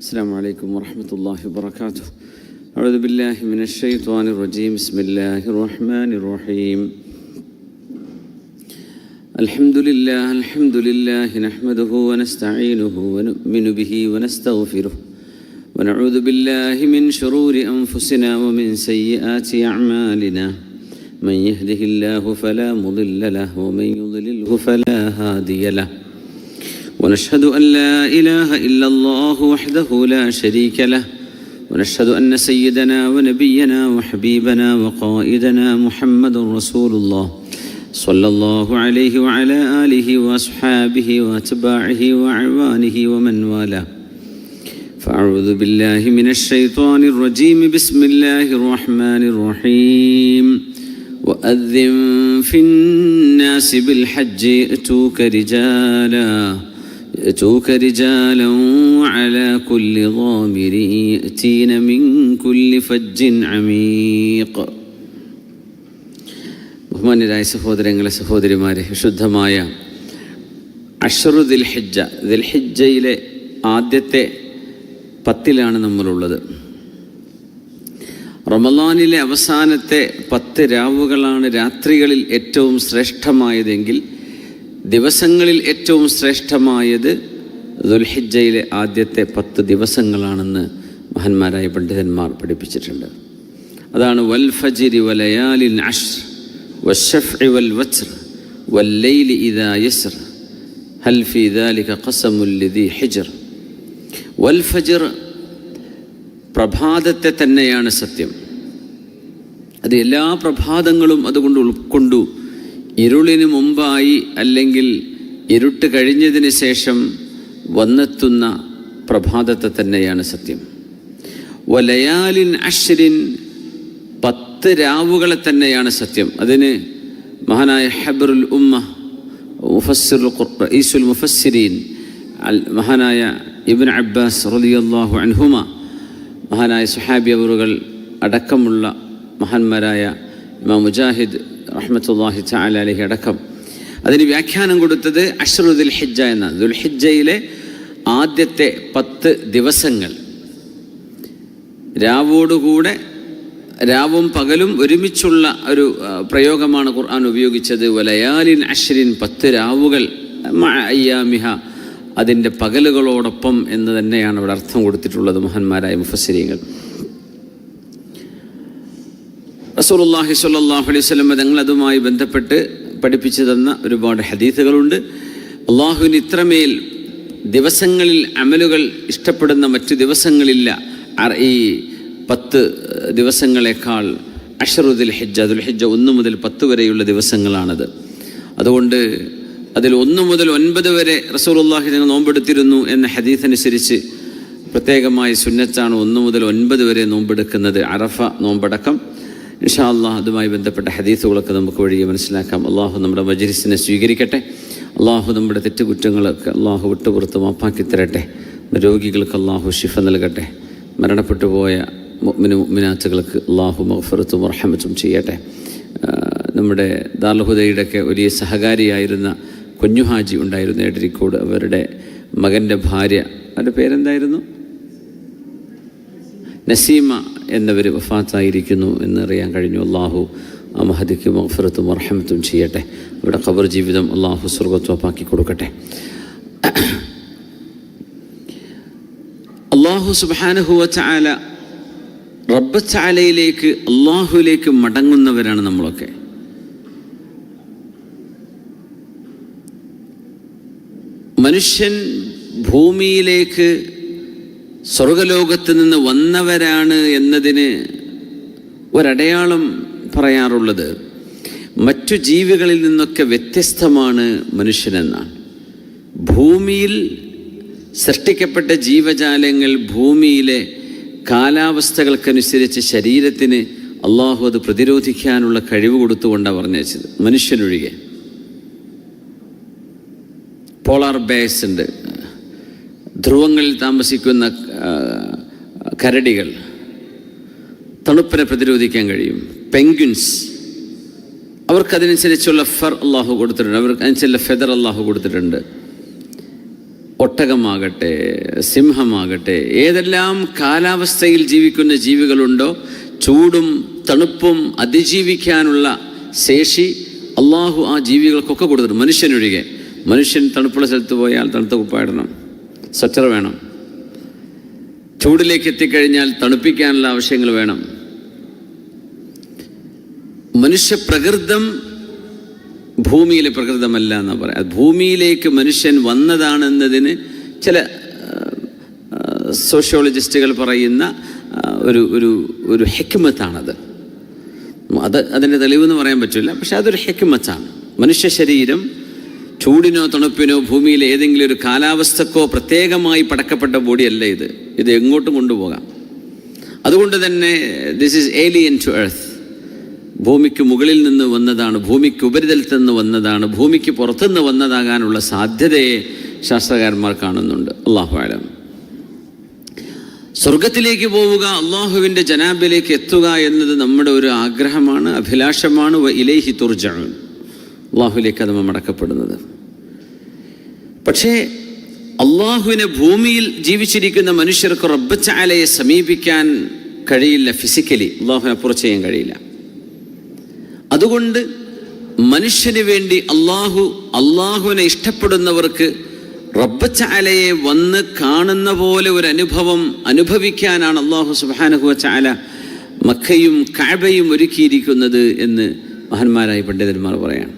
السلام عليكم ورحمة الله وبركاته. أعوذ بالله من الشيطان الرجيم. بسم الله الرحمن الرحيم. الحمد لله نحمده ونستعينه ونؤمن به ونستغفره ونعوذ بالله من شرور أنفسنا ومن سيئات أعمالنا. من يهده الله فلا مضل له ومن يضلله فلا هادي له. ونشهد أن لا إله إلا الله وحده لا شريك له. ونشهد أن سيدنا ونبينا وحبيبنا وقائدنا محمد رسول الله صلى الله عليه وعلى آله وأصحابه وأتباعه وأعوانه ومن والاه. فأعوذ بالله من الشيطان الرجيم. بسم الله الرحمن الرحيم. وأذن في الناس بالحج يأتوك رجالا وعلى كل ضامر يأتين من كل فج عميق. ബഹുമാന്യരായ സഹോദരങ്ങളെ സഹോദരിമാരെ, വിശുദ്ധമായ അശ്റു ദിൽഹിജ്ജയിലെ ആദ്യത്തെ 10 നമ്മളുള്ളത്. റമളാനിലെ അവസാനത്തെ 10 രാവുകളാണ് രാത്രികളിൽ ഏറ്റവും ശ്രേഷ്ഠമായതെങ്കിൽ ദിവസങ്ങളിൽ ഏറ്റവും ശ്രേഷ്ഠമായത് ദുൽഹിജ്ജയിലെ ആദ്യത്തെ 10 ദിവസങ്ങളാണെന്ന് മഹാന്മാരായ പണ്ഡിതന്മാർ പഠിപ്പിച്ചിട്ടുണ്ട്. അതാണ് വൽ ഫജ്രി വലയാലിൻ അശ്ർ വശഫ്ഇ വൽ വത്ർ വല്ലൈലി ഇദാ യസ്ർ ഹൽ ഫീ ദാലിക ഖസമുൽ ലിദി ഹിജ്ർ. വൽ ഫജ്ർ, പ്രഭാതത്തെ തന്നെയാണ് സത്യം. അത് എല്ലാ പ്രഭാതങ്ങളും അതുകൊണ്ട് ഉൾക്കൊണ്ടു. ഇരുളിന് മുമ്പായി അല്ലെങ്കിൽ ഇരുട്ട് കഴിഞ്ഞതിന് ശേഷം വന്നെത്തുന്ന പ്രഭാതത്തെ തന്നെയാണ് സത്യം. വലയാലിൻ അശ്രിൻ, 10 രാവുകളെ തന്നെയാണ് സത്യം. അതിന് മഹാനായ ഹബ്റുൽ ഉമ്മ റഈസുൽ മുഫസ്സിരീൻ മഹാനായ ഇബ്നു അബ്ബാസ് റളിയല്ലാഹു അൻഹുമ, മഹാനായ സുഹാബി അവറുകൾ അടക്കമുള്ള മഹാന്മാരായ ഇമാം മുജാഹിദ് റഹ്മത്തുള്ളാഹി തആല അലൈഹി അടക്കം അതിന് വ്യാഖ്യാനം കൊടുത്തത് അശ്റു ദുൽഹിജ്ജ എന്ന ദുൽഹിജ്ജയിലെ ആദ്യത്തെ 10 ദിവസങ്ങൾ. രാവോടുകൂടെ രാവും പകലും ഒരുമിച്ചുള്ള ഒരു പ്രയോഗമാണ് ഖുർആൻ ഉപയോഗിച്ചത്. വലയാലിൻ അശ്രിൻ, 10 രാവുകൾ മഅ അയ്യാമിഹ, അതിൻ്റെ പകലുകളോടൊപ്പം എന്ന് തന്നെയാണ് അവിടെ അർത്ഥം കൊടുത്തിട്ടുള്ളത് മഹാന്മാരായ മുഫസ്സിരീങ്ങൾ. റസൂലുള്ളാഹി സ്വല്ലല്ലാഹു അലൈഹി വസല്ലം തങ്ങൾ അതുമായി ബന്ധപ്പെട്ട് പഠിപ്പിച്ചു തന്ന ഒരുപാട് ഹദീസുകളുണ്ട്. അള്ളാഹുവിന് ഇത്രമേൽ ദിവസങ്ങളിൽ അമലുകൾ ഇഷ്ടപ്പെടുന്ന മറ്റു ദിവസങ്ങളില്ല ഈ 10 ദിവസങ്ങളെക്കാൾ. അശ്റു ദുൽഹിജ്ജ 1 മുതൽ 10 വരെയുള്ള ദിവസങ്ങളാണത്. അതുകൊണ്ട് അതിൽ 1 മുതൽ 9 വരെ റസൂലുള്ളാഹി തങ്ങൾ നോമ്പെടുത്തിരുന്നു എന്ന ഹദീസ് അനുസരിച്ച് പ്രത്യേകമായ സുന്നത്താണ് 1 മുതൽ 9 വരെ നോമ്പെടുക്കുന്നത്, അറഫ നോമ്പടക്കം. ഇൻഷാ അല്ലാഹ് അതുമായി ബന്ധപ്പെട്ട ഹദീസുകളൊക്കെ നമുക്ക് വഴിയെ മനസ്സിലാക്കാം. അള്ളാഹു നമ്മുടെ മജ്‌ലിസിനെ സ്വീകരിക്കട്ടെ. അള്ളാഹു നമ്മുടെ തെറ്റുകുറ്റങ്ങളൊക്കെ അള്ളാഹു വിട്ടുപുറത്ത് മാപ്പാക്കി തരട്ടെ. രോഗികൾക്ക് അള്ളാഹു ശിഫ നൽകട്ടെ. മരണപ്പെട്ടു പോയ മുഅ്മിനാത്തുകൾക്ക് അള്ളാഹു മഗ്ഫിറത്തും റഹ്മത്തും ചെയ്യട്ടെ. നമ്മുടെ ദാറുൽ ഹുദയുടെയൊക്കെ വലിയ സഹകാരിയായിരുന്ന കുഞ്ഞുഹാജി ഉണ്ടായിരുന്നു എടരിക്കോട്. അവരുടെ മകൻ്റെ ഭാര്യ, അവരുടെ പേരെന്തായിരുന്നു? നസീമ എന്നവർ വഫാത്തായിരിക്കുന്നു എന്നറിയാൻ കഴിഞ്ഞു. അള്ളാഹു ആ മഹദിക്ക് മഗ്ഫിറത്തും റഹ്മത്തും ചെയ്യട്ടെ. അവരുടെ ഖബർ ജീവിതം അള്ളാഹു സ്വർഗ്ഗത്വമാക്കി കൊടുക്കട്ടെ. അള്ളാഹു സുബ്ഹാനഹു വ തആല റബ്ബ് തആലയിലേക്ക് അള്ളാഹുവിലേക്ക് മടങ്ങുന്നവരാണ് നമ്മളൊക്കെ. മനുഷ്യൻ ഭൂമിയിലേക്ക് സ്വർഗലോകത്ത് നിന്ന് വന്നവരാണ് എന്നതിന് ഒരടയാളം പറയാറുള്ളത് മറ്റു ജീവികളിൽ നിന്നൊക്കെ വ്യത്യസ്തമാണ് മനുഷ്യനെന്നാണ്. ഭൂമിയിൽ സൃഷ്ടിക്കപ്പെട്ട ജീവജാലങ്ങൾ ഭൂമിയിലെ കാലാവസ്ഥകൾക്കനുസരിച്ച് ശരീരത്തിന് അള്ളാഹു അത് പ്രതിരോധിക്കാനുള്ള കഴിവ് കൊടുത്തുകൊണ്ടാണ് പറഞ്ഞത്, മനുഷ്യനൊഴികെ. പോളാർ ബേഴ്സ് ഉണ്ട്, ധ്രുവങ്ങളിൽ താമസിക്കുന്ന കരടികൾ, തണുപ്പിനെ പ്രതിരോധിക്കാൻ കഴിയും. പെൻഗ്വിൻസ്, അവർക്കതിനനുസരിച്ചുള്ള ഫർ അള്ളാഹു കൊടുത്തിട്ടുണ്ട്, അവർക്ക് അനുസരിച്ചുള്ള ഫെദർ അള്ളാഹു കൊടുത്തിട്ടുണ്ട്. ഒട്ടകമാകട്ടെ, സിംഹമാകട്ടെ, ഏതെല്ലാം കാലാവസ്ഥയിൽ ജീവിക്കുന്ന ജീവികളുണ്ടോ ചൂടും തണുപ്പും അതിജീവിക്കാനുള്ള ശേഷി അള്ളാഹു ആ ജീവികൾക്കൊക്കെ കൊടുത്തിട്ടുണ്ട്, മനുഷ്യനൊഴികെ. മനുഷ്യൻ തണുപ്പുള്ള സ്ഥലത്ത് പോയാൽ തണുത്ത കുപ്പായിടണം, സ്വെറ്റർ വേണം. ചൂടിലേക്ക് എത്തിക്കഴിഞ്ഞാൽ തണുപ്പിക്കാനുള്ള ആവശ്യങ്ങൾ വേണം. മനുഷ്യപ്രകൃതം ഭൂമിയിലെ പ്രകൃതമല്ല എന്നാണ് പറയാം. ഭൂമിയിലേക്ക് മനുഷ്യൻ വന്നതാണെന്നതിന് ചില സോഷ്യോളജിസ്റ്റുകൾ പറയുന്ന ഒരു ഹിക്മത്താണത്. അതിൻ്റെ തെളിവെന്ന് പറയാൻ പറ്റില്ല, പക്ഷെ അതൊരു ഹിക്മത്താണ്. മനുഷ്യ ശരീരം ചൂടിനോ തണുപ്പിനോ ഭൂമിയിലെ ഏതെങ്കിലും ഒരു കാലാവസ്ഥക്കോ പ്രത്യേകമായി പടക്കപ്പെട്ട ബോഡിയല്ല ഇത് എങ്ങോട്ടും കൊണ്ടുപോകാം. അതുകൊണ്ട് തന്നെ this is alien to earth. ഭൂമിക്ക് മുകളിൽ നിന്ന് വന്നതാണ്, ഭൂമിക്ക് ഉപരിതലത്തിൽ നിന്ന് വന്നതാണ്, ഭൂമിക്ക് പുറത്തുനിന്ന് വന്നതാകാനുള്ള സാധ്യതയെ ശാസ്ത്രകാരന്മാർ കാണുന്നുണ്ട്. അല്ലാഹു അലം. സ്വർഗത്തിലേക്ക് പോവുക, അള്ളാഹുവിൻ്റെ ജനാബിലേക്ക് എത്തുക എന്നത് നമ്മുടെ ഒരു ആഗ്രഹമാണ്, അഭിലാഷമാണ്. ഇലൈഹി തുർജഊൻ, അള്ളാഹുവിലേക്ക് അത് മടക്കപ്പെടുന്നത്. പക്ഷേ അള്ളാഹുവിനെ ഭൂമിയിൽ ജീവിച്ചിരിക്കുന്ന മനുഷ്യർക്ക് റബ്ബ് തആലയെ സമീപിക്കാൻ കഴിയില്ല. ഫിസിക്കലി അള്ളാഹുവിനെ അപ്രോച്ച് ചെയ്യാൻ കഴിയില്ല. അതുകൊണ്ട് മനുഷ്യന് വേണ്ടി അള്ളാഹുവിനെ ഇഷ്ടപ്പെടുന്നവർക്ക് റബ്ബ് തആലയെ വന്ന് കാണുന്ന പോലെ ഒരു അനുഭവം അനുഭവിക്കാനാണ് അള്ളാഹു സുബ്ഹാനഹു വ തആല മക്കയും കഅബയും ഒരുക്കിയിരിക്കുന്നത് എന്ന് മഹാന്മാരായ പണ്ഡിതന്മാർ പറയാം.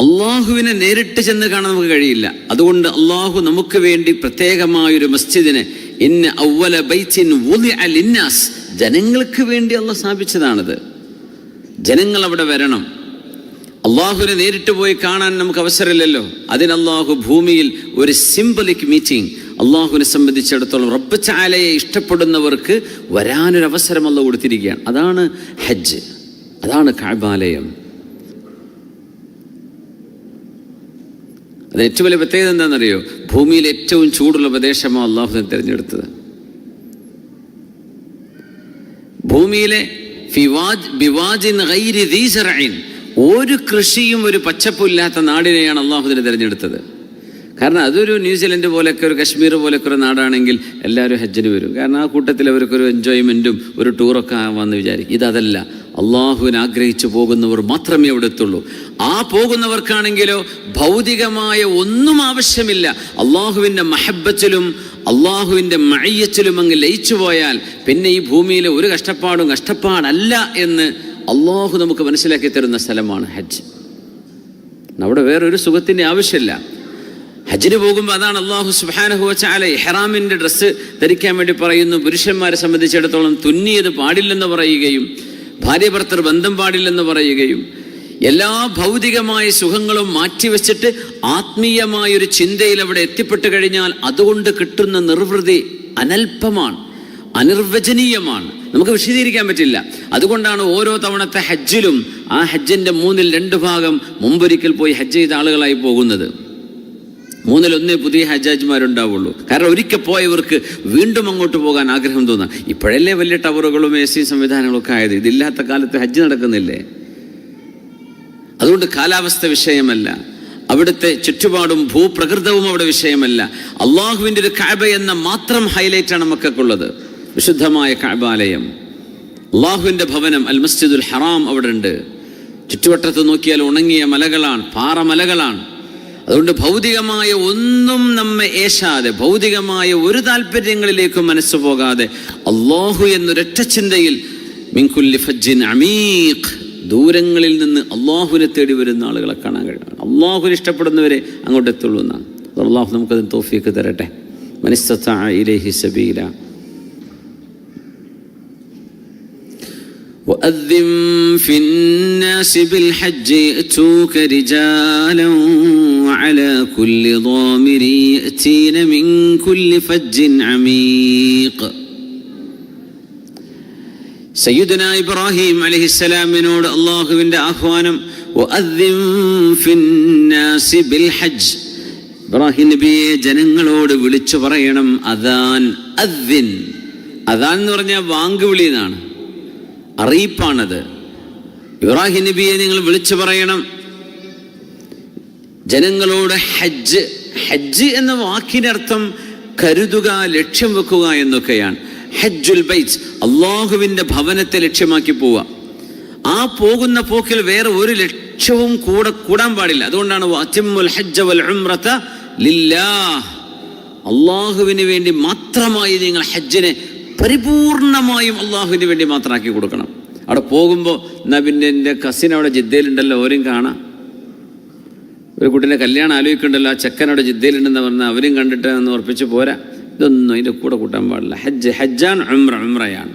അള്ളാഹുവിനെ നേരിട്ട് ചെന്ന് കാണാൻ നമുക്ക് കഴിയില്ല. അതുകൊണ്ട് അള്ളാഹു നമുക്ക് വേണ്ടി പ്രത്യേകമായൊരു മസ്ജിദിനെ, ഇന്ന അവ്വല ബൈത്തിൻ വുദിഅ ലിന്നാസ്, ജനങ്ങൾക്ക് വേണ്ടി അള്ളാഹ് സ്ഥാപിച്ചതാണത്. ജനങ്ങൾ അവിടെ വരണം. അള്ളാഹുവിനെ നേരിട്ട് പോയി കാണാൻ നമുക്ക് അവസരമില്ലല്ലോ. അതിന് അള്ളാഹു ഭൂമിയിൽ ഒരു സിംബലിക് മീറ്റിംഗ്, അള്ളാഹുവിനെ സംബന്ധിച്ചിടത്തോളം റബ്ബ് തആലയെ ഇഷ്ടപ്പെടുന്നവർക്ക് വരാനൊരവസരം അള്ളാഹു കൊടുത്തിരിക്കുകയാണ്. അതാണ് ഹജ്ജ്, അതാണ് കഅബാലയം. അത് ഏറ്റവും വലിയ പ്രത്യേകത എന്താണെന്നറിയോ? ഭൂമിയിൽ ഏറ്റവും ചൂടുള്ള പ്രദേശമാണ് അള്ളാഹു തിരഞ്ഞെടുത്തത്. ഭൂമിയിലെ ഒരു കൃഷിയും ഒരു പച്ചപ്പില്ലാത്ത നാടിനെയാണ് അള്ളാഹുദിനെ തിരഞ്ഞെടുത്തത്. കാരണം അതൊരു ന്യൂസിലൻഡ് പോലെയൊക്കെ ഒരു കശ്മീർ പോലെയൊക്കെ ഒരു നാടാണെങ്കിൽ എല്ലാവരും ഹജ്ജിന് വരും. കാരണം ആ കൂട്ടത്തിൽ അവർക്കൊരു എൻജോയ്മെൻറ്റും ഒരു ടൂറൊക്കെ ആവാമെന്ന് വിചാരിക്കും. ഇതല്ല, അള്ളാഹുവിനെ ആഗ്രഹിച്ചു പോകുന്നവർ മാത്രമേ അവിടെ എത്തുള്ളൂ. ആ പോകുന്നവർക്കാണെങ്കിലോ ഭൗതികമായ ഒന്നും ആവശ്യമില്ല. അള്ളാഹുവിൻ്റെ മഹബ്ബത്തിലും അള്ളാഹുവിൻ്റെ മഅയ്യത്തിലും അങ്ങ് ലയിച്ചു പോയാൽ പിന്നെ ഈ ഭൂമിയിലെ ഒരു കഷ്ടപ്പാടല്ല എന്ന് അള്ളാഹു നമുക്ക് മനസ്സിലാക്കി തരുന്ന സ്ഥലമാണ് ഹജ്ജ്. അവിടെ വേറൊരു സുഖത്തിൻ്റെ ആവശ്യമില്ല. ഹജ്ജിന് പോകുമ്പോൾ അതാണ് അള്ളാഹു സുബ്ഹാനഹു വ തആല ഇഹ്റാമിൻ്റെ ഡ്രസ്സ് ധരിക്കാൻ വേണ്ടി പറയുന്നു. പുരുഷന്മാരെ സംബന്ധിച്ചിടത്തോളം തുന്നിയത് പാടില്ലെന്ന് പറയുകയും ഭാര്യ ഭർത്തൃ ബന്ധം പാടില്ലെന്ന് പറയുകയും എല്ലാ ഭൗതികമായ സുഖങ്ങളും മാറ്റിവെച്ചിട്ട് ആത്മീയമായൊരു ചിന്തയിൽ അവിടെ എത്തിപ്പെട്ട് കഴിഞ്ഞാൽ അതുകൊണ്ട് കിട്ടുന്ന നിർവൃതി അനൽപമാണ്, അനിർവചനീയമാണ്, നമുക്ക് വിശദീകരിക്കാൻ പറ്റില്ല. അതുകൊണ്ടാണ് ഓരോ തവണത്തെ ഹജ്ജിലും ആ ഹജ്ജിൻ്റെ 2 ഭാഗം മുമ്പൊരിക്കൽ പോയി ഹജ്ജ് ചെയ്ത ആളുകളായി പോകുന്നത്. 1 പുതിയ ഹജ്ജാജ്മാരുണ്ടാവുള്ളൂ. കാരണം ഒരിക്കൽ പോയവർക്ക് വീണ്ടും അങ്ങോട്ട് പോകാൻ ആഗ്രഹം തോന്നാം. ഇപ്പോഴല്ലേ വലിയ ടവറുകളും AC സംവിധാനങ്ങളൊക്കെ ആയത്. ഇതില്ലാത്ത കാലത്ത് ഹജ്ജ് നടക്കുന്നില്ലേ? അതുകൊണ്ട് കാലാവസ്ഥ വിഷയമല്ല, അവിടുത്തെ ചുറ്റുപാടും ഭൂപ്രകൃതവും അവിടെ വിഷയമല്ല. അള്ളാഹുവിൻ്റെ ഒരു കഅബ എന്ന മാത്രം ഹൈലൈറ്റാണ് മക്കൾക്കുള്ളത്. വിശുദ്ധമായ കഅബാലയം, അള്ളാഹുവിൻ്റെ ഭവനം അൽ മസ്ജിദുൽ ഹറാം അവിടെ ഉണ്ട്. ചുറ്റുവട്ടത്ത് നോക്കിയാൽ ഉണങ്ങിയ മലകളാണ്, പാറമലകളാണ്. അതുകൊണ്ട് ഭൗതികമായ ഒന്നും നമ്മെ ഏശാതെ, ഭൗതികമായ ഒരു താല്പര്യങ്ങളിലേക്കും മനസ്സ് പോകാതെ അള്ളാഹു എന്നൊരൊറ്റ ചിന്തയിൽ മിൻ കുല്ലി ഫജ്ജിൻ അമീഖ്, ദൂരങ്ങളിൽ നിന്ന് അള്ളാഹുവിനെ തേടി വരുന്ന ആളുകളെ കാണാൻ കഴിയും. അള്ളാഹുവിനെ ഇഷ്ടപ്പെടുന്നവരെ അങ്ങോട്ട് എത്തുള്ളൂ എന്നാണ്. അള്ളാഹു നമുക്കതിന് തൗഫീഖ് തരട്ടെ. മനിസ്തതഅ ഇലൈഹി സബീല. وأذن في الناس بالحج يأتوك رجالا وعلى كل ضامر يأتين من كل فج عميق. സയ്യിദുനാ ഇബ്രാഹിം അലൈഹിസ്സലാമിനോട് അള്ളാഹുവിൻ്റെ ആഹ്വാനം, വഅദ്ദിൻ ഫിന്നാസി ബിൽ ഹജ്ജ്, ഇബ്രാഹിം നബിയെ ജനങ്ങളോട് വിളിച്ചു പറയണം. അദാൻ, അദ്ദിൻ, അദാൻ എന്ന് പറഞ്ഞാൽ വാങ്കുവിളി എന്നാണ്, അറിയിപ്പാണത്. ഇബ്രാഹിം നബിയെ നിങ്ങൾ വിളിച്ചു പറയണം, ജനങ്ങളോട് ഹജ്ജ് ഹജ്ജ് എന്ന വാക്കിനർത്ഥം കരുതുക, ലക്ഷ്യം വെക്കുക എന്നൊക്കെയാണ്. ഹജ്ജുൽ ബൈത്ത്, അള്ളാഹുവിൻ്റെ ഭവനത്തെ ലക്ഷ്യമാക്കി പോവുക. ആ പോകുന്ന പോക്കിൽ വേറെ ഒരു ലക്ഷ്യവും കൂടാൻ പാടില്ല. അതുകൊണ്ടാണ് വഅതിമ്മുൽ ഹജ്ജ വൽ ഉംറത ലില്ലാഹ്, അള്ളാഹുവിന് വേണ്ടി മാത്രമായി നിങ്ങൾ ഹജ്ജിനെ പരിപൂർണമായും അള്ളാഹുവിന് വേണ്ടി മാത്രമാക്കി കൊടുക്കണം. അവിടെ പോകുമ്പോൾ എന്നാൽ പിന്നെ എൻ്റെ കസിൻ അവിടെ ജിദ്ദയിലുണ്ടല്ലോ, ഓരും കാണാം. ഒരു കുട്ടീൻ്റെ കല്യാണം ആലോചിക്കണ്ടല്ലോ, ആ ചെക്കൻ അവിടെ ജിദ്ദയിലുണ്ടെന്ന് പറഞ്ഞാൽ അവരും കണ്ടിട്ട് എന്ന് ഉറപ്പിച്ച് പോരാ. ഇതൊന്നും അതിൻ്റെ കൂടെ കൂട്ടാൻ പാടില്ല. ഹജ്ജാൻ ഉംറയാണ്.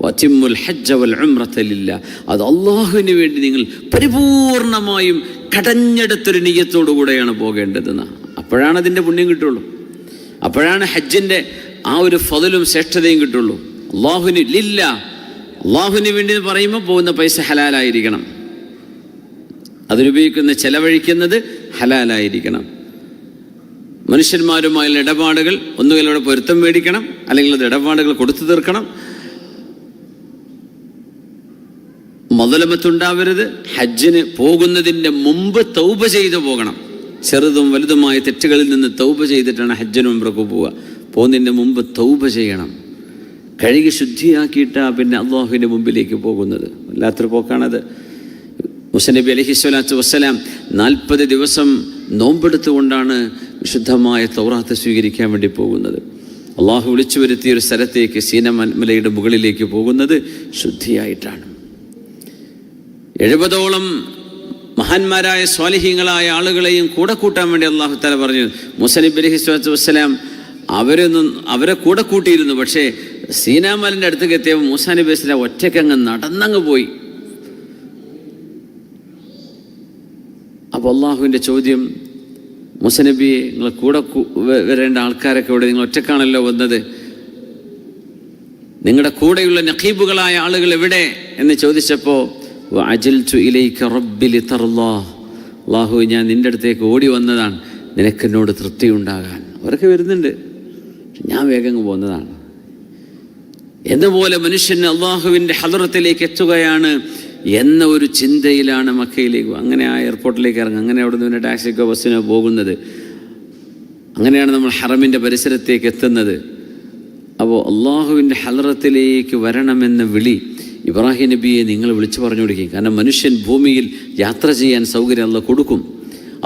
വഅതിമ്മുൽ ഹജ്ജ വൽ ഉംറത ലില്ലാഹ്, അത് അള്ളാഹുവിന് വേണ്ടി നിങ്ങൾ പരിപൂർണമായും കടഞ്ഞെടുത്തൊരു നിയ്യത്തോടു കൂടെയാണ് പോകേണ്ടതെന്ന്. അപ്പോഴാണ് അതിൻ്റെ പുണ്യം കിട്ടുള്ളൂ. അപ്പോഴാണ് ഹജ്ജിൻ്റെ ആ ഒരു ഫദലും ശ്രേഷ്ഠതയും കിട്ടുള്ളൂ. അള്ളാഹുവിന് ലില്ലാഹ്, അള്ളാഹുവിന് വേണ്ടി പറയുമ്പോൾ പോകുന്ന പൈസ ഹലാലായിരിക്കണം, അതിനുപയോഗിക്കുന്ന ചെലവഴിക്കുന്നത് ഹലാലായിരിക്കണം. മനുഷ്യന്മാരുമായുള്ള ഇടപാടുകൾ ഒന്നുകിൽ അവിടെ പൊരുത്തം മേടിക്കണം, അല്ലെങ്കിൽ അത് ഇടപാടുകൾ കൊടുത്തു തീർക്കണം. മദലമത്തുണ്ടാവരുത്. ഹജ്ജിന് പോകുന്നതിൻ്റെ മുമ്പ് തൗബ ചെയ്തു പോകണം. ചെറുതും വലുതുമായ തെറ്റുകളിൽ നിന്ന് തൗബ ചെയ്തിട്ടാണ് ഹജ്ജിന് ഉംറക്ക് പോവുക. പോകുന്നതിൻ്റെ മുമ്പ് തൗബ ചെയ്യണം. കഴുകി ശുദ്ധിയാക്കിയിട്ടാണ് പിന്നെ അള്ളാഹുവിൻ്റെ മുമ്പിലേക്ക് പോകുന്നത്. വല്ലാത്തൊരു പോക്കാണത്. മൂസാ നബി അലൈഹിസ്സലാത്തു വസ്സലാം 40 ദിവസം നോമ്പെടുത്തുകൊണ്ടാണ് വിശുദ്ധമായ തൗറാത്ത് സ്വീകരിക്കാൻ വേണ്ടി പോകുന്നത്. അള്ളാഹു വിളിച്ചു വരുത്തിയ ഒരു സ്ഥലത്തേക്ക്, സീനാ മലയുടെ മുകളിലേക്ക് പോകുന്നത് ശുദ്ധിയായിട്ടാണ്. 70ഓളം മഹാന്മാരായ സ്വാലിഹീങ്ങളായ ആളുകളെയും കൂടെ കൂട്ടാൻ വേണ്ടി അള്ളാഹു തആല പറഞ്ഞു. മൂസാ നബി അലൈഹിസ്സലാത്തു വസ്സലാം അവരെ കൂടെ കൂട്ടിയിരുന്നു. പക്ഷേ സീനാ മലൻ്റെ അടുത്തേക്ക് എത്തിയപ്പോൾ മൂസാ നബി അലൈഹി സ്വലാം ഒറ്റയ്ക്കങ്ങ് നടന്നങ്ങ് പോയി. അപ്പോൾ അള്ളാഹുവിൻ്റെ ചോദ്യം, മൂസാ നബിയെ, നിങ്ങൾ കൂടെ വരേണ്ട ആൾക്കാരൊക്കെ ഇവിടെ, നിങ്ങൾ ഒറ്റക്കാണല്ലോ വന്നത്, നിങ്ങളുടെ കൂടെയുള്ള നഖീബുകളായ ആളുകൾ എവിടെ എന്ന് ചോദിച്ചപ്പോൾ വഅജൽതു ഇലൈക റബ്ബി ലിതർളാ, അള്ളാഹു ഞാൻ നിൻ്റെ അടുത്തേക്ക് ഓടി വന്നതാണ് നിനക്കെന്നോട് തൃപ്തിയുണ്ടാകാൻ. അവരൊക്കെ വരുന്നുണ്ട്, ഞാൻ വേഗം പോകുന്നതാണ്. എന്നപോലെ മനുഷ്യന് അള്ളാഹുവിൻ്റെ ഹദറത്തിലേക്ക് എത്തുകയാണ് എന്ന ഒരു ചിന്തയിലാണ് മക്കയിലേക്ക്, അങ്ങനെ ആ എയർപോർട്ടിലേക്ക് ഇറങ്ങുക, അങ്ങനെ അവിടെ നിന്ന് ടാക്സിക്കോ ബസ്സിനോ പോകുന്നത്. അങ്ങനെയാണ് നമ്മൾ ഹറമിൻ്റെ പരിസരത്തേക്ക് എത്തുന്നത്. അപ്പോൾ അള്ളാഹുവിൻ്റെ ഹദറത്തിലേക്ക് വരണമെന്ന വിളി ഇബ്രാഹിം നബിയെ നിങ്ങൾ വിളിച്ചു പറഞ്ഞു കൊടുക്കും. കാരണം മനുഷ്യൻ ഭൂമിയിൽ യാത്ര ചെയ്യാൻ സൗകര്യം അള്ളാഹ് കൊടുക്കും.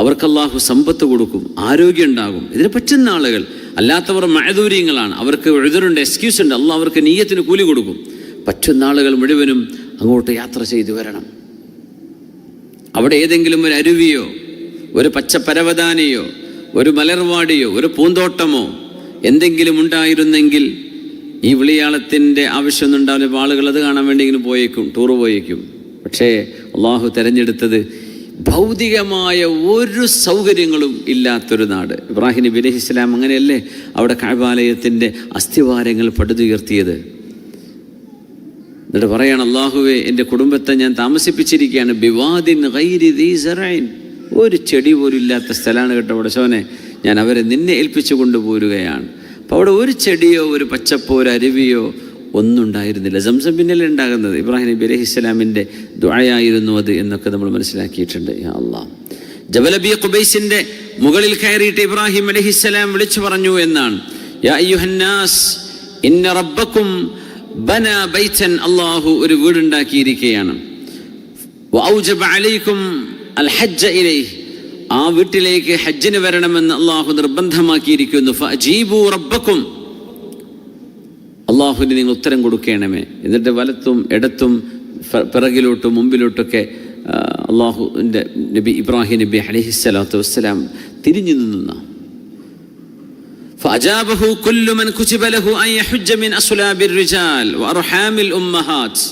അവർക്ക് അള്ളാഹു സമ്പത്ത് കൊടുക്കും, ആരോഗ്യം ഉണ്ടാകും. ഇതിന് പറ്റുന്ന ആളുകൾ, അല്ലാത്തവർ മഅദൂര്യങ്ങളാണ്, അവർക്ക് ഉദ്റുണ്ട്, എക്സ്ക്യൂസ് ഉണ്ട്. അള്ളാഹ് അവർക്ക് നിയ്യത്തിന് കൂലി കൊടുക്കും. പറ്റുന്ന ആളുകൾ മുഴുവനും അങ്ങോട്ട് യാത്ര ചെയ്തു വരണം. അവിടെ ഏതെങ്കിലും ഒരു അരുവിയോ ഒരു പച്ച പരവതാനിയോ ഒരു മലർവാടിയോ ഒരു പൂന്തോട്ടമോ എന്തെങ്കിലും ഉണ്ടായിരുന്നെങ്കിൽ ഈ വിളിയാളത്തിൻ്റെ ആവശ്യമൊന്നും ഉണ്ടാവില്ല. ആളുകൾ അത് കാണാൻ വേണ്ടി പോയേക്കും, ടൂറ് പോയേക്കും. പക്ഷേ അള്ളാഹു തിരഞ്ഞെടുത്തത് ഭൗതികമായ ഒരു സൗകര്യങ്ങളും ഇല്ലാത്തൊരു നാട്. ഇബ്രാഹിം നബി അലൈഹിസ്സലാം അങ്ങനെയല്ലേ അവിടെ കഅബാലയത്തിൻ്റെ അസ്ഥിവാരങ്ങൾ പടുതുയർത്തിയത്. എന്നിട്ട് പറയാണ്, അള്ളാഹുവേ, എൻ്റെ കുടുംബത്തെ ഞാൻ താമസിപ്പിച്ചിരിക്കുകയാണ് ബിവാദിൻ ഗൈരി ദീ സറൈൻ, ഒരു ചെടി പോലും ഇല്ലാത്ത സ്ഥലമാണ് കേട്ടോ പടച്ചോനെ, ഞാൻ അവരെ നിന്നെ ഏൽപ്പിച്ചു കൊണ്ടുപോരുകയാണ്. അപ്പോൾ അവിടെ ഒരു ചെടിയോ ഒരു പച്ചപ്പോ ഒരു അരുവിയോ ഒന്നും ഉണ്ടായിരുന്നില്ല. സംസം പിന്നല്ലേ ഉണ്ടാകുന്നത്. ഇബ്രാഹിം നബി അലൈഹിസ്സലാമിൻ്റെ ദുആയായിരുന്നു അത് എന്നൊക്കെ നമ്മൾ മനസ്സിലാക്കിയിട്ടുണ്ട്. യാ അല്ലാഹ്, ജബൽ അബീ ഖുബൈസിൻ്റെ മുകളിൽ കയറിയിട്ട് ഇബ്രാഹിം അലൈഹിസ്സലാം വിളിച്ചു പറഞ്ഞു എന്നാണ്, യാ അയ്യുഹന്നാസ് ഇന്ന റബ്ബക്കും ബന ബൈതൻ, അല്ലാഹു ഒരു വീടുണ്ടാക്കിയിരിക്കുകയാണ്. വഔജബ അലൈക്കും അൽ ഹജ്ജ ഇലൈഹി, ആ വീട്ടിലേക്ക് ഹജ്ജിന് വരണമെന്ന് അള്ളാഹു നിർബന്ധമാക്കിയിരിക്കുന്നു. ഫഅജീബു റബ്ബക്കും, അള്ളാഹുവിന് നിങ്ങൾ ഉത്തരം കൊടുക്കണമേ. എന്നിട്ട് വലത്തും ഇടത്തും പിറകിലോട്ടും മുമ്പിലോട്ടൊക്കെ അള്ളാഹുവിൻ്റെ നബി ഇബ്രാഹിം നബി അലൈഹിസ്സലാത്തു വസ്സലാം തിരിഞ്ഞു നിന്ന. ഫഅജാബഹു കുല്ലു മൻ കുതിബ ലഹു അൻ യഹുജ്ജ മിൻ അസ്ലാബിർ റിജാൽ വഅർഹാമിൽ ഉമ്മഹാത്ത്,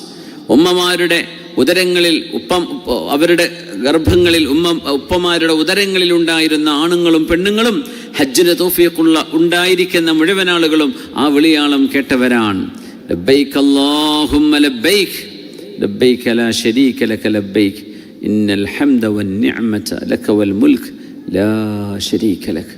ഉമ്മമാരുടെ ഉദരങ്ങളിൽ അവരുടെ ഗർഭങ്ങളിൽ ഉപ്പമാരുടെ ഉദരങ്ങളിൽ ഉണ്ടായിരുന്ന ആണുങ്ങളും പെണ്ണുങ്ങളും ഹജ്ജിന് തൗഫീഖുള്ള ഉണ്ടായിരിക്കുന്ന മുഴുവൻ ആളുകളും ആ വിളിയാളം കേട്ടവരാണ്. ലബ്ബൈക അല്ലാഹുമ്മ ലബ്ബൈക ലബ്ബൈക ലാ ശരീക ലക ലബ്ബൈക ഇന്നൽ ഹംദ വൻ നിഅമത ലക വൽ മുൽക്ക് ലാ ശരീക ലക.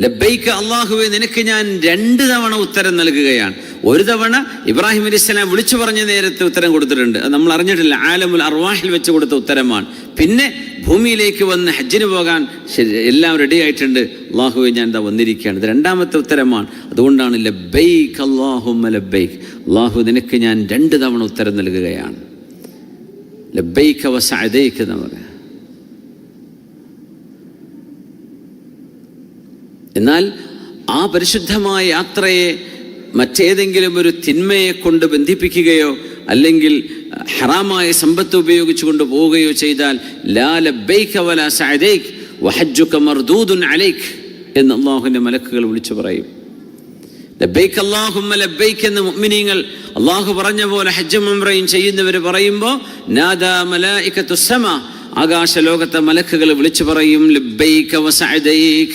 ലബ്ബൈക, അല്ലാഹുവേ, നിനക്ക് ഞാൻ 2 തവണ ഉത്തരം നൽകുകയാണ്. ഒരു തവണ ഇബ്രാഹിം അലൈഹിസ്സലാം വിളിച്ചു പറഞ്ഞ നേരത്തെ ഉത്തരം കൊടുത്തിട്ടുണ്ട്. അത് നമ്മൾ അറിഞ്ഞിട്ടില്ല. ആലമുൽ അർവാഹിൽ വെച്ച് കൊടുത്ത ഉത്തരമാണ്. പിന്നെ ഭൂമിയിലേക്ക് വന്ന് ഹജ്ജിന് പോകാൻ എല്ലാം റെഡി ആയിട്ടുണ്ട്, അല്ലാഹുവേ ഞാൻ ഇതാ വന്നിരിക്കുകയാണ്. ഇത് രണ്ടാമത്തെ ഉത്തരമാണ്. അതുകൊണ്ടാണ് ലബ്ബൈക് അല്ലാഹുമ്മ ലബ്ബൈക്, അല്ലാഹു നിനക്ക് ഞാൻ 2 തവണ ഉത്തരം നൽകുകയാണ്. ലബ്ബൈക വസഅദൈക എന്ന് പറയാം. എന്നാൽ ആ പരിശുദ്ധമായ യാത്രയെ മറ്റേതെങ്കിലും ഒരു തിന്മയെ കൊണ്ട് ബന്ധിപ്പിക്കുകയോ അല്ലെങ്കിൽ ഹറാമായ സമ്പത്ത് ഉപയോഗിച്ചു കൊണ്ട് പോവുകയോ ചെയ്താൽ ലാ ലബ്ബൈക വലാ സഅദൈക വഹജ്ജുക മർദൂദുൻ അലൈക എന്ന് അല്ലാഹുവിൻ്റെ മലക്കുകൾ വിളിച്ചു പറയും. ലബ്ബൈക അല്ലാഹുമ്മ ലബ്ബൈക എന്ന് മുഅ്മിനീങ്ങൾ അല്ലാഹു പറഞ്ഞ പോലെ ഹജ്ജും ഉംറയും ചെയ്യുന്നവർ പറയുമ്പോൾ നാദാ മലായികത്തുസ് സമാ, ആകാശ ലോകത്തെ മലക്കുകൾ വിളിച്ചു പറയും ലബ്ബൈക വസഅദൈക,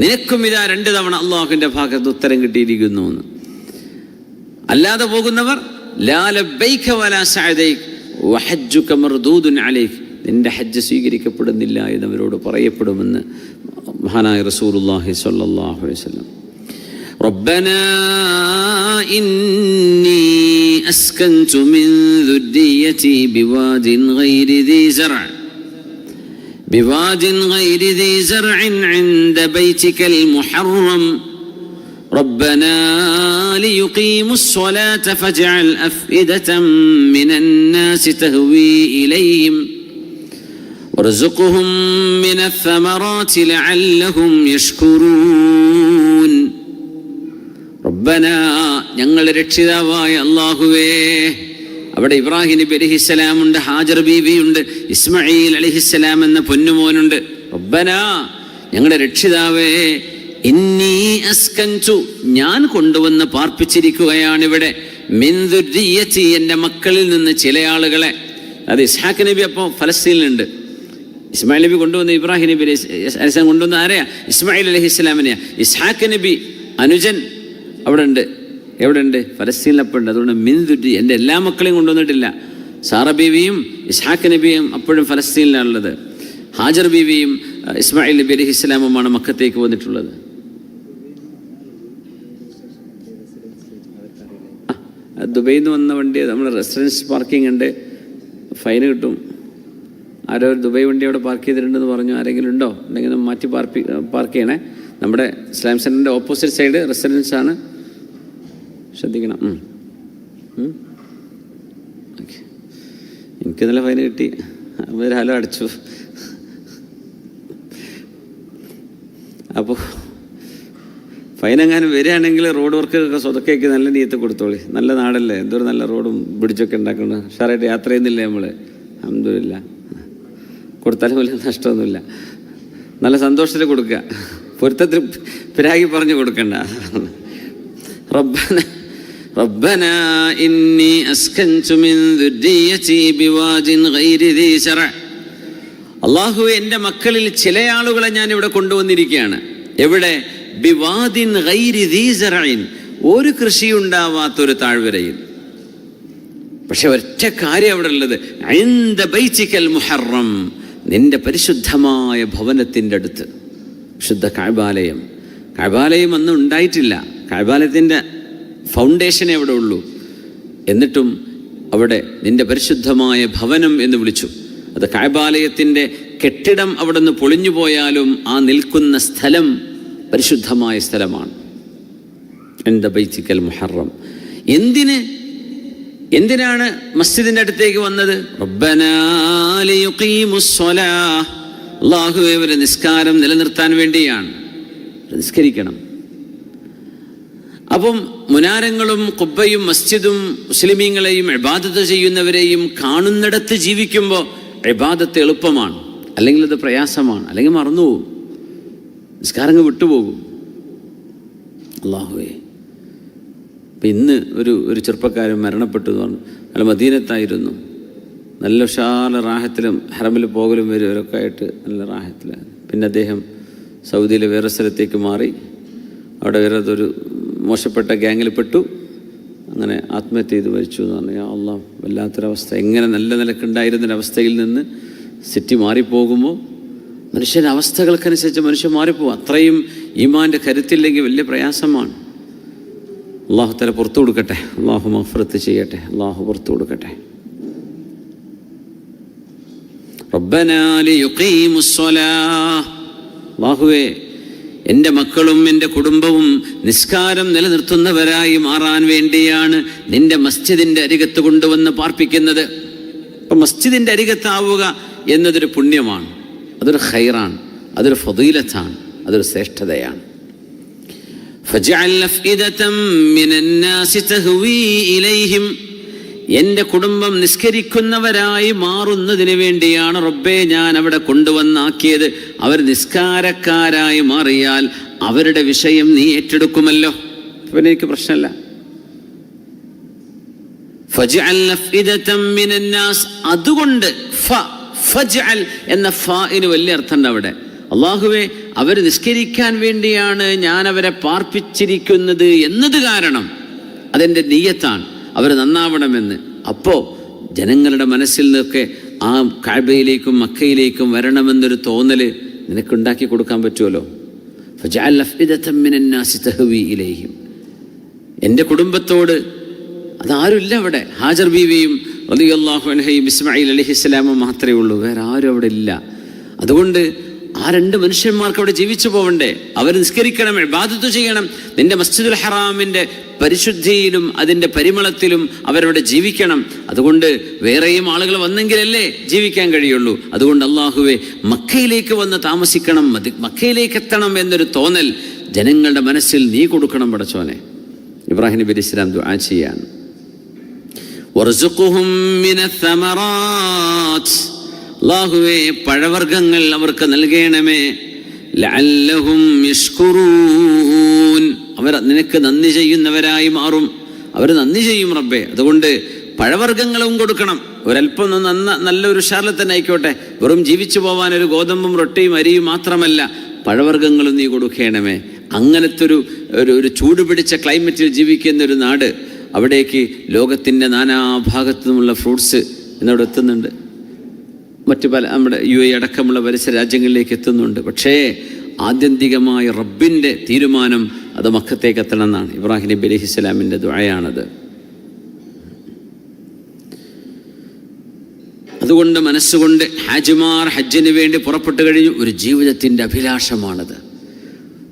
നിനക്കും ഇതാ 2 തവണ അള്ളാഹുവിൻ്റെ ഭാഗത്ത് ഉത്തരം കിട്ടിയിരിക്കുന്നു എന്ന്. അല്ലാതെ പോകുന്നവർ ലാ ലബ്ബൈക വലാ സഅദൈക വഹജ്ജുക മർദൂദുൻ അലൈക, നിന്റെ ഹജ്ജ് സ്വീകരിക്കപ്പെടുന്നില്ല എന്നവരോട് പറയപ്പെടുമെന്ന് മഹാനായ റസൂലുള്ളാഹി സ്വല്ലല്ലാഹു അലൈഹി വസല്ലം. റബ്ബനാ ഇന്നി അസ്കൻതു മിൻ ദുർരിയതി ബിവാദിൻ ഗൈരി ദീ സർഅ بواد غير ذي زرع عند بيتك المحرم ربنا ليقيموا الصلاة فاجعل أفئدة من الناس تهوي إليهم وارزقهم من الثمرات لعلهم يشكرون ربنا ഞങ്ങളുടെ രക്ഷിതാവായ അല്ലാഹുവേ. അവിടെ ഇബ്രാഹിം നബി അലൈഹിസ്സലാം ഉണ്ട്, ഹാജർ ബീവിയുണ്ട്, ഇസ്മായിൽ അലൈഹിസ്സലാം എന്ന പൊന്നുമോനുണ്ട്. റബ്ബനാ ഞങ്ങളുടെ രക്ഷിതാവേ, ഇന്നി അസ്കൻതു ഞാൻ കൊണ്ടുവന്ന് പാർപ്പിച്ചിരിക്കുകയാണ് ഇവിടെ, മിൻ ദുർരിയതി എൻ്റെ മക്കളിൽ നിന്ന് ചില ആളുകളെ. അത് ഇസ്ഹാഖ് നബി അപ്പോൾ ഫലസ്തീനിലുണ്ട്. ഇസ്മായിൽ നബി കൊണ്ടുവന്ന് ഇബ്രാഹിം നബി അലൈഹിസ്സലാം കൊണ്ടുവന്ന് ആരെയാ? ഇസ്മായിൽ അലൈഹിസ്സലാമിനെയാ. ഇസ്ഹാഖ് നബി അനുജൻ അവിടെ ഉണ്ട്. എവിടെ ഉണ്ട്? ഫലസ്തീനിലപ്പോൾ ഉണ്ട്. അതുകൊണ്ട് മിൻ ദുർരി, എൻ്റെ എല്ലാ മക്കളെയും കൊണ്ടുവന്നിട്ടില്ല. സാറ ബീവിയും ഇസ്ഹാഖ് നബിയും അപ്പോഴും ഫലസ്തീനിലാണുള്ളത്. ഹാജർ ബീവിയും ഇസ്മായിൽ നബി അലൈഹിസ്സലാമുമാണ് മക്കത്തേക്ക് വന്നിട്ടുള്ളത്. ദുബൈയിൽ നിന്ന് വന്ന വണ്ടി നമ്മൾ റെസിഡൻസ് പാർക്കിംഗ് ഉണ്ട്, ഫൈന് കിട്ടും. ആരോ ദുബൈ വണ്ടി അവിടെ പാർക്ക് ചെയ്തിട്ടുണ്ടെന്ന് പറഞ്ഞു. ആരെങ്കിലും ഉണ്ടോ? ഉണ്ടെങ്കിൽ മാറ്റി പാർക്ക് ചെയ്യണേ. നമ്മുടെ ഇസ്ലാം സെൻ്ററിൻ്റെ ഓപ്പോസിറ്റ് സൈഡ് റെസിഡൻസ് ആണ്, ശ്രദ്ധിക്കണം. എനിക്ക് നല്ല ഫൈന് കിട്ടി, അവർ ഹലോ അടിച്ചു. അപ്പോൾ ഫൈനെങ്ങാനും വരികയാണെങ്കിൽ റോഡ് വർക്കൊക്കെ സ്വതക്കേക്ക് നല്ല നീയത്ത് കൊടുത്തോളി. നല്ല നാടല്ലേ, എന്തൊരു നല്ല റോഡും ബ്രിഡ്ജൊക്കെ ഉണ്ടാക്കണം. ഉഷാറായിട്ട് യാത്ര ചെയ്യുന്നില്ലേ നമ്മൾ? അൽഹംദുലില്ലാ, കൊടുത്താലും വലിയ നഷ്ടമൊന്നുമില്ല. നല്ല സന്തോഷത്തിൽ കൊടുക്കുക, പൊരുത്തത്തിൽ പിരാഗി പറഞ്ഞു കൊടുക്കണ്ട. ربنا إني أسكنت من ذريتي بواد غير ذي زرع. അല്ലാഹു എൻ്റെ മക്കളിൽ ചില ആളുകളെ ഞാൻ ഇവിടെ കൊണ്ടുവന്നിരിക്കുകയാണ്. എവിടെ? ബിവാദിൻ ഗൈരി ദീ സറഇൻ, ഒരു കൃഷി ഉണ്ടാവാത്തൊരു താഴ്വരയിൽ. പക്ഷെ ഒറ്റ കാര്യം അവിടെ ഉള്ളത്, ഇൻദ ബൈതിക്കൽ മുഹറം, നിന്റെ പരിശുദ്ധമായ ഭവനത്തിൻ്റെ അടുത്ത്. ശുദ്ധ കഅബാലയം. കഅബാലയം അന്ന് ഉണ്ടായിട്ടില്ല. കഅബാലയത്തിൻ്റെ ഫൗണ്ടേഷനേ അവിടെ ഉള്ളൂ. എന്നിട്ടും അവിടെ നിന്റെ പരിശുദ്ധമായ ഭവനം എന്ന് വിളിച്ചു. അത് കഅബാലയത്തിൻ്റെ കെട്ടിടം അവിടെ നിന്ന് പൊളിഞ്ഞു പോയാലും ആ നിൽക്കുന്ന സ്ഥലം പരിശുദ്ധമായ സ്ഥലമാണ്. ഇൻദ ബൈതിക്കൽ മുഹറം. എന്തിനാണ് മസ്ജിദിൻ്റെ അടുത്തേക്ക് വന്നത്? റബ്ബനാ ലിയുഖീമുസ്സലാഹ്, അല്ലാഹുവേ അവരെ നിസ്കാരം നിലനിർത്താൻ വേണ്ടിയാണ്. നിസ്കരിക്കണം. അപ്പം മുനാരങ്ങളും കുബ്ബയും മസ്ജിദും മുസ്ലിമീങ്ങളെയും ഇബാദത്ത് ചെയ്യുന്നവരെയും കാണുന്നിടത്ത് ജീവിക്കുമ്പോൾ ഇബാദത്ത് എളുപ്പമാണ്, അല്ലെങ്കിൽ അത് പ്രയാസമാണ്, അല്ലെങ്കിൽ മറന്നുപോകും, നിസ്കാരങ്ങൾ വിട്ടുപോകും. അല്ലാഹുവേ, അപ്പം ഇന്ന് ഒരു ചെറുപ്പക്കാരൻ മരണപ്പെട്ടു എന്ന് പറഞ്ഞു. അയാൾ മദീനത്തായിരുന്നു. നല്ല ഉഷാല റാഹത്തിലും ഹറമിൽ പോകലും വരുവരൊക്കെ ആയിട്ട് നല്ല റാഹത്തിലാണ്. പിന്നെ അദ്ദേഹം സൗദിയിലെ വേറെ സ്ഥലത്തേക്ക് മാറി. അവിടെ വേറെ ഒരു മോശപ്പെട്ട ഗ്യാങ്ങിൽ പെട്ടു. അങ്ങനെ ആത്മഹത്യ ചെയ്ത് മരിച്ചു എന്ന് പറഞ്ഞു. യാ അല്ലാഹ്, വല്ലാത്തൊരവസ്ഥ. എങ്ങനെ നല്ല നിലക്കുണ്ടായിരുന്നൊരവസ്ഥയിൽ നിന്ന് സിറ്റി മാറിപ്പോകുമ്പോൾ മനുഷ്യൻ്റെ അവസ്ഥകൾക്കനുസരിച്ച് മനുഷ്യൻ മാറിപ്പോകും. അത്രയും ഈമാൻ്റെ കരുത്തില്ലെങ്കിൽ വലിയ പ്രയാസമാണ്. അള്ളാഹു തആല പുറത്തു കൊടുക്കട്ടെ, അള്ളാഹു മഗ്ഫിറത്ത് ചെയ്യട്ടെ, അള്ളാഹു പുറത്തു കൊടുക്കട്ടെ. റബ്ബനാ ലിയുഖീമുസ്സലാഹ്, അള്ളാഹുവേ എൻ്റെ മക്കളും എൻ്റെ കുടുംബവും നിസ്കാരം നിലനിർത്തുന്നവരായി മാറാൻ വേണ്ടിയാണ് നിന്റെ മസ്ജിദിൻ്റെ അരികത്ത് കൊണ്ടുവന്ന് പാർപ്പിക്കുന്നത്. അപ്പം മസ്ജിദിൻ്റെ അരികത്താവുക എന്നതൊരു പുണ്യമാണ്, അതൊരു ഖൈറാണ്, അതൊരു ഫദീലത്താണ്, അതൊരു ശ്രേഷ്ഠതയാണ്. ഫജ്അൽ അഫ്ഇദതം മിനന്നാസി തഹ്വീ ഇലൈഹിം, എൻ്റെ കുടുംബം നിസ്കരിക്കുന്നവരായി മാറുന്നതിന് വേണ്ടിയാണ് റബ്ബേ ഞാൻ അവിടെ കൊണ്ടുവന്നാക്കിയത്. അവർ നിസ്കാരക്കാരായി മാറിയാൽ അവരുടെ വിഷയം നീ ഏറ്റെടുക്കുമല്ലോ, പിന്നെ എനിക്ക് പ്രശ്നമല്ല. ഫജ്അൽ അഫ്ഇദതം മിനന്നാസ്, അതുകൊണ്ട് ഫജ്അൽ എന്ന ഫാഇന് വലിയ അർത്ഥമുണ്ട് അവിടെ. അള്ളാഹുവേ അവർ നിസ്കരിക്കാൻ വേണ്ടിയാണ് ഞാൻ അവരെ പാർപ്പിച്ചിരിക്കുന്നത് എന്നത് കാരണം അതെൻ്റെ നിയ്യത്താണ്, അവർ നന്നാവണമെന്ന്. അപ്പോൾ ജനങ്ങളുടെ മനസ്സിൽ നിന്നൊക്കെ ആ കഅബയിലേക്കും മക്കയിലേക്കും വരണമെന്നൊരു തോന്നൽ നിനക്കുണ്ടാക്കി കൊടുക്കാൻ പറ്റുമല്ലോ. ഫജഅൽ അഫ്ഇദതം മിനന്നാസി തഹ്വീ ഇലൈഹിം, എൻ്റെ കുടുംബത്തോട് അതാരുമില്ല അവിടെ. ഹാജർ ബീവിയും റളിയല്ലാഹു അൻഹയും ഇസ്മായിൽ അലൈഹിസ്സലാമും മാത്രമേ ഉള്ളൂ, വേറെ ആരും അവിടെ ഇല്ല. അതുകൊണ്ട് ആ രണ്ട് മനുഷ്യന്മാർക്ക് അവിടെ ജീവിച്ചു പോവണ്ടേ? അവർ നിസ്കരിക്കണം, ഇബാദത്ത് ചെയ്യണം, നിന്റെ മസ്ജിദുൽ ഹറാമിൻ്റെ പരിശുദ്ധിയിലും അതിൻ്റെ പരിമളത്തിലും അവരവിടെ ജീവിക്കണം. അതുകൊണ്ട് വേറെയും ആളുകൾ വന്നെങ്കിലല്ലേ ജീവിക്കാൻ കഴിയുള്ളൂ. അതുകൊണ്ട് അള്ളാഹുവേ മക്കയിലേക്ക് വന്ന് താമസിക്കണം, മക്കയിലേക്ക് എത്തണം എന്നൊരു തോന്നൽ ജനങ്ങളുടെ മനസ്സിൽ നീ കൊടുക്കണം പടച്ചോനെ. ഇബ്രാഹിം നബി അലൈഹി സ്വലാം ദുആ ചെയ്യാൻ, വർസുഖുഹും മിനസ്സമറാത്ത്, അല്ലാഹുവേ പഴവർഗ്ഗങ്ങൾ അവർക്ക് നൽകണമേ. ലഅല്ലഹും യശ്കുറൂൻ, അവർ നിനക്ക് നന്ദി ചെയ്യുന്നവരായി മാറും. അവർ നന്ദി ചെയ്യും റബ്ബേ. അതുകൊണ്ട് പഴവർഗ്ഗങ്ങളും കൊടുക്കണം. ഒരല്പം നല്ലൊരു ഉഷാറിൽ തന്നെ ആയിക്കോട്ടെ. വെറും ജീവിച്ചു പോവാൻ ഒരു ഗോതമ്പും റൊട്ടിയും അരിയും മാത്രമല്ല, പഴവർഗ്ഗങ്ങളും നീ കൊടുക്കണമേ. അങ്ങനത്തെ ഒരു ചൂട് പിടിച്ച ക്ലൈമറ്റിൽ ജീവിക്കുന്നൊരു നാട്, അവിടേക്ക് ലോകത്തിൻ്റെ നാനാഭാഗത്തു നിന്നുള്ള ഫ്രൂട്ട്സ് ഇന്നവിടെ എത്തുന്നുണ്ട്. മറ്റു പല നമ്മുടെ UAE അടക്കമുള്ള പരിസര രാജ്യങ്ങളിലേക്ക് എത്തുന്നുണ്ട്. പക്ഷേ ആത്യന്തികമായ റബ്ബിൻ്റെ തീരുമാനം അത് മക്കത്തേക്ക് എത്തണം എന്നാണ്. ഇബ്രാഹിം നബി അലൈഹിസ്സലാമിൻ്റെ ദുആയാണത്. അതുകൊണ്ട് മനസ്സുകൊണ്ട് ഹാജിമാർ ഹജ്ജിന് വേണ്ടി പുറപ്പെട്ടു കഴിഞ്ഞു. ഒരു ജീവിതത്തിൻ്റെ അഭിലാഷമാണത്.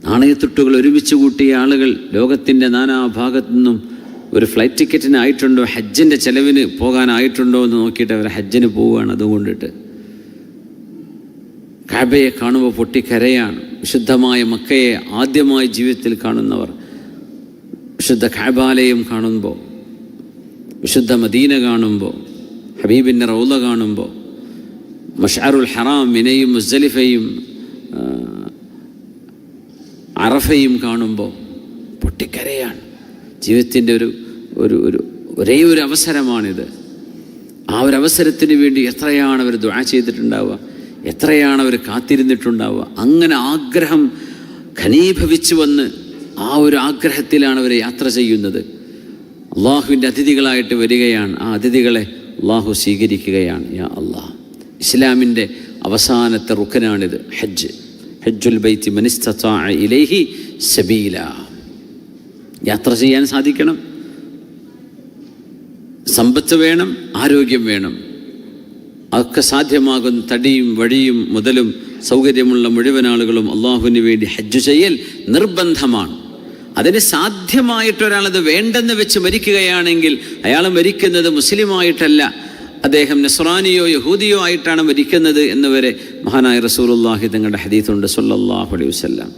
നാണയത്തുട്ടുകൾ ഒരുമിച്ച് കൂട്ടിയ ആളുകൾ ലോകത്തിൻ്റെ നാനാഭാഗത്തു നിന്നും ഒരു ഫ്ലൈറ്റ് ടിക്കറ്റിനായിട്ടുണ്ടോ, ഹജ്ജിൻ്റെ ചെലവിന് പോകാനായിട്ടുണ്ടോ എന്ന് നോക്കിയിട്ട് അവർ ഹജ്ജിന് പോവുകയാണ്. അതുകൊണ്ടിട്ട് കഅബയെ കാണുമ്പോൾ പൊട്ടിക്കരയാണ്. വിശുദ്ധമായ മക്കയെ ആദ്യമായി ജീവിതത്തിൽ കാണുന്നവർ, വിശുദ്ധ കഅബാലയം കാണുമ്പോൾ, വിശുദ്ധ മദീന കാണുമ്പോൾ, ഹബീബിൻ്റെ റൗള കാണുമ്പോൾ, മശ്അറുൽ ഹറാം മിനയും മുസ്ദലിഫയും അറഫയും കാണുമ്പോൾ പൊട്ടിക്കരയാണ്. ജീവിതത്തിൻ്റെ ഒരേ ഒരു അവസരമാണിത്. ആ ഒരു അവസരത്തിന് വേണ്ടി എത്രയാണ് അവർ ദുആ ചെയ്തിട്ടുണ്ടാവുക, എത്രയാണ് അവർ കാത്തിരുന്നിട്ടുണ്ടാവുക. അങ്ങനെ ആഗ്രഹം ഘനീഭവിച്ചു വന്ന് ആ ഒരു ആഗ്രഹത്തിലാണ് അവർ യാത്ര ചെയ്യുന്നത്. അള്ളാഹുവിൻ്റെ അതിഥികളായിട്ട് വരികയാണ്. ആ അതിഥികളെ അള്ളാഹു സ്വീകരിക്കുകയാണ്. യാ അള്ളാഹ്, ഇസ്ലാമിൻ്റെ അവസാനത്തെ റുക്കനാണിത്, ഹജ്ജുൽ ബൈത്തി മൻ ഇസ്തതാഅ ഇലൈഹി സബീല. യാത്ര ചെയ്യാൻ സാധിക്കണം, സമ്പത്ത് വേണം, ആരോഗ്യം വേണം. അതൊക്കെ സാധ്യമാകുന്ന തടിയും വഴിയും മുതലും സൗകര്യമുള്ള മുഴുവൻ ആളുകളും അള്ളാഹുവിന് വേണ്ടി ഹജ്ജ് ചെയ്യൽ നിർബന്ധമാണ്. അതിന് സാധ്യമായിട്ടൊരാളത് വേണ്ടെന്ന് വെച്ച് മരിക്കുകയാണെങ്കിൽ അയാൾ മരിക്കുന്നത് മുസ്ലിമായിട്ടല്ല, അദ്ദേഹം നസ്രാനിയോ യഹൂദിയോ ആയിട്ടാണ് മരിക്കുന്നത് എന്നുവരെ മഹാനായ റസൂലുള്ളാഹി തങ്ങളുടെ ഹദീസുണ്ട് സ്വല്ലല്ലാഹു അലൈഹി വസല്ലം.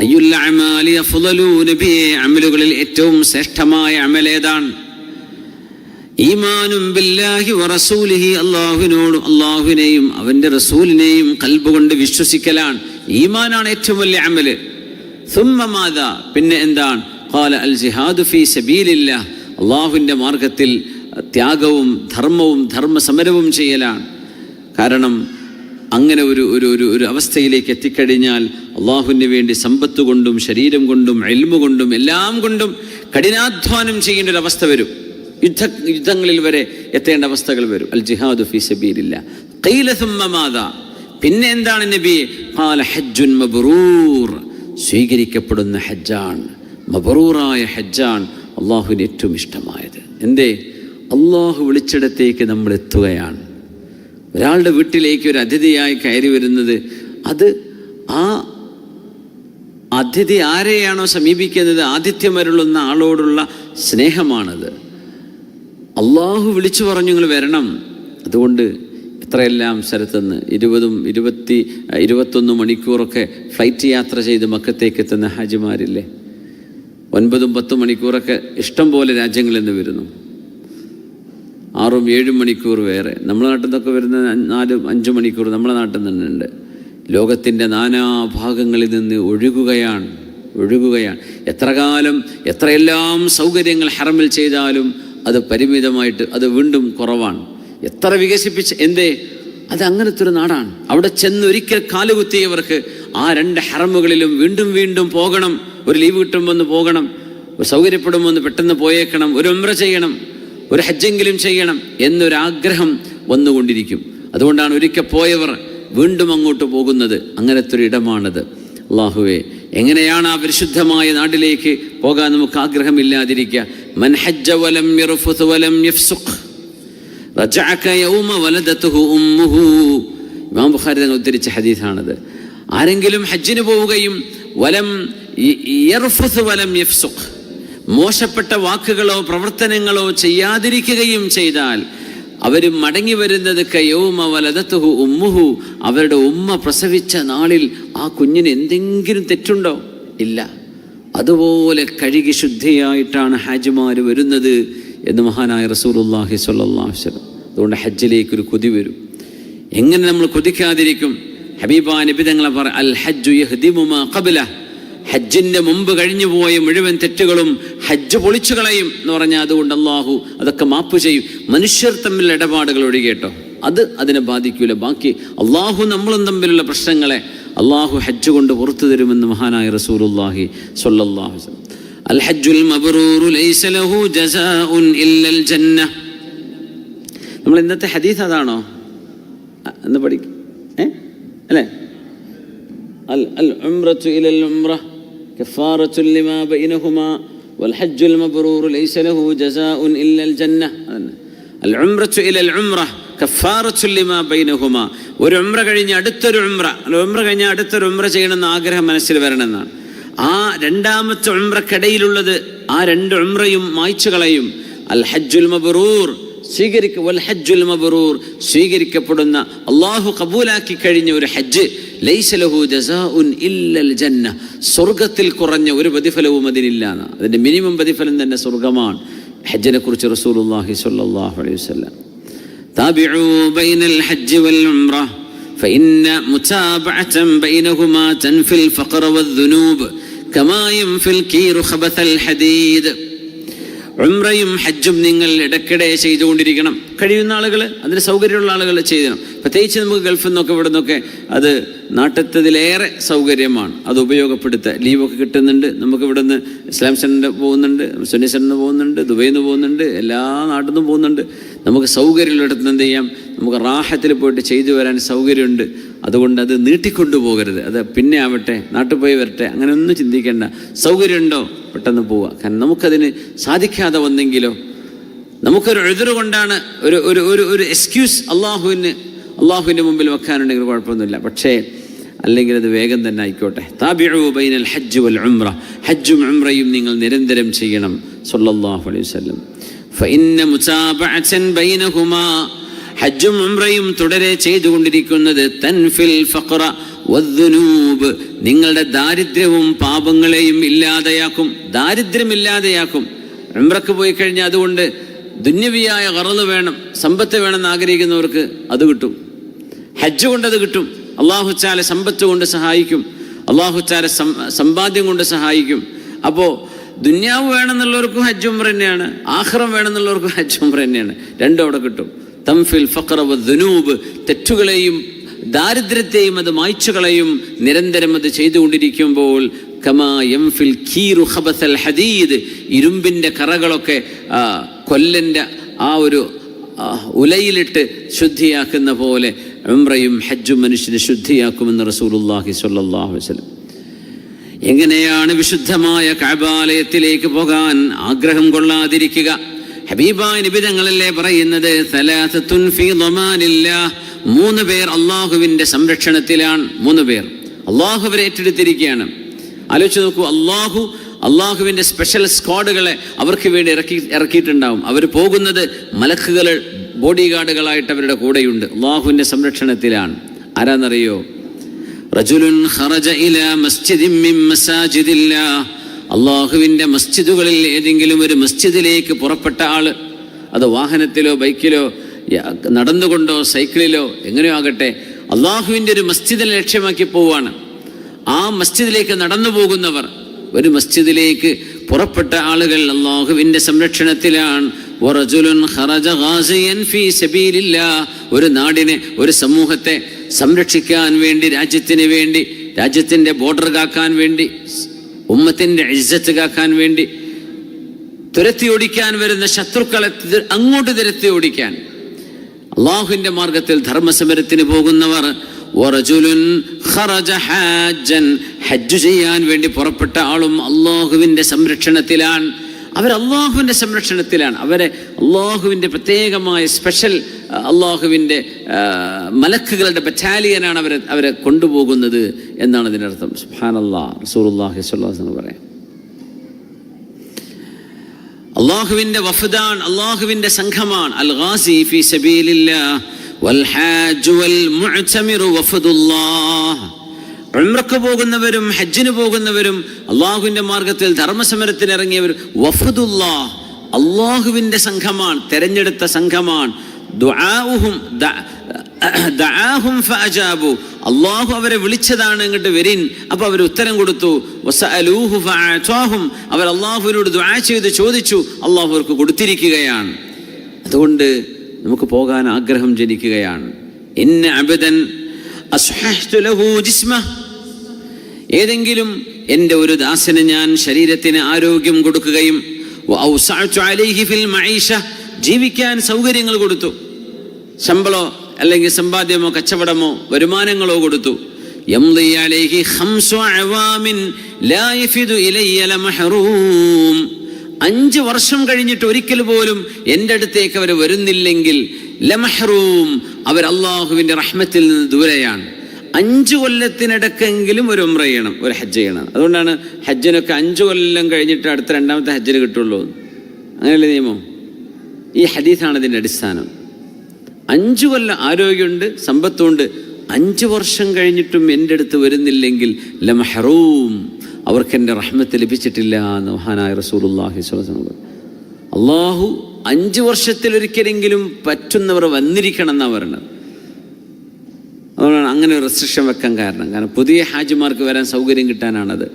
അയ്യുൽ അഅമാലി അഫ്ളലു, നബിയെ അമലുകളിൽ ഏറ്റവും ശ്രേഷ്ഠമായ അമലേതാണ്? ഈമാനും ബില്ലാഹി വറസൂലിഹി, അല്ലാഹുവിനോടും അല്ലാഹുവിനെയും അവൻ്റെ റസൂലിനെയും ഖൽബ് കൊണ്ട് വിശ്വസിക്കലാണ്. ഈമാനാണ് ഏറ്റവും വലിയ അമല്. സുമ്മ മാദാ, പിന്നെ എന്താണ്? ഖാല അൽ ജിഹാദു ഫീ സബീലില്ലാഹ്, അള്ളാഹുവിൻ്റെ മാർഗത്തിൽ ത്യാഗവും ധർമ്മവും ധർമ്മസമരവും ചെയ്യലാണ്. കാരണം അങ്ങനെ ഒരു അവസ്ഥയിലേക്ക് എത്തിക്കഴിഞ്ഞാൽ അള്ളാഹുവിന് വേണ്ടി സമ്പത്ത് കൊണ്ടും ശരീരം കൊണ്ടും ഇൽമു കൊണ്ടും എല്ലാം കൊണ്ടും കഠിനാധ്വാനം ചെയ്യേണ്ട ഒരു അവസ്ഥ വരും. യുദ്ധങ്ങളിൽ വരെ എത്തേണ്ട അവസ്ഥകൾ വരും. അൽ ജിഹാദു ഫീ സബീലില്ലാഹ്. ഖീല സുമ്മ മാദാ, പിന്നെ എന്താണ് നബി? ഖാല ഹജ്ജുൻ മബ്റൂർ, സ്വീകരിക്കപ്പെടുന്ന ഹജ്ജാണ്. മബ്റൂറായ ഹജ്ജാണ് അള്ളാഹുവിന് ഏറ്റവും ഇഷ്ടമായത്. എന്തേ? അള്ളാഹു വിളിച്ചിടത്തേക്ക് നമ്മൾ എത്തുകയാണ്. ഒരാളുടെ വീട്ടിലേക്ക് ഒരു അതിഥിയായി കയറി വരുന്നത്, അത് ആ അതിഥി ആരെയാണോ സമീപിക്കുന്നത്, ആതിഥ്യമരുളുന്ന ആളോടുള്ള സ്നേഹമാണത്. അള്ളാഹു വിളിച്ചു പറഞ്ഞു നിങ്ങൾ വരണം. അതുകൊണ്ട് എത്രയെല്ലാം സ്ഥലത്തുനിന്ന് 20-21 മണിക്കൂറൊക്കെ ഫ്ലൈറ്റ് യാത്ര ചെയ്ത് മക്കത്തേക്ക് എത്തുന്ന ഹാജിമാരില്ലേ? 9-10 മണിക്കൂറൊക്കെ ഇഷ്ടം പോലെ രാജ്യങ്ങളിൽ നിന്ന് വരുന്നു. 6-7 മണിക്കൂർ വേറെ. നമ്മളെ നാട്ടിൽ നിന്നൊക്കെ വരുന്ന 4-5 മണിക്കൂർ നമ്മളെ നാട്ടിൽ നിന്നുണ്ട്. ലോകത്തിൻ്റെ നാനാഭാഗങ്ങളിൽ നിന്ന് ഒഴുകുകയാണ്. എത്ര കാലം എത്രയെല്ലാം സൗകര്യങ്ങൾ ഹറമിൽ ചെയ്താലും അത് പരിമിതമായിട്ട് അത് വീണ്ടും കുറവാണ്. എത്ര വികസിപ്പിച്ച് എന്തേ? അത് അങ്ങനത്തെ ഒരു നാടാണ്. അവിടെ ചെന്നൊരിക്കൽ കാലുകുത്തിയവർക്ക് ആ 2 ഹറമുകളിലും വീണ്ടും വീണ്ടും പോകണം. ഒരു ലീവ് കിട്ടുമ്പോൾ ഒന്ന് പോകണം, ഒരു സൗകര്യപ്പെടുമ്പോൾ ഒന്ന് പെട്ടെന്ന് പോയേക്കണം, ഒരു ഉംറ ചെയ്യണം, ഒരു ഹജ്ജെങ്കിലും ചെയ്യണം എന്നൊരാഗ്രഹം വന്നുകൊണ്ടിരിക്കും. അതുകൊണ്ടാണ് ഒരിക്കൽ പോയവർ വീണ്ടും അങ്ങോട്ട് പോകുന്നത്. അങ്ങനത്തെ ഒരു ഇടമാണത്. അല്ലാഹുവേ, എങ്ങനെയാണ് ആ പരിശുദ്ധമായ നാട്ടിലേക്ക് പോകാൻ നമുക്ക് ആഗ്രഹമില്ലാതിരിക്കുക? മൻ ഹജ്ജ വലം യർഫുത് വലം യഫ്സുഖ് റജഅക യൗമ വലദതുഹു ഉമ്മുഹു. ഇമാം ബുഖാരി തങ്ങൾ ഉദ്ധരിച്ച ഹദീസാണത്. ആരെങ്കിലും ഹജ്ജിന് പോവുകയും വലം യർഫുത് വലം യഫ്സുഖ്, മോശപ്പെട്ട വാക്കുകളോ പ്രവർത്തനങ്ങളോ ചെയ്യാതിരിക്കുകയും ചെയ്താൽ അവർ മടങ്ങി വരുന്നത് കയൗമ വലദതുഹു ഉമ്മുഹു, അവരുടെ ഉമ്മ പ്രസവിച്ച നാളിൽ ആ കുഞ്ഞിന് എന്തെങ്കിലും തെറ്റുണ്ടോ? ഇല്ല. അതുപോലെ കഴുകി ശുദ്ധിയായിട്ടാണ് ഹാജിമാർ വരുന്നത് എന്ന് മഹാനായ റസൂലുള്ളാഹി സ്വല്ലല്ലാഹു അലൈഹി വസല്ലം. അതുകൊണ്ട് ഹജ്ജിലേക്കൊരു കൊതി വരും. എങ്ങനെ നമ്മൾ കൊതിക്കാതിരിക്കും? ഹബീബാ നബി തങ്ങളെ പറ, അൽ ഹജ്ജു യഹ്ദിമു മാ ഖബ്ല, ഹജ്ജിൻ്റെ മുമ്പ് കഴിഞ്ഞു പോയ മുഴുവൻ തെറ്റുകളും ഹജ്ജ് പൊളിച്ചു കളയും എന്ന് പറഞ്ഞാൽ, അതുകൊണ്ട് അള്ളാഹു അതൊക്കെ മാപ്പ് ചെയ്യും. മനുഷ്യർ തമ്മിൽ ഇടപാടുകൾ ഒഴികേട്ടോ, അത് അതിനെ ബാധിക്കൂല. ബാക്കി അള്ളാഹു നമ്മളും തമ്മിലുള്ള പ്രശ്നങ്ങളെ അള്ളാഹു ഹജ്ജ് കൊണ്ട് പുറത്തു തരുമെന്ന് മഹാനായ റസൂലുള്ളാഹി സ്വല്ലല്ലാഹു അലൈഹി വസല്ലം. അൽ ഹജ്ജുൽ മബ്റൂറു ലൈസ ലഹു ജസാഉൻ ഇല്ലൽ ജന്ന. നമ്മൾ ഇന്നത്തെ ഹദീസ് അതാണോ എന്ന് പഠിക്കും അല്ലേ? അൽ ഉംറത്തു ഇലൽ ഉംറ കഫാറത്തുൻ ലിമാ ബൈനഹുമാ വൽ ഹജ്ജുൽ മബ്റൂറു ലൈസ ലഹു ജസാഉൻ ഇല്ലൽ ജന്ന. അൽ ഉംറത്തു ഇലൽ ഉംറ കഫാറത്തുൻ ലിമാ ബൈനഹുമാ. ഒരു ഉംറ കഴിഞ്ഞ് അടുത്തൊരു ഉംറ, ഉംറ കഴിഞ്ഞാൽ അടുത്തൊരു ഉംറ ചെയ്യണമെന്ന് ആഗ്രഹം മനസ്സിൽ വരണമെന്നാണ്. ആ രണ്ടാമത്തെ ഉംറക്കിടയിലുള്ളത് ആ 2 ഉംറയും മായ്ച്ചു കളയും. അൽ ഹജ്ജുൽ മബ്റൂർ വൽ ഹജ്ജുൽ മബ്റൂർ, സ്വീകരിക്കപ്പെടുന്ന അള്ളാഹു കബൂലാക്കി കഴിഞ്ഞ ഒരു ഹജ്ജ്, ലൈസ ലഹു ജസാഉൻ ഇല്ലൽ ജന്ന, സ്വർഗത്തിൽ കുറഞ്ഞ ഒരു പ്രതിഫലവും അതിനില്ലാന്ന്. അതിൻ്റെ മിനിമം പ്രതിഫലം തന്നെ സ്വർഗമാണ്. ഹജ്ജിനെ കുറിച്ച് റസൂലുള്ളാഹി സ്വല്ലല്ലാഹു അലൈഹി വസല്ലം, താബിഉ ബൈനൽ ഹജ്ജ് വൽ ഉംറ ഫഇന്ന മുതാബഅതൻ ബൈനഹുമാ തൻഫിൽ ഫഖറ വദ്ദുനൂബ് കമാ യൻഫിൽ കീറു ഖബതൽ ഹദീദ്. ഉംറയും ഹജ്ജും നിങ്ങൾ ഇടയ്ക്കിടെ ചെയ്തുകൊണ്ടിരിക്കണം. കഴിയുന്ന ആളുകൾ, അതിന് സൗകര്യമുള്ള ആളുകൾ ചെയ്യണം. പ്രത്യേകിച്ച് നമുക്ക് ഗൾഫിൽ നിന്നൊക്കെ ഇവിടെ നിന്നൊക്കെ അത് നാട്ടിലത്തേതിലേറെ സൗകര്യമാണ്. അത് ഉപയോഗപ്പെടുത്തുക. ലീവൊക്കെ കിട്ടുന്നുണ്ട്. നമുക്ക് ഇവിടെ നിന്ന് ഇസ്ലാം സെൻ്ററിൽ പോകുന്നുണ്ട്, സുന്നി സെൻ്ററിൽ പോകുന്നുണ്ട്, ദുബൈയിൽ നിന്ന് പോകുന്നുണ്ട്, എല്ലാ നാട്ടിൽ നിന്നും പോകുന്നുണ്ട്. നമുക്ക് സൗകര്യമുള്ളിടത്ത് എന്ത് ചെയ്യാം? നമുക്ക് റാഹത്തിൽ പോയിട്ട് ചെയ്തു വരാൻ സൗകര്യമുണ്ട്. അതുകൊണ്ട് അത് നീട്ടിക്കൊണ്ടു പോകരുത്. അത് പിന്നെ ആവട്ടെ, നാട്ടിൽ പോയി വരട്ടെ, അങ്ങനെ ഒന്നും ചിന്തിക്കേണ്ട. സൗകര്യമുണ്ടോ പെട്ടെന്ന് പോവുക. കാരണം നമുക്കതിന് സാധിക്കാതെ വന്നെങ്കിലോ, നമുക്കൊരു എഴുതറ് കൊണ്ടാണ് ഒരു എക്സ്ക്യൂസ് അള്ളാഹുവിൻ്റെ മുമ്പിൽ വെക്കാനുണ്ടെങ്കിൽ കുഴപ്പമൊന്നുമില്ല. പക്ഷേ അല്ലെങ്കിൽ അത് വേഗം തന്നെ ആയിക്കോട്ടെ. താബിഉ ബൈനൽ ഹജ്ജ് വൽ ഉംറ, ഹജ്ജും ഉംറയും നിങ്ങൾ നിരന്തരം ചെയ്യണം. സ്വല്ലല്ലാഹു അലൈഹി വസല്ലം. ഫഇന്ന മുതാബഅതൻ ബൈനഹുമാ, ഹജ്ജും ഉംറയും തുടരെ ചെയ്തുകൊണ്ടിരിക്കുന്നത് തൻഫിൽ ഫഖറ വദ്ദുനൂബ്, നിങ്ങളുടെ ദാരിദ്ര്യവും പാപങ്ങളെയും ഇല്ലാതെയാക്കും. ദാരിദ്ര്യമില്ലാതെയാക്കും. ഉംറക്ക് പോയി കഴിഞ്ഞാൽ അതുകൊണ്ട് ദുന്യവിയായ ഖറള് വേണം, സമ്പത്ത് വേണമെന്ന് ആഗ്രഹിക്കുന്നവർക്ക് അത് കിട്ടും. ഹജ്ജ് കൊണ്ടത് കിട്ടും. അല്ലാഹു തആല സമ്പത്ത് കൊണ്ട് സഹായിക്കും. അല്ലാഹു തആല സമ്പാദ്യം കൊണ്ട് സഹായിക്കും. അപ്പോൾ ദുന്യാവ് വേണമെന്നുള്ളവർക്കും ഹജ്ജ് ഉംറ തന്നെയാണ്, ആഖിറം വേണമെന്നുള്ളവർക്കും ഹജ്ജ് ഉംറ തന്നെയാണ്. രണ്ടും അവിടെ കിട്ടും. തൻഫിൽ ഫഖറ വദ്ദുനൂബ്, തെറ്റുകളെയും ദാരിദ്ര്യത്തെയും അത് മായ്ച്ചു കളയും. നിരന്തരം അത് ചെയ്തുകൊണ്ടിരിക്കുമ്പോൾ കമാ യൻഫിൽ കീറു ഖബതൽ ഹദീദ്, ഇരുമ്പിൻ്റെ കറകളൊക്കെ കൊല്ലൻ്റെ ആ ഒരു ഉലയിലിട്ട് ശുദ്ധിയാക്കുന്ന പോലെ ഉംറയും ഹജ്ജും മനുഷ്യനെ ശുദ്ധിയാക്കുമെന്ന് റസൂലുള്ളാഹി സ്വല്ലല്ലാഹു അലൈഹി വസല്ലം. എങ്ങനെയാണ് വിശുദ്ധമായ കഅബാലയത്തിലേക്ക് പോകാൻ ആഗ്രഹം കൊള്ളാതിരിക്കുക? ഹബീബായ നബി തങ്ങളല്ലേ പറയുന്നത്, സലാസത്തുൻ ഫീ ദമാനില്ലാഹ്, 3 പേർ അള്ളാഹുവിൻ്റെ സംരക്ഷണത്തിലാണ്. 3 പേർ അള്ളാഹു അവരെ ഏറ്റെടുത്തിരിക്കുകയാണ്. ആലോചിച്ച് നോക്കൂ, അള്ളാഹുവിൻ്റെ സ്പെഷ്യൽ സ്ക്വാഡുകളെ അവർക്ക് വേണ്ടി ഇറക്കിയിട്ടുണ്ടാവും. അവർ പോകുന്നത് മലക്കുകൾ ബോഡി ഗാർഡുകളായിട്ട് അവരുടെ കൂടെയുണ്ട്. അള്ളാഹുവിൻ്റെ സംരക്ഷണത്തിലാണ്. ആരാന്നറിയോ? റജുലുൻ ഖറജ ഇലാ മസ്ജിദിൻ മിൻ മസാജിദില്ലാഹ്, അള്ളാഹുവിൻ്റെ മസ്ജിദുകളിൽ ഏതെങ്കിലും ഒരു മസ്ജിദിലേക്ക് പുറപ്പെട്ട ആള്, അത് വാഹനത്തിലോ ബൈക്കിലോ നടന്നുകൊണ്ടോ സൈക്കിളിലോ എങ്ങനെയോ ആകട്ടെ, അള്ളാഹുവിൻ്റെ ഒരു മസ്ജിദിനെ ലക്ഷ്യമാക്കി പോവാണ്. ആ മസ്ജിദിലേക്ക് നടന്നു പോകുന്നവർ, ഒരു മസ്ജിദിലേക്ക് പുറപ്പെട്ട ആളുകൾ അള്ളാഹുവിൻ്റെ സംരക്ഷണത്തിലാണ്. വറജുലുൻ ഖറജ ഗാസിയൻ ഫീ സബീലില്ലാഹ്, ഒരു നാടിനെ, ഒരു സമൂഹത്തെ സംരക്ഷിക്കാൻ വേണ്ടി, രാജ്യത്തിന് വേണ്ടി, രാജ്യത്തിൻ്റെ ബോർഡർ കാക്കാൻ വേണ്ടി, ഉമ്മത്തിൻ്റെ ഇസ്സത്ത് കാക്കാൻ വേണ്ടി തുരത്തി ഓടിക്കാൻ വരുന്ന ശത്രുക്കളെ അങ്ങോട്ട് തുരത്തി ഓടിക്കാൻ അള്ളാഹുവിൻ്റെ മാർഗത്തിൽ ധർമ്മസമരത്തിന് പോകുന്നവർ. വറജുലുൻ ഖറജ ഹാജ്ജൻ, ഹജ്ജ് ചെയ്യാൻ വേണ്ടി പുറപ്പെട്ട ആളും അള്ളാഹുവിൻ്റെ സംരക്ഷണത്തിലാണ്. അവർ അള്ളാഹുവിൻ്റെ സംരക്ഷണത്തിലാണ്. അവരെ അള്ളാഹുവിൻ്റെ പ്രത്യേകമായ സ്പെഷ്യൽ അള്ളാഹുവിൻ്റെ മലക്കുകളുടെ ബറ്റാലിയനാണ് അവരെ കൊണ്ടുപോകുന്നത് എന്നാണ് ഇതിനർത്ഥം. സുബ്ഹാനല്ലാഹ്, റസൂലുള്ളാഹി സ്വല്ലല്ലാഹു അലൈഹി വസല്ലം പറയാം, അള്ളാഹുവിൻ്റെ വഫദാൻ, അള്ളാഹുവിൻ്റെ സംഘമാണ്. അൽ ഗാസി ഫീ സബീലില്ലാഹ് വൽ ഹാജ് വൽ മുഅ്തമിറു വഫദുല്ലാഹ്. ഉംറക്ക് പോകുന്നവരും ഹജ്ജിന് പോകുന്നവരും അള്ളാഹുവിൻ്റെ മാർഗത്തിൽ ധർമ്മസമരത്തിന് ഇറങ്ങിയവരും വഫദുല്ലാഹ്, അള്ളാഹുവിൻ്റെ സംഘമാണ്, തെരഞ്ഞെടുത്ത സംഘമാണ്. ദഅാഹും ഫഅജാബു, അള്ളാഹു അവരെ വിളിച്ചതാണ്, ഇങ്ങോട്ട് വരിൻ, അപ്പോൾ അവർ ഉത്തരം കൊടുത്തു. വസഅലൂഹു ഫഅഅതാഹും, അവർ അള്ളാഹുവിനോട് ദുആ ചെയ്ത് ചോദിച്ചു, അള്ളാഹു അവർക്ക് കൊടുത്തിരിക്കുകയാണ്. അതുകൊണ്ട് നമുക്ക് പോകാൻ ആഗ്രഹം ജനിക്കുകയാണ്. ഇന്ന അബദൻ അസ്ഹഹ്തു ലഹു ജിസ്മഹ്, ഏതെങ്കിലും എൻ്റെ ഒരു ദാസന് ഞാൻ ശരീരത്തിന് ആരോഗ്യം കൊടുക്കുകയും വഔസഅതു അലൈഹി ഫിൽ മഈഷ, ജീവിക്കാൻ സൗകര്യങ്ങൾ കൊടുത്തു, ശമ്പളോ അല്ലെങ്കിൽ സമ്പാദ്യമോ കച്ചവടമോ വരുമാനങ്ങളോ കൊടുത്തു. യംളി അലൈഹി 5 അവാമിൻ ലാ യഫിദു ഇലയ്യ ലമഹറൂം, 5 വർഷം കഴിഞ്ഞിട്ട് ഒരിക്കൽ പോലും എൻ്റെ അടുത്തേക്ക് അവർ വരുന്നില്ലെങ്കിൽ ലമഹറൂം, അവർ അള്ളാഹുവിൻ്റെ റഹ്മത്തിൽ നിന്ന് ദൂരെയാണ്. 5 കൊല്ലത്തിനിടക്കെങ്കിലും ഒരു ഉംറ ചെയ്യണം, ഒരു ഹജ്ജ് ചെയ്യണം. അതുകൊണ്ടാണ് ഹജ്ജിനൊക്കെ 5 കൊല്ലം കഴിഞ്ഞിട്ട് അടുത്ത 2ാമത്തെ ഹജ്ജിന് കിട്ടുള്ളൂ. അങ്ങനെയല്ലേ നിയമം? ഈ ഹദീസാണ് ഇതിൻ്റെ അടിസ്ഥാനം. 5 കൊല്ലം ആരോഗ്യമുണ്ട്, സമ്പത്തുണ്ട്, 5 വർഷം കഴിഞ്ഞിട്ടും എൻ്റെ അടുത്ത് വരുന്നില്ലെങ്കിൽ ലമഹറൂം, അവർക്ക് എൻ്റെ റഹ്മത്ത് ലഭിച്ചിട്ടില്ല എന്ന് മഹാനായ റസൂലുള്ളാഹി സ്വല്ലല്ലാഹു അലൈഹി വസല്ലം. അള്ളാഹു 5 വർഷത്തിലൊരിക്കലെങ്കിലും പറ്റുന്നവർ വന്നിരിക്കണം എന്നാണ് പറയുന്നത്. അതുകൊണ്ടാണ് അങ്ങനെ ഒരു റെസ്ട്രിക്ഷൻ വെക്കാൻ കാരണം പുതിയ ഹാജിമാർക്ക് വരാൻ സൗകര്യം കിട്ടാനാണത്.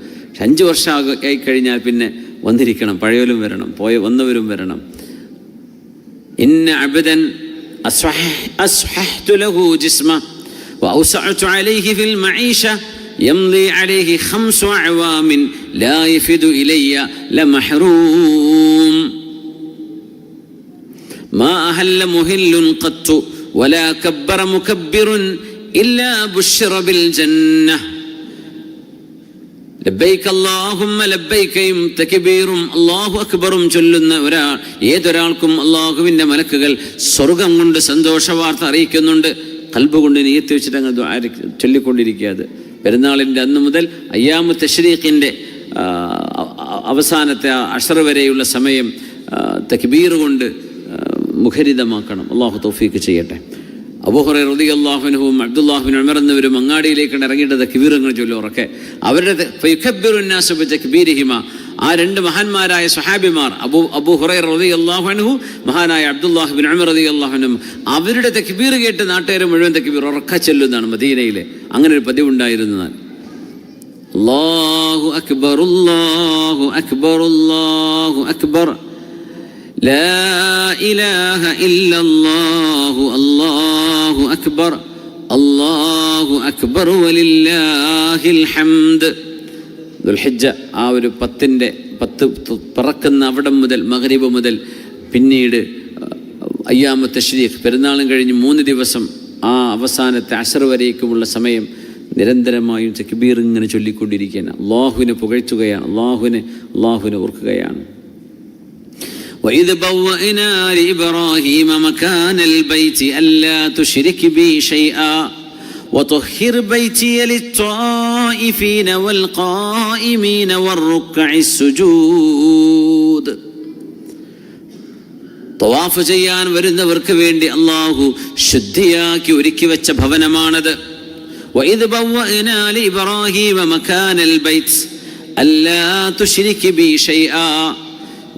5 വർഷം ആയി കഴിഞ്ഞാൽ പിന്നെ വന്നിരിക്കണം, പഴയവരും വരണം, വന്നവരും വരണം. ഇന്ന അബ്ദൻ അസ്ഹഹ്തു ലഹു ജിസ്മഹ വഔസഅതു അലൈഹി ഫിൽ മഈഷ യംളി അലൈഹി 5 അവാമിൻ ലാ യഫിദു ഇലയ്യ ലമഹറൂം മാ അഹല്ല മുഹില്ലുൻ ഖത്തു വലാ കബ്ബറ മുകബ്ബിറുൻ ഇല്ലാ ബുശ്ശിറ ബിൽ ജന്നഹ ലബ്ബൈക അല്ലാഹുമ്മ ലബ്ബൈകയും തക്ബീറും അല്ലാഹു അക്ബറും ചൊല്ലുന്ന ഏതൊരാൾക്കും അള്ളാഹുവിൻ്റെ മലക്കുകൾ സ്വർഗം കൊണ്ട് സന്തോഷ വാർത്ത അറിയിക്കുന്നുണ്ട്. ഖൽബ് കൊണ്ട് നിയത്ത് വെച്ചിട്ട് അങ്ങ് ചൊല്ലിക്കൊണ്ടിരിക്കുക. അത് പെരുന്നാളിൻ്റെ അന്ന് മുതൽ അയ്യാമു തശ്രീഖിൻ്റെ അവസാനത്തെ അശ്ർ വരെയുള്ള സമയം തക്ബീർ കൊണ്ട് മുഖരിതമാക്കണം. അള്ളാഹു തൗഫീക്ക് ചെയ്യട്ടെ. അബൂ ഹുറൈറ റളിയല്ലാഹു അൻഹുവും അബ്ദുല്ലാഹ് ബിൻ ഉമർ എന്നിവരും അങ്ങാടിയിലേക്ക് ഇറങ്ങിയിട്ട് തക്ബീറുകൾ ചൊല്ലുറക്കെ അവരുടെ ഫയുകബ്ബിറുന്നാസു ബിതക്ബീരിഹിമാ. ആ 2 മഹാന്മാരായ സ്വഹാബിമാർ അബൂ ഹുറൈറ റളിയല്ലാഹു അൻഹു, മഹാനായ അബ്ദുല്ലാഹ് ബിൻ ഉമർ റളിയല്ലാഹു അൻഹു, അവരുടെ തക്ബീർ കേട്ട് നാട്ടുകാർ മുഴുവൻ തക്ബീർ ഉറക്ക ചൊല്ലുന്നതാണ് മദീനയിൽ. അങ്ങനെ ഒരു പതിവുണ്ടായിരുന്നതാണ്. അല്ലാഹു അക്ബർ അല്ലാഹു അക്ബർ അല്ലാഹു അക്ബർ لا إله إلا الله الله أكبر الله أكبر ولله الحمد. ദുൽഹിജ്ജ ആ ഒരു 10 പറക്കുന്ന അവിടം മുതൽ മഗ്രിബ് മുതൽ പിന്നീട് അയ്യാമു തശ്രീഖ് പെരുന്നാളും കഴിഞ്ഞ് 3 ദിവസം ആ അവസാനത്തെ അശ്ർ വരേക്കുമുള്ള സമയം നിരന്തരമായും തക്ബീർ ഇങ്ങനെ ചൊല്ലിക്കൊണ്ടിരിക്കുകയാണ്. അള്ളാഹുവിനെ പുകഴ്ത്തുകയാണ്, അള്ളാഹുവിനെ ഓർക്കുകയാണ്. وَإِذْ بَوَّأْنَا لِإِبْرَاهِيمَ مَكَانَ الْبَيْتِ أَلَّا تُشْرِكْ بِي شَيْئًا وَطَهِّرْ بَيْتِيَ لِلطَّائِفِينَ وَالْقَائِمِينَ وَالرُّكَّعِ السُّجُودِ. തവാഫ് ചെയ്യാൻ വരുന്നവർക്ക് വേണ്ടി അള്ളാഹു ശുദ്ധിയാക്കി ഒരുക്കി വെച്ച ഭവനമാണത്. وَإِذْ بَوَّأْنَا لِإِبْرَاهِيمَ مَكَانَ الْبَيْتِ أَلَّا تُشْرِكْ بِي شَيْئًا.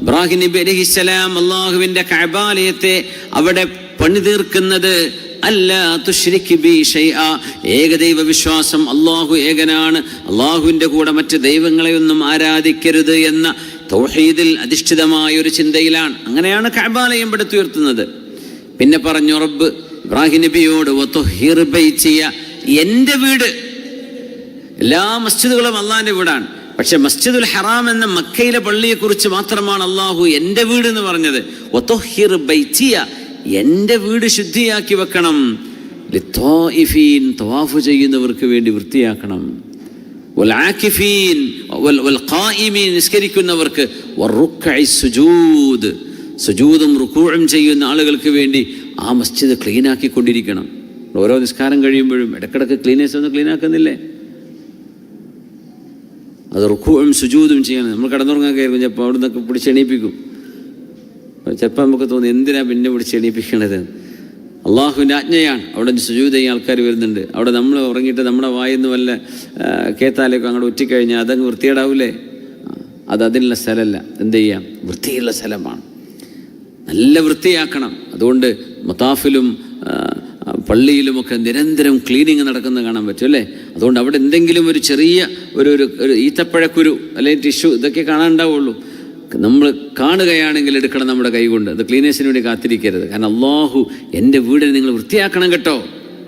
ഇബ്രാഹിം നബി അലൈഹിസ്സലാം അള്ളാഹുവിൻ്റെ കഅബാലയത്തെ അവിടെ പണി തീർക്കുന്നത് അല്ലാ തുശ്രിക് ബി ഷൈഅ, ഏകദൈവ വിശ്വാസം, അള്ളാഹു ഏകനാണ്, അള്ളാഹുവിൻ്റെ കൂടെ മറ്റ് ദൈവങ്ങളെയൊന്നും ആരാധിക്കരുത് എന്ന തൗഹീദിൽ അധിഷ്ഠിതമായ ഒരു ചിന്തയിലാണ്. അങ്ങനെയാണ് കഅബാലയം പടുത്തുയർത്തുന്നത്. പിന്നെ പറഞ്ഞു റബ്ബ് ഇബ്രാഹിം നബിയോട് വതുഹിർ ബൈതിയ, എൻ്റെ വീട്. എല്ലാ മസ്ജിദുകളും അള്ളാഹിൻ്റെ വീടാണ്. പക്ഷെ മസ്ജിദുൽ ഹറാം എന്ന മക്കയിലെ പള്ളിയെക്കുറിച്ച് മാത്രമാണ് അള്ളാഹു എൻ്റെ വീട് എന്ന് പറഞ്ഞത്. വതുഹിർ ബൈതിയ, എൻ്റെ വീട് ശുദ്ധിയാക്കി വെക്കണം. ലിത്വാഇഫീൻ, തവാഫ് ചെയ്യുന്നവർക്ക് വേണ്ടി വൃത്തിയാക്കണം. വൽആകിഫീൻ വൽഖായിമീൻ, നിസ്കരിക്കുന്നവർക്ക്. വറുക്കഇ സുജൂദ്, സുജൂദും റുകൂഉം ചെയ്യുന്ന ആളുകൾക്ക് വേണ്ടി ആ മസ്ജിദ് ക്ലീനാക്കിക്കൊണ്ടിരിക്കണം. ഓരോ നിസ്കാരം കഴിയുമ്പോഴും ഇടക്കിടക്ക് ക്ലീനേഴ്സ് ഒന്ന് ക്ലീനാക്കുന്നില്ലേ? അത് റുകൂഉം സുജൂദും ചെയ്യണം. നമ്മൾ കിടന്നുറങ്ങാൻ കയറും, ചിലപ്പോൾ അവിടെ നിന്നൊക്കെ പിടിച്ച് എണീപ്പിക്കും. ചിലപ്പോൾ നമുക്ക് തോന്നി എന്തിനാ പിന്നെ പിടിച്ച് എണീപ്പിക്കണത്? അള്ളാഹുവിൻ്റെ ആജ്ഞയാണ്. അവിടെ സുജൂദ് ചെയ്യാൻ ആൾക്കാർ വരുന്നുണ്ട്. അവിടെ നമ്മൾ ഉറങ്ങിയിട്ട് നമ്മുടെ വായിന്ന് വല്ല കേത്താലേക്ക് അങ്ങോട്ട് ഒറ്റിക്കഴിഞ്ഞാൽ അതങ്ങ് വൃത്തികേടാവില്ലേ? അതിനുള്ള സ്ഥലമല്ല. എന്ത് ചെയ്യാം? വൃത്തിയുള്ള സ്ഥലമാണ്, നല്ല വൃത്തിയാക്കണം. അതുകൊണ്ട് മതാഫിലും പള്ളിയിലുമൊക്കെ നിരന്തരം ക്ലീനിങ് നടക്കുന്നത് കാണാൻ പറ്റും അല്ലേ? അതുകൊണ്ട് അവിടെ എന്തെങ്കിലും ഒരു ചെറിയ ഒരു ഈത്തപ്പഴക്കുരു അല്ലെങ്കിൽ ടിഷ്യൂ ഇതൊക്കെ കാണാനുണ്ടാവുള്ളൂ. നമ്മൾ കാണുകയാണെങ്കിൽ എടുക്കണം നമ്മുടെ കൈകൊണ്ട്. അത് ക്ലീനേഴ്സിന് വേണ്ടി കാത്തിരിക്കരുത്. കാരണം അള്ളാഹു എൻ്റെ വീടിനെ നിങ്ങൾ വൃത്തിയാക്കണം കേട്ടോ.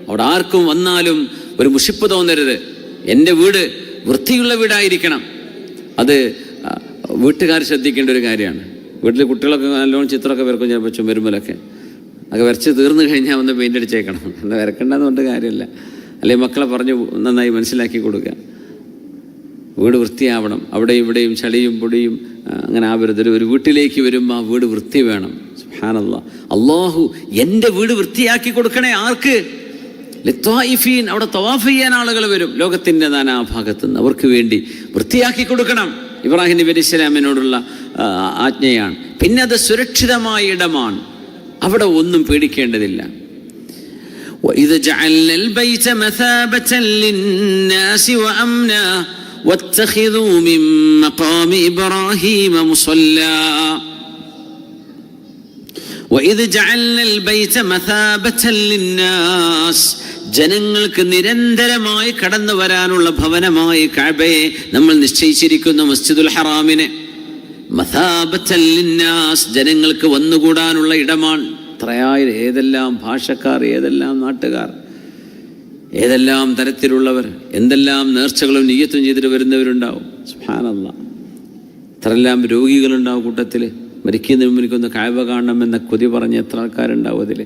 അവിടെ ആർക്കും വന്നാലും ഒരു മുഷിപ്പ് തോന്നരുത്. എൻ്റെ വീട് വൃത്തിയുള്ള വീടായിരിക്കണം. അത് വീട്ടുകാർ ശ്രദ്ധിക്കേണ്ട ഒരു കാര്യമാണ്. വീട്ടിൽ കുട്ടികളൊക്കെ നല്ലോണം ചിത്രമൊക്കെ വരക്കും, ചിലപ്പോൾ ചുമരുമലൊക്കെ അത് വരച്ച് തീർന്നു കഴിഞ്ഞാൽ ഒന്ന് പെയിൻ്റ് അടിച്ചേക്കണം. എന്നാൽ വരക്കണ്ടെന്ന് കൊണ്ട് കാര്യമില്ല. അല്ലെങ്കിൽ മക്കളെ പറഞ്ഞ് നന്നായി മനസ്സിലാക്കി കൊടുക്കുക. വീട് വൃത്തിയാവണം. അവിടെയും ഇവിടെയും ചളിയും പൊടിയും അങ്ങനെ ആവരുത്. ഒരു വീട്ടിലേക്ക് വരുമ്പോൾ ആ വീട് വൃത്തി വേണം. സുബ്ഹാനല്ലാഹ്, അള്ളാഹു എൻ്റെ വീട് വൃത്തിയാക്കി കൊടുക്കണേ. ആർക്ക്? ലിത്വാഇഫീൻ, അവിടെ തവാഫ് ചെയ്യാൻ ആളുകൾ വരും ലോകത്തിൻ്റെ നാനാഭാഗത്തു നിന്ന്. അവർക്ക് വേണ്ടി വൃത്തിയാക്കി കൊടുക്കണം. ഇബ്രാഹിം നബി അലൈഹി സ്വലാമിനോടുള്ള ആജ്ഞയാണ്. പിന്നെ അത് സുരക്ഷിതമായ ഇടമാണ്, അവിടെ ഒന്നും പേടിക്കേണ്ടതില്ല. وَإِذْ جَعَلْنَا الْبَيْتَ مَثَابَةً لِلنَّاسِ وَأَمْنًا وَاتَّخِذُوا مِن مَّقَامِ إِبْرَاهِيمَ مُصَلًّى وَإِذْ جَعَلْنَا الْبَيْتَ مَثَابَةً لِلنَّاسِ, ജനങ്ങൾക്ക് നിരന്തരമായി കടന്നു വരാനുള്ള ഭവനമായി കഅബയെ നമ്മൾ നിശ്ചയിച്ചിരിക്കുന്നു. മസ്ജിദുൽ ഹറാമിനെ മഥാബത്തൻ ലിന്നാസ്, ജനങ്ങൾക്ക് വന്നുകൂടാനുള്ള ഇടമാണ്. എത്രയായി ഏതെല്ലാം ഭാഷക്കാർ, ഏതെല്ലാം നാട്ടുകാർ, ഏതെല്ലാം തരത്തിലുള്ളവർ, എന്തെല്ലാം നേർച്ചകളും നിയ്യത്തും ചെയ്തിട്ട് വരുന്നവരുണ്ടാവും. സുബ്ഹാനല്ലാഹ്, എത്രയെല്ലാം രോഗികളുണ്ടാവും കൂട്ടത്തിൽ. മരിക്കുന്നതിന് മുമ്പ് എനിക്കൊന്ന് കഅബ കാണണമെന്ന കൊതി പറഞ്ഞ് എത്ര ആൾക്കാരുണ്ടാവും അതിൽ.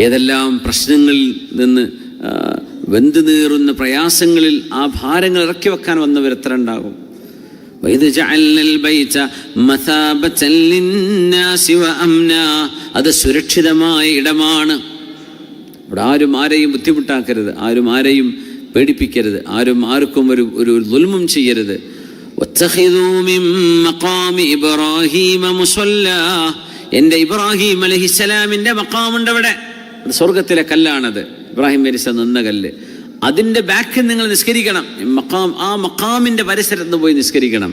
ഏതെല്ലാം പ്രശ്നങ്ങളിൽ നിന്ന് വെന്തു നീറുന്ന പ്രയാസങ്ങളിൽ ആ ഭാരങ്ങൾ ഇറക്കി വെക്കാൻ വന്നവർ എത്ര ഉണ്ടാകും. وَإِذْ جَعَلْنَا الْبَيْتَ مَثَابَةً لِلنَّاسِ وَأَمْنًا, അത് സുരക്ഷിതമായ ഇടമാണ്. അവിടെ ആരും ആരെയും ബുദ്ധിമുട്ടാക്കരുത്, ആരും ആരെയും പേടിപ്പിക്കരുത്, ആരും ആർക്കും ഒരു ദുൽമും ചെയ്യരുത്. وَاتَّخِذُوا مِن مَّقَامِ إِبْرَاهِيمَ مُصَلًّى, എൻ്റെ ഇബ്രാഹിം അലൈഹിസ്സലാമിൻ്റെ മഖാമുണ്ട് അവിടെ. അത് സ്വർഗത്തിലെ കല്ലാണത്, ഇബ്രാഹിം മരിച്ച നിന്ന കല്ല്. അതിൻ്റെ ബാക്കിൽ നിങ്ങൾ നിസ്കരിക്കണം. മഖാം, ആ മഖാമിൻ്റെ പരിസരത്ത് പോയി നിസ്കരിക്കണം.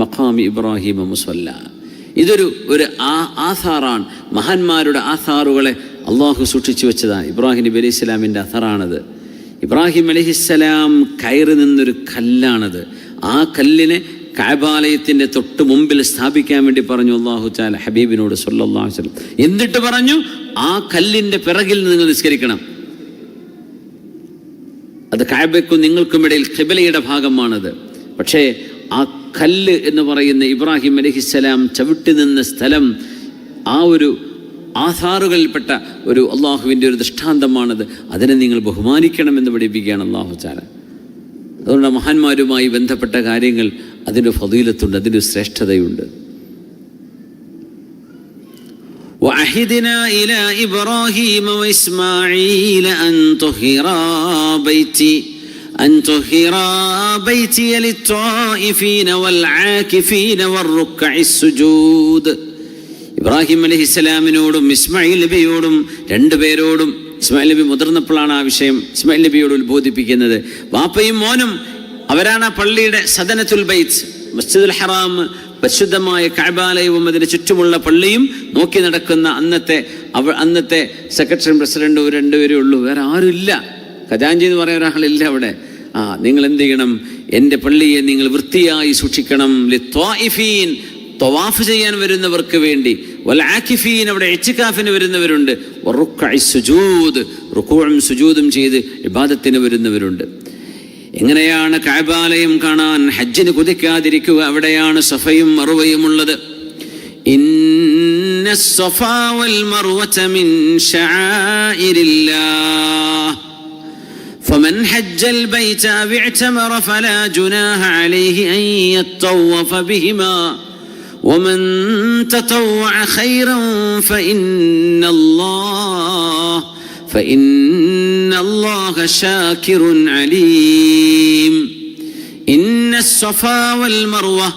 മഖാമി ഇബ്രാഹിമ മുസല്ല. ഇതൊരു ആധാറാണ്. മഹാന്മാരുടെ ആധാറുകളെ അള്ളാഹു സൂക്ഷിച്ചു വെച്ചതാണ്. ഇബ്രാഹിം നബി അലൈഹി സ്വലാമിൻ്റെ ആധാറാണത്. ഇബ്രാഹിം അലൈഹിസ്സലാം കയറി നിന്നൊരു കല്ലാണത്. ആ കല്ലിനെ കഅബാലയത്തിൻ്റെ തൊട്ട് മുമ്പിൽ സ്ഥാപിക്കാൻ വേണ്ടി പറഞ്ഞു അള്ളാഹു തആല ഹബീബിനോട് സ്വല്ലല്ലാഹു അലൈഹി വസല്ലം. എന്നിട്ട് പറഞ്ഞു, ആ കല്ലിൻ്റെ പിറകിൽ നിങ്ങൾ നിസ്കരിക്കണം. അത് കഅബയ്ക്കും നിങ്ങൾക്കും ഇടയിൽ ഖിബലയുടെ ഭാഗമാണത്. പക്ഷേ ആ കല്ല് എന്ന് പറയുന്ന ഇബ്രാഹിം അലൈഹിസ്സലാം ചവിട്ടി നിന്ന സ്ഥലം, ആ ഒരു ആധാറുകളിൽപ്പെട്ട ഒരു അള്ളാഹുവിൻ്റെ ഒരു ദൃഷ്ടാന്തമാണത്. അതിനെ നിങ്ങൾ ബഹുമാനിക്കണമെന്ന് പഠിപ്പിക്കുകയാണ് അള്ളാഹു തആല. അതുകൊണ്ട് മഹാന്മാരുമായി ബന്ധപ്പെട്ട കാര്യങ്ങൾ അതിന് ഫളീലത്തുണ്ട്, അതിന് ശ്രേഷ്ഠതയുണ്ട്. وعهدنا إلى إبراهيم وإسماعيل أن طهرا بيتي للطائفين والعاكفين والركع السجود. ഇബ്രാഹിം അലൈഹിസ്സലാമിനോടും ഇസ്മായിൽ നബിയോടും രണ്ടുപേരോടും, ഇസ്മായിൽ നബി മുതിർന്നപ്പോഴാണ് ആ വിഷയം ഇസ്മായിൽ നബിയോട് ഉത്ബോധിപ്പിക്കുന്നത്. വാപ്പയും മോനും അവരാണ് ആ പള്ളിയുടെ സദനത്തുൽ ബൈത്ത്, മസ്ജിദുൽ ഹറാം, പരിശുദ്ധമായ കഅബാലയവും അതിന് ചുറ്റുമുള്ള പള്ളിയും നോക്കി നടക്കുന്ന അന്നത്തെ സെക്രട്ടറിയും പ്രസിഡന്റും രണ്ടുപേരേ ഉള്ളൂ, വേറെ ആരുമില്ല. ഖജാൻജി എന്ന് പറയുന്ന ഒരാളില്ല അവിടെ. നിങ്ങൾ എന്ത് ചെയ്യണം? എൻ്റെ പള്ളിയെ നിങ്ങൾ വൃത്തിയായി സൂക്ഷിക്കണം. ലിത്വാഇഫീൻ, തവാഫ് ചെയ്യാൻ വരുന്നവർക്ക് വേണ്ടി, വൽ ആകിഫീൻ, അവിടെ ഇഅ്തികാഫിന് വരുന്നവരുണ്ട്, വറുക്അഇ സുജൂദ്, റുകൂഉം സുജൂദും ചെയ്ത് ഇബാദത്തിന് വരുന്നവരുണ്ട്. എങ്ങനെയാണ് കഅബാലയം കാണാൻ ഹജ്ജിന് കുതിക്കാതിരിക്കുക? അവിടെയാണ് സഫയും മർവയും ഉള്ളത്. ഇന്നസ് സഫാ വൽ മർവത മിൻ ശആഇരില്ലാഹ് فمن حج البيت أو اعتمر فلا جناح عليه أن يطوف بهما ومن تطوع خيرا فإن الله شاكر عليم. إن الصفا والمروة,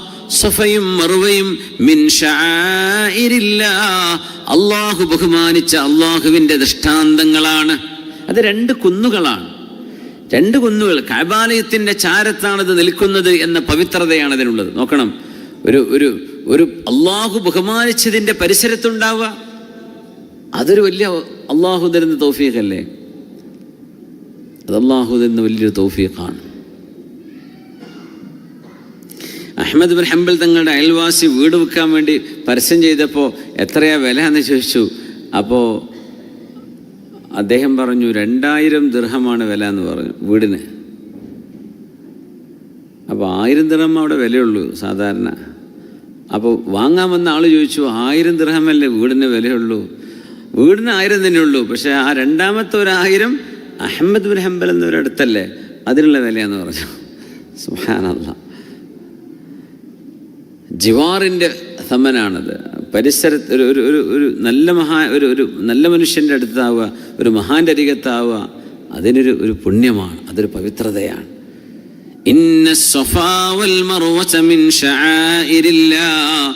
സഫയും മർവയും മിൻ ശആഇരില്ലാഹ്, അല്ലാഹു ബഹുമാനിച്ച അല്ലാഹുവിൻ്റെ ദൃഷ്ടാന്തങ്ങളാണ്. അത് രണ്ട് കുന്നുകളാണ്, രണ്ട് കുന്നുകൾ. കഅബാലയത്തിൻ്റെ ചാരത്താണത് നിൽക്കുന്നത് എന്ന പവിത്രതയാണ് അതിനുള്ളത്. നോക്കണം, ഒരു അള്ളാഹു ബഹുമാനിച്ചതിൻ്റെ പരിസരത്തുണ്ടാവുക, അതൊരു വലിയ അള്ളാഹു തരുന്ന തൗഫീഖല്ലേ? അത് അള്ളാഹു തരുന്ന വലിയൊരു തൗഫീഖാണ്. അഹ്മദ് ബിൻ ഹംബൽ തങ്ങളുടെ അയൽവാസി വീട് വെക്കാൻ വേണ്ടി പരസ്യം ചെയ്തപ്പോൾ എത്രയാ വില എന്ന് ചോദിച്ചു. അപ്പോൾ അദ്ദേഹം പറഞ്ഞു 2000 ദിർഹമാണ് വില എന്ന് പറഞ്ഞു വീടിന്. അപ്പോൾ 1000 ദിർഹം അവിടെ വിലയുള്ളൂ സാധാരണ. അപ്പോൾ വാങ്ങാൻ വന്ന ആൾ ചോദിച്ചു, 1000 ദിർഹമല്ലേ വീടിന് വിലയുള്ളൂ? വീടിന് 1000 തന്നെ ഉള്ളൂ, പക്ഷേ ആ രണ്ടാമത്തെ 1000 അഹ്മദ് ബിൻ ഹംബൽ എന്നൊരിടത്തല്ലേ, അതിനുള്ള വിലയാന്ന് പറഞ്ഞു. സുബ്ഹാനല്ലാഹ്. ജിവാറിൻ്റെ സമനാണത്. പരിസരത്ത് ഒരു നല്ല മനുഷ്യൻ്റെ അടുത്താവുക, ഒരു മഹാൻ്റെ അരികത്താവുക, അതിനൊരു പുണ്യമാണ്, അതൊരു പവിത്രതയാണ്. ഇന്ന സ്വഫാ വൽ മർവത മിൻ ശആഇരില്ലാഹ്.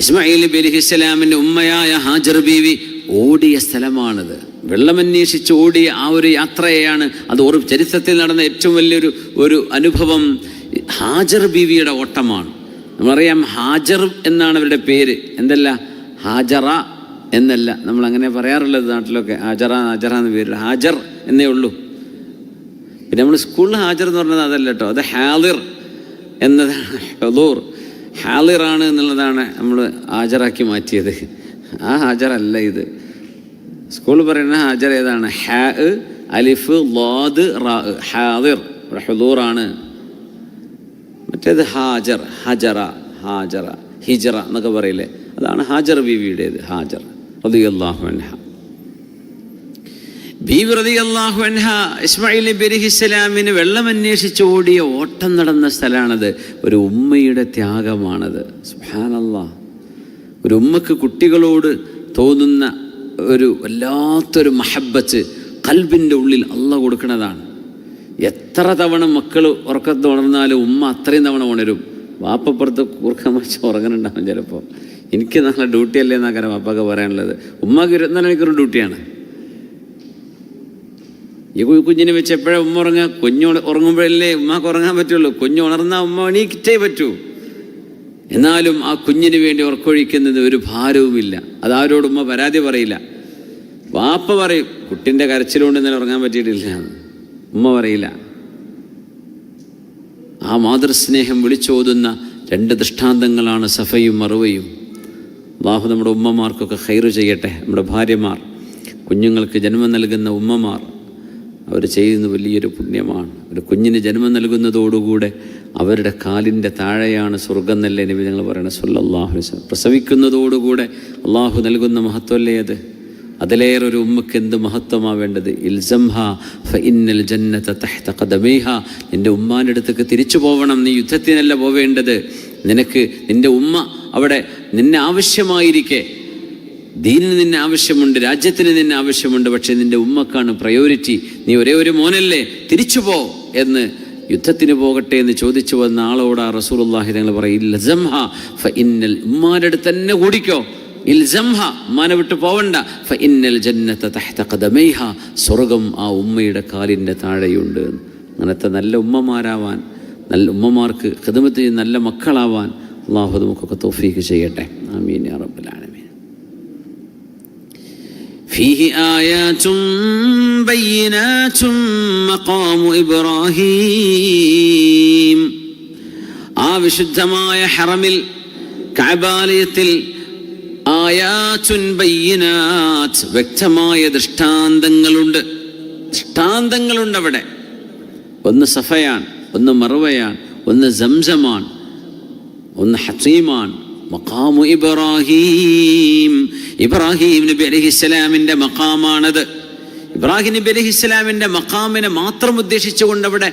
ഇസ്മായിൽ നബി അലൈഹിസ്സലാമിൻ്റെ ഉമ്മയായ ഹാജർ ബീവി ഓടിയ സ്ഥലമാണത്. വെള്ളമന്വേഷിച്ച് ഓടിയ ആ ഒരു യാത്രയെയാണ് അത്. ഒരു ചരിത്രത്തിൽ നടന്ന ഏറ്റവും വലിയൊരു അനുഭവം ഹാജർ ബീവിയുടെ ഓട്ടമാണ്. നമ്മളറിയാം, ഹാജർ എന്നാണ് അവരുടെ പേര്, എന്തല്ല ഹാജറ എന്നല്ല നമ്മളങ്ങനെ പറയാറുള്ളത് നാട്ടിലൊക്കെ. ഹാജറ എന്ന് പേര്, ഹാജർ എന്നേ ഉള്ളൂ. പിന്നെ നമ്മൾ സ്കൂളിൽ ഹാജർ എന്ന് പറഞ്ഞത് അതല്ല കേട്ടോ, അത് ഹാളിർ എന്നതാണ്. ഹുദൂർ ഹാളിറാണ് എന്നുള്ളതാണ് നമ്മൾ ഹാജറാക്കി മാറ്റിയത്. ആ ഹാജർ അല്ല ഇത്. സ്കൂളിൽ പറയുന്ന ഹാജർ ഏതാണ്? ഹാ അലിഫ് ലാദ് റാ, ഹാളിർ ഹുദൂറാണ്. മറ്റേത് ഹാജർ, ഹിജറ എന്നൊക്കെ പറയില്ലേ, അതാണ് ഹാജർ ബീവിയുടേത്. ഹാജർ റളിയല്ലാഹു അൻഹ. ബീവി റളിയല്ലാഹു അൻഹ ഇസ്മായിൽ നബി അലൈഹിസ്സലാമിന് വെള്ളമന്വേഷിച്ച് ഓടിയ ഓട്ടം നടന്ന സ്ഥലമാണത്. ഒരു ഉമ്മയുടെ ത്യാഗമാണത്. സുബ്ഹാനല്ലാഹ്. ഒരു ഉമ്മക്ക് കുട്ടികളോട് തോന്നുന്ന ഒരു വല്ലാത്തൊരു മഹബ്ബത്ത് ഖൽബിൻ്റെ ഉള്ളിൽ അള്ളാഹ് കൊടുക്കുന്നതാണ്. എത്ര തവണ മക്കൾ ഉറക്കത്ത് ഉണർന്നാലും ഉമ്മ അത്രയും തവണ ഉണരും. വാപ്പപ്പുറത്ത് കൂർക്കം വെച്ച് ഉറങ്ങുന്നുണ്ടാവും ചിലപ്പോൾ. എനിക്ക് നല്ല ഡ്യൂട്ടി അല്ലേ എന്നാ കാരണം വാപ്പൊക്കെ പറയാനുള്ളത്. ഉമ്മക്ക് 24 മണിക്കൂർ ഡ്യൂട്ടിയാണ്. ഈ കുഞ്ഞിനെ വെച്ച് എപ്പോഴാണ് ഉമ്മ ഉറങ്ങുക? കുഞ്ഞ് ഉറങ്ങുമ്പോഴല്ലേ ഉമ്മക്ക് ഉറങ്ങാൻ പറ്റുള്ളൂ. കുഞ്ഞ് ഉണർന്നാൽ ഉമ്മ എണീറ്റേ പറ്റൂ. എന്നാലും ആ കുഞ്ഞിന് വേണ്ടി ഉറക്കൊഴിക്കുന്നത് ഒരു ഭാരവുമില്ല. അതാരോട് ഉമ്മ പരാതി പറയില്ല. വാപ്പ പറയും, കുട്ടിൻ്റെ കരച്ചിലുകൊണ്ട് ഇന്നലെ ഉറങ്ങാൻ പറ്റിയിട്ടില്ല. ഉമ്മ പറയില്ല. ആ മാതൃസ്നേഹം വിളിച്ചോതുന്ന 2 ദൃഷ്ടാന്തങ്ങളാണ് സഫയും മറുവയും. അല്ലാഹു നമ്മുടെ ഉമ്മമാർക്കൊക്കെ ഖൈറ് ചെയ്യട്ടെ. നമ്മുടെ ഭാര്യമാർ, കുഞ്ഞുങ്ങൾക്ക് ജന്മം നൽകുന്ന ഉമ്മമാർ, അവർ ചെയ്യുന്ന വലിയൊരു പുണ്യമാണ്. ഒരു കുഞ്ഞിന് ജന്മം നൽകുന്നതോടുകൂടെ അവരുടെ കാലിൻ്റെ താഴെയാണ് സ്വർഗം എന്നല്ലേ നബി ഞങ്ങൾ പറയണത് സല്ലല്ലാഹു അലൈഹി വസല്ലം. പ്രസവിക്കുന്നതോടുകൂടെ അള്ളാഹു നൽകുന്ന മഹത്വമല്ലേ അത്. അതിലേറെ ഒരു ഉമ്മക്ക് എന്ത് മഹത്വമാവേണ്ടത്. ഇൽസംഹ ഫഇന്നൽ ജന്നത തഹ്ത ഖദമൈഹ. നിൻ്റെ ഉമ്മാൻ്റെ അടുത്തേക്ക് തിരിച്ചു പോവണം. നീ യുദ്ധത്തിനല്ല പോവേണ്ടത്. നിനക്ക് നിൻ്റെ ഉമ്മ അവിടെ നിന്നെ ആവശ്യമായിരിക്കെ, ദീനിന് നിന്നെ ആവശ്യമുണ്ട്, രാജ്യത്തിന് നിന്നെ ആവശ്യമുണ്ട്, പക്ഷേ നിൻ്റെ ഉമ്മക്കാണ് പ്രയോറിറ്റി. നീ ഒരേ ഒരു മോനല്ലേ, തിരിച്ചു പോ എന്ന്, യുദ്ധത്തിന് പോകട്ടെ എന്ന് ചോദിച്ചു വന്ന ആളോട് ആ റസൂലുള്ളാഹി തങ്ങൾ പറയും, ഇൽസംഹ ഫഇന്നൽ, ഉമ്മാൻ്റെ അടുത്ത് തന്നെ കൂടിക്കോ, ഇൽസംഹ, ഉമ്മാനെ വിട്ട് പോവണ്ട, ഫഇന്നൽ ജന്നത തഹ്ത ഖദമൈഹ, സ്വർഗം ആ ഉമ്മയുടെ കാലിൻ്റെ താഴെയുണ്ട്. അങ്ങനത്തെ നല്ല ഉമ്മമാരാവാൻ, നല്ല ഉമ്മമാർക്ക് ഖിദ്മത്ത് ചെയ്ത് നല്ല മക്കളാവാൻ അല്ലാഹു നമുക്കൊക്കെ തൗഫീഖ് ചെയ്യട്ടെ. ആമീൻ യാ റബ്ബൽ ആലമീൻ. ഫീഹി ആയാതും ബയ്യിനാതും മഖാമു ഇബ്രാഹീം. ആ വിശുദ്ധമായ ഹറമിൽ, കഅബാലയത്തിൽ ആയാതുൻ ബയ്യിനാത്ത്, വ്യക്തമായ ദൃഷ്ടാന്തങ്ങളുണ്ട്. ദൃഷ്ടാന്തങ്ങളുണ്ട് അവിടെ. ഒന്ന് സഫയാൻ, ഒന്ന് മർവയാൻ, ഒന്ന് സംസമാൻ, ഒന്ന് ഹസീമാൻ. മഖാമു ഇബ്രാഹീം, ഇബ്രാഹിം നബി അലൈഹിസ്സലാമിൻ്റെ മഖാമാണത്. ഇബ്രാഹിം നബി അലൈഹിസ്സലാമിൻ്റെ മഖാമിനെ മാത്രം ഉദ്ദേശിച്ചുകൊണ്ട് അവിടെ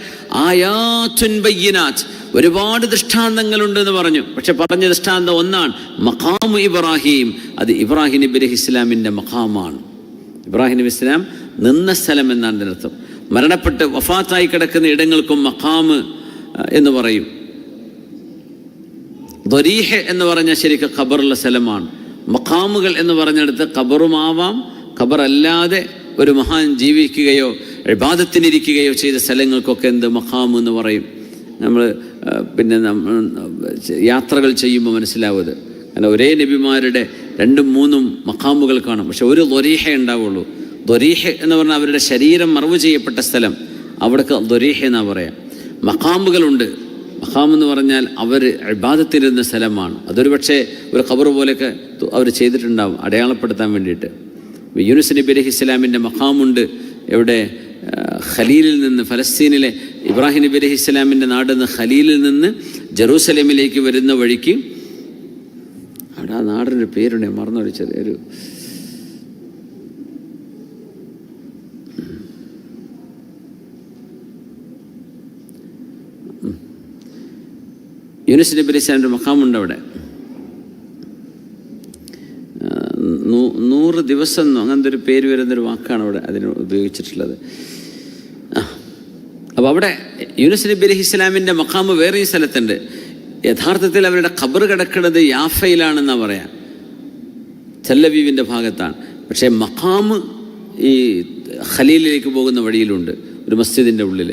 ആയാതുൻ ബയ്യിനാത്ത്, ഒരുപാട് ദൃഷ്ടാന്തങ്ങളുണ്ടെന്ന് പറഞ്ഞു. പക്ഷെ പറഞ്ഞ ദൃഷ്ടാന്തം ഒന്നാണ്, മഖാമു ഇബ്രാഹിം. അത് ഇബ്രാഹിം നബി അലൈഹിസ്സലാമിൻ്റെ മഖാമാണ്. ഇബ്രാഹിം നബി ഇസ്ലാം നിന്ന സ്ഥലം എന്നാണ് അതിനർത്ഥം. മരണപ്പെട്ട് വഫാത്തായി കിടക്കുന്ന ഇടങ്ങൾക്കും മഖാമ് എന്ന് പറയും. ദരീഹ് എന്ന് പറഞ്ഞാൽ ശരിക്കും ഖബറുള്ള സ്ഥലമാണ്. മഖാമുകൾ എന്ന് പറഞ്ഞെടുത്ത് ഖബറുമാവാം, ഖബറല്ലാതെ ഒരു മഹാൻ ജീവിക്കുകയോ ഇബാദത്തിനിരിക്കുകയോ ചെയ്ത സ്ഥലങ്ങൾക്കൊക്കെ എന്ത് മഖാമ് എന്ന് പറയും. നമ്മൾ പിന്നെ യാത്രകൾ ചെയ്യുമ്പോൾ മനസ്സിലാവുന്നത്. കാരണം ഒരേ നബിമാരുടെ 2-3 മഖാമുകൾ കാണും, പക്ഷെ ഒരു ദരീഹ ഉണ്ടാവുള്ളൂ. ദരീഹ് എന്ന് പറഞ്ഞാൽ അവരുടെ ശരീരം മറവ് ചെയ്യപ്പെട്ട സ്ഥലം, അവിടേക്ക് ദരീഹ് എന്നാണ് പറയാം. മഖാമുകളുണ്ട്. മഖാം എന്ന് പറഞ്ഞാൽ അവർ ഇബാദത്തിരുന്ന സ്ഥലമാണ്. അതൊരു പക്ഷേ ഒരു ഖബർ പോലെയൊക്കെ അവർ ചെയ്തിട്ടുണ്ടാവും അടയാളപ്പെടുത്താൻ വേണ്ടിയിട്ട്. യൂനുസ് നബി അലൈഹിസ്സലാമിൻ്റെ മഖാമുണ്ട് എവിടെ? ഖലീലിൽ നിന്ന്, ഫലസ്തീനിലെ ഇബ്രാഹിം നബി അലൈഹിസ്സലാമിൻ്റെ നാടെന്ന് ഖലീലിൽ നിന്ന് ജെറൂസലേമിലേക്ക് വരുന്ന വഴിക്ക്, അവിടെ ആ നാടിൻ്റെ പേരുണ്ട്, മറന്നൊഴിച്ചത്, ഒരു യൂനുസ് നബി അലൈഹിസ്സലാമിൻ്റെ മഖാമുണ്ട് അവിടെ. 100 ദിവസം എന്നോ അങ്ങനത്തെ ഒരു പേര് വരുന്നൊരു വാക്കാണ് അവിടെ അതിന് ഉപയോഗിച്ചിട്ടുള്ളത്. അപ്പോൾ അവിടെ യൂനുസ് നബി അലൈഹിസ്സലാമിൻ്റെ മഖാമ് വേറെയും സ്ഥലത്തുണ്ട്. യഥാർത്ഥത്തിൽ അവരുടെ ഖബർ കിടക്കുന്നത് യാഫയിലാണെന്നാണ് പറയാം, തെല്ലവീവിൻ്റെ ഭാഗത്താണ്. പക്ഷേ മഖാമ് ഈ ഖലീലിലേക്ക് പോകുന്ന വഴിയിലുണ്ട്, ഒരു മസ്ജിദിൻ്റെ ഉള്ളിൽ.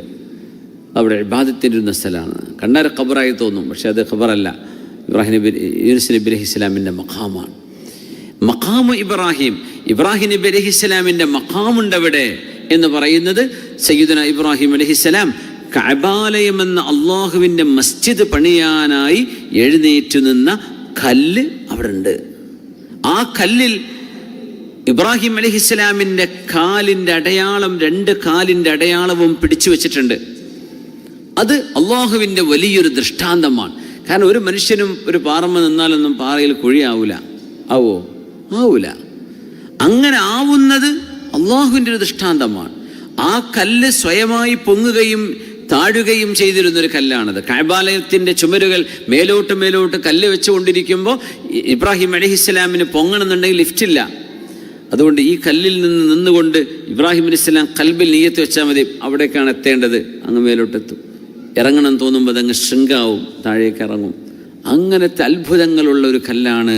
അവിടെ ഇബാദത്തിൻ്റെ സ്ഥലമാണ്. കണ്ടാൽ ഖബറായി തോന്നും, പക്ഷെ അത് ഖബറല്ല. ഇബ്രാഹിം നബി, യൂനുസ് നബി അലൈഹിസ്സലാമിൻ്റെ മഖാമാണ്. മഖാമു ഇബ്രാഹിം, ഇബ്രാഹിം നബി അലൈഹിസ്സലാമിൻ്റെ മഖാമുണ്ട് അവിടെ എന്ന് പറയുന്നത് സയ്യിദുനാ ഇബ്രാഹിം അലൈഹിസ്സലാം കഅബാലയം എന്ന അള്ളാഹുവിൻ്റെ മസ്ജിദ് പണിയാനായി എഴുന്നേറ്റു നിന്ന കല്ല് അവിടെ ഉണ്ട്. ആ കല്ലിൽ ഇബ്രാഹിം അലൈഹിസ്സലാമിൻ്റെ കാലിൻ്റെ അടയാളം, 2 കാലിൻ്റെ അടയാളവും പിടിച്ചു വെച്ചിട്ടുണ്ട്. അത് അള്ളാഹുവിൻ്റെ വലിയൊരു ദൃഷ്ടാന്തമാണ്. കാരണം ഒരു മനുഷ്യനും ഒരു പാറമ്മ നിന്നാലൊന്നും പാറയിൽ കുഴിയാവൂല. ആവോ? ആവൂല. അങ്ങനെ ആവുന്നത് അള്ളാഹുവിൻ്റെ ഒരു ദൃഷ്ടാന്തമാണ്. ആ കല്ല് സ്വയമായി പൊങ്ങുകയും താഴുകയും ചെയ്തിരുന്നൊരു കല്ലാണത്. കഅബാലയത്തിൻ്റെ ചുമരുകൾ മേലോട്ട് കല്ല് വെച്ചുകൊണ്ടിരിക്കുമ്പോൾ ഇബ്രാഹിം അലൈഹിസ്സലാമിന് പൊങ്ങണമെന്നുണ്ടെങ്കിൽ ലിഫ്റ്റില്ല. അതുകൊണ്ട് ഈ കല്ലിൽ നിന്നുകൊണ്ട് ഇബ്രാഹിം അലൈഹിസ്സലാം ഖൽബിൽ നിയ്യത്ത് വെച്ചാൽ മതി, അവിടേക്കാണ് എത്തേണ്ടത്. അങ്ങ് മേലോട്ടെത്തും. ഇറങ്ങണം തോന്നുമ്പോൾ അതങ്ങ് ശൃംഗാവും, താഴേക്ക് ഇറങ്ങും. അങ്ങനത്തെ അത്ഭുതങ്ങളുള്ള ഒരു കല്ലാണ്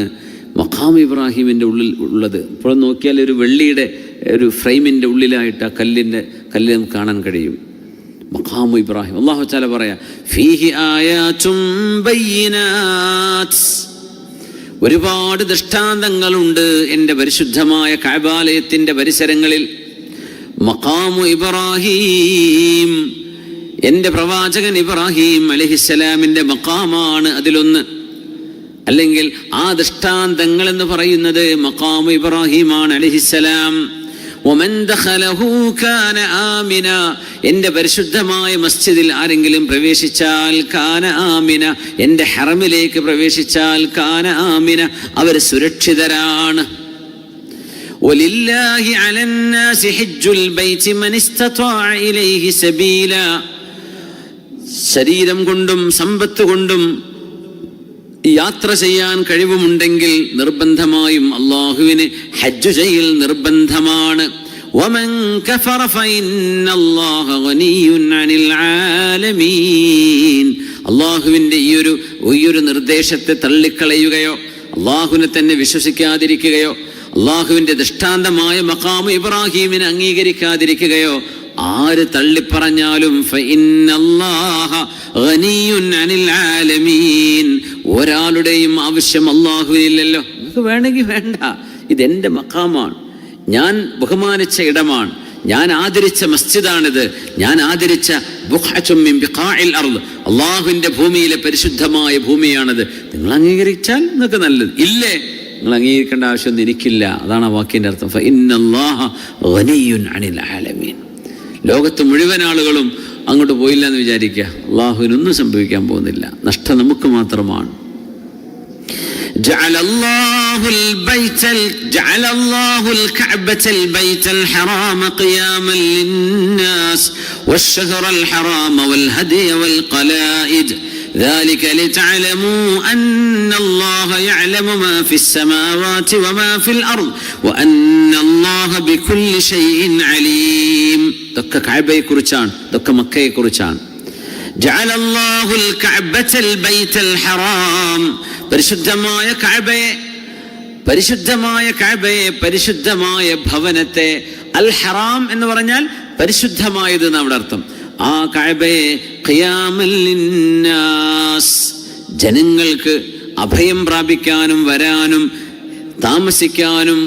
മഖാം ഇബ്രാഹിമിൻ്റെ ഉള്ളിൽ ഉള്ളത്. ഇപ്പോൾ നോക്കിയാൽ ഒരു വെള്ളിയുടെ ഒരു ഫ്രെയിമിൻ്റെ ഉള്ളിലായിട്ട് ആ കല്ല് നമുക്ക് കാണാൻ കഴിയും. മഖാമു ഇബ്രാഹിം. അല്ലാഹു തആല പറയാ, ഫീഹി ആയാതും ബയ്യിനാത്ത്, ഒരുപാട് ദൃഷ്ടാന്തങ്ങളുണ്ട് എൻ്റെ പരിശുദ്ധമായ കഅബാലയത്തിൻ്റെ പരിസരങ്ങളിൽ. മഖാമു ഇബ്രാഹിം, എൻ്റെ പ്രവാചകൻ ഇബ്രാഹിം അലൈഹിസ്സലാമിൻ്റെ മഖാമാണ് അതിലൊന്ന്. അല്ലെങ്കിൽ ആ ദൃഷ്ടാന്തങ്ങൾ എന്ന് പറയുന്നത് മഖാമു ഇബ്രാഹിമാണ് അലൈഹിസ്സലാം. വമൻ ദഖലഹു കാന ആമിന, എൻ്റെ പരിശുദ്ധമായ മസ്ജിദിൽ ആരെങ്കിലും പ്രവേശിച്ചാൽ കാന ആമിന, എൻ്റെ ഹറമിലേക്ക് പ്രവേശിച്ചാൽ കാന ആമിന, അവർ സുരക്ഷിതരാണ്. വലില്ലാഹി അലന്നാസി ഹജ്ജുൽ ബൈതി മൻ ഇസ്തതാഅ ഇലൈഹി സബീല. ശരീരം കൊണ്ടും സമ്പത്ത് കൊണ്ടും യാത്ര ചെയ്യാൻ കഴിവുമുണ്ടെങ്കിൽ നിർബന്ധമായും അല്ലാഹുവിന് ഹജ്ജ് ചെയ്യൽ നിർബന്ധമാണ്. വമൻ കഫറ ഫഇന്നല്ലാഹ ഗനിയ്യുൻ അനിൽ ആലമീൻ. അല്ലാഹുവിൻ്റെ ഈ ഒരു നിർദ്ദേശത്തെ തള്ളിക്കളയുകയോ അല്ലാഹുവിനെ തന്നെ വിശ്വസിക്കാതിരിക്കുകയോ അല്ലാഹുവിൻ്റെ ദൃഷ്ടാന്തമായ മഖാമു ഇബ്രാഹീമിനെ അംഗീകരിക്കാതിരിക്കുകയോ ആര് തള്ളിപ്പറഞ്ഞാലും ഫഇന്നല്ലാഹ ഗനിയ്യുൻ അനിൽ ആലമീൻ. ഒരാളുടെയും ആവശ്യം അല്ലാഹുവിനില്ലല്ലോ. നിങ്ങൾക്ക് വേണമെങ്കിൽ വേണ്ട, ഇതെൻ്റെ മഖാമാണ്, ഞാൻ ബഹുമാനിച്ച ഇടമാണ്, ഞാൻ ആദരിച്ച മസ്ജിദാണിത്, ഞാൻ ആദരിച്ച ബുഖഅത്തും മിൻ ബിഖാഇൽ അർദ്, അല്ലാഹുവിൻ്റെ ഭൂമിയിലെ പരിശുദ്ധമായ ഭൂമിയാണിത്. നിങ്ങൾ അംഗീകരിച്ചാൽ നിങ്ങൾക്ക് നല്ലത്, ഇല്ലേ നിങ്ങൾ അംഗീകരിക്കേണ്ട ആവശ്യമൊന്നും എനിക്കില്ല. അതാണ് ആ വാക്കിൻ്റെ അർത്ഥം. ഫഇന്നല്ലാഹ ഗനിയ്യുൻ അനിൽ ആലമീൻ. ലോകത്ത് മുഴുവൻ ആളുകളും അങ്ങോട്ട് പോയില്ല എന്ന് വിചാരിക്കുക, അള്ളാഹുവിനൊന്നും സംഭവിക്കാൻ പോകുന്നില്ല, നഷ്ടം നമുക്ക് മാത്രമാണ്. جعل الله الكعبة البيت الحرام قياما للناس والشهر الحرام والهدي والقلائد ذلك لتعلموا أن الله يعلم ما في السماوات وما في الأرض وأن الله بكل شيء عليم. ദൊക്കെ കഅബയെക്കുറിച്ചാണ്, ദൊക്കെ മക്കയെക്കുറിച്ചാണ്. ജഅല അല്ലാഹുൽ കഅബത്തൽ ബൈത്തൽ ഹറാം. പരിശുദ്ധമായ കഅബയെ പരിശുദ്ധമായ ഭവനത്തെ, അൽ ഹറാം എന്ന് പറഞ്ഞാൽ പരിശുദ്ധമായത് എന്നാണ് അവിടെ അർത്ഥം. ആ കഅബയെ ഖിയാമൽ ലിന്നാസ്, ജനങ്ങൾക്ക് അഭയം പ്രാപിക്കാനും വരാനും താമസിക്കാനും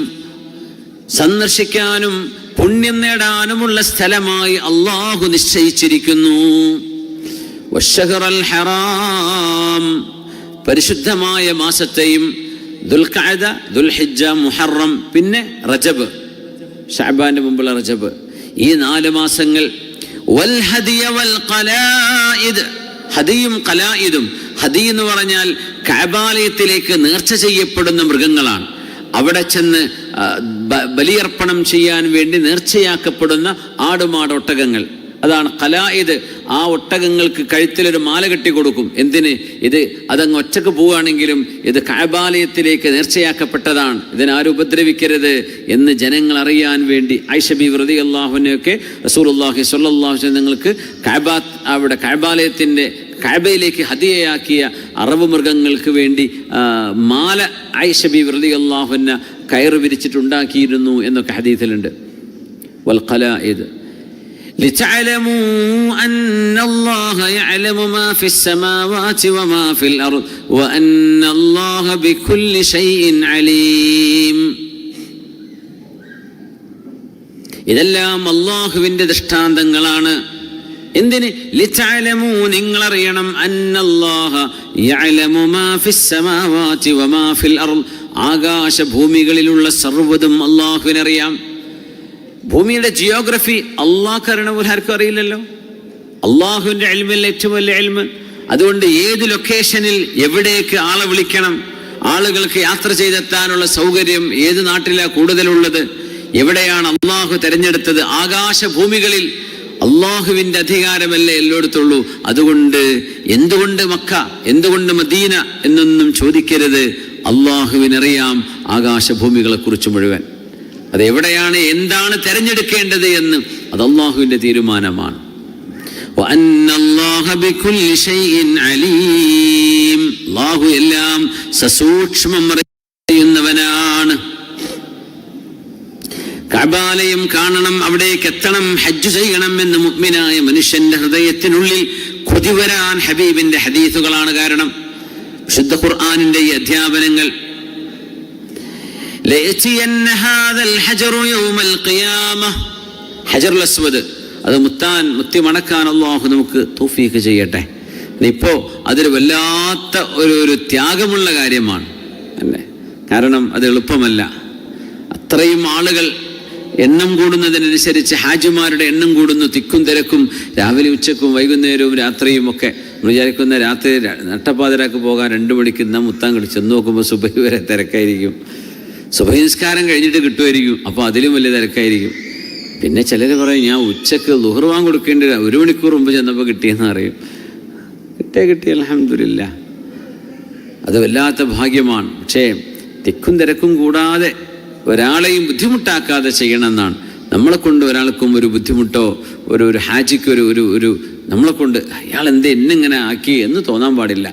സന്ദർശിക്കാനും പുണ്യം നേടാനുമുള്ള സ്ഥലമായി അല്ലാഹു നിശ്ചയിച്ചിരിക്കുന്നു. വശഹറൽ ഹറാം, പരിശുദ്ധമായ മാസത്തെയും, ദുൽഖഅദ, ദുൽഹിജ്ജ, മുഹറം, പിന്നെ റജബ്, ശഅബാന്റെ മുമ്പുള്ള റജബ്, ഈ 4 മാസങ്ങൾ. വൽ ഹദിയ വൽ ഖലായിദ്, ഹദിയും ഖലായിദും. ഹദി എന്ന് പറഞ്ഞാൽ കഅബാലയത്തിലേക്ക് നേർച്ച ചെയ്യപ്പെടുന്ന മൃഗങ്ങളാണ്. അവിടെ ചെന്ന് ബലിയർപ്പണം ചെയ്യാൻ വേണ്ടി നേർച്ചയാക്കപ്പെടുന്ന ആടുമാടൊട്ടകങ്ങൾ, അതാണ് ഖലായിദ്. ആ ഒട്ടകങ്ങൾക്ക് കഴുത്തിലൊരു മാല കെട്ടി കൊടുക്കും. എന്തിന്? അതങ്ങ് ഒറ്റക്ക് പോവുകയാണെങ്കിലും ഇത് കഅബാലയത്തിലേക്ക് നേർച്ചയാക്കപ്പെട്ടതാണ്, ഇതിനാരും ഉപദ്രവിക്കരുത് എന്ന് ജനങ്ങൾ അറിയാൻ വേണ്ടി. ആയിഷ ബീവി റളിയല്ലാഹു അൻഹയൊക്കെ റസൂലുള്ളാഹി സ്വല്ലല്ലാഹു അലൈഹി വസല്ലം നിങ്ങൾക്ക് അവിടെ കഅബാലയത്തിൻ്റെ കഅബയിലേക്ക് ഹദിയയാക്കിയ അറബ് മൃഗങ്ങൾക്ക് വേണ്ടി മാല ആയിഷ ബീവി റളിയല്ലാഹു അൻഹ കയറ് വിരിച്ചിട്ടുണ്ടാക്കിയിരുന്നു എന്നൊക്കെ ഹദീസിലുണ്ട്. വൽ ഖലായിദ് لتعلموا أن الله يعلم ما في السماوات وما في الأرض وأن الله بكل شيء عليم. ഇതെല്ലാം അല്ലാഹുവിൻ്റെ ദൃഷ്ടാന്തങ്ങളാണ്. എന്തിന്? ലിതഅലമൂ, നിങ്ങളറിയണം, അന്നല്ലാഹ യഅലമു മാ ഫിസ് സമാവാതി വമാ ഫിൽ അർദ്, ആകാശഭൂമികളിലുള്ള സർവ്വതും അല്ലാഹുവിനറിയാം. ഭൂമിയുടെ ജിയോഗ്രഫി അള്ളാഹ്ക്ക് അറിയണ പോലെ ആർക്കും അറിയില്ലല്ലോ. അള്ളാഹുവിൻ്റെ ഇൽമിൽ ഏറ്റവും വലിയ ഇൽമ്. അതുകൊണ്ട് ഏത് ലൊക്കേഷനിൽ എവിടേക്ക് ആളെ വിളിക്കണം, ആളുകൾക്ക് യാത്ര ചെയ്തെത്താനുള്ള സൗകര്യം ഏത് നാട്ടിലാണ് കൂടുതലുള്ളത്, എവിടെയാണ് അള്ളാഹു തിരഞ്ഞെടുത്തത്, ആകാശഭൂമികളിൽ അള്ളാഹുവിൻ്റെ അധികാരമല്ലേ എല്ലായിടത്തുള്ളൂ. അതുകൊണ്ട് എന്തുകൊണ്ട് മക്ക, എന്തുകൊണ്ട് മദീന എന്നൊന്നും ചോദിക്കരുത്. അള്ളാഹുവിനറിയാം ആകാശഭൂമികളെക്കുറിച്ച് മുഴുവൻ. അതെവിടെയാണ്, എന്താണ് തിരഞ്ഞെടുക്കേണ്ടത് എന്ന് അത് അല്ലാഹുവിൻ്റെ തീരുമാനമാണ്. അല്ലാഹു എല്ലാം സസൂക്ഷ്മം അറിയുന്നവനാണ്. കഅബാലയം കാണണം, അവിടേക്ക് എത്തണം, ഹജ്ജ് ചെയ്യണം എന്ന് മുഅ്മിനായ മനുഷ്യന്റെ ഹൃദയത്തിനുള്ളിൽ കൊതി വരാൻ ഹബീബിന്റെ ഹദീസുകളാണ് കാരണം. വിശുദ്ധ ഖുർആനിന്റെ ഈ അധ്യാപനങ്ങൾ, ഹജറുൽ അസ്വദ്, അത് മുത്തി മണക്കാൻ അല്ലാഹു നമുക്ക് തൗഫീഖ് ചെയ്യട്ടെ. ഇപ്പോ അതൊരു വല്ലാത്ത ഒരു ത്യാഗമുള്ള കാര്യമാണ് അല്ലേ. കാരണം അത് എളുപ്പമല്ല. അത്രയും ആളുകൾ എണ്ണം കൂടുന്നതിനനുസരിച്ച് ഹാജിമാരുടെ എണ്ണം കൂടുന്നു. തിക്കും തിരക്കും, രാവിലെ ഉച്ചക്കും വൈകുന്നേരവും രാത്രിയും ഒക്കെ. നമ്മൾ വിചാരിക്കുന്ന രാത്രി നട്ടപ്പാതിരാക്ക് പോകാൻ 2 മണിക്ക് മുത്താൻ കളി ചെന്ന് നോക്കുമ്പോൾ സുബഹി വരെ തിരക്കായിരിക്കും. സുബഹി നിസ്കാരം കഴിഞ്ഞിട്ട് കിട്ടുമായിരിക്കും, അപ്പോൾ അതിലും വലിയ തിരക്കായിരിക്കും. പിന്നെ ചിലർ പറയും ഞാൻ ഉച്ചക്ക് ളുഹർ വാങ്ങി കൊടുക്കേണ്ട 1 മണിക്കൂർ മുമ്പ് ചെന്നപ്പോൾ കിട്ടിയെന്ന് അറിയും. കിട്ടി അൽഹംദുലില്ലാ, അത് വല്ലാത്ത ഭാഗ്യമാണ്. പക്ഷേ തിക്കും തിരക്കും കൂടാതെ ഒരാളെയും ബുദ്ധിമുട്ടാക്കാതെ ചെയ്യണമെന്നാണ്. നമ്മളെ കൊണ്ട് ഒരാൾക്കും ഒരു ബുദ്ധിമുട്ടോ ഒരു ഹാജിക്ക് ഒരു നമ്മളെ കൊണ്ട് അയാൾ എന്നെങ്ങനെ ആക്കി എന്ന് തോന്നാൻ പാടില്ല.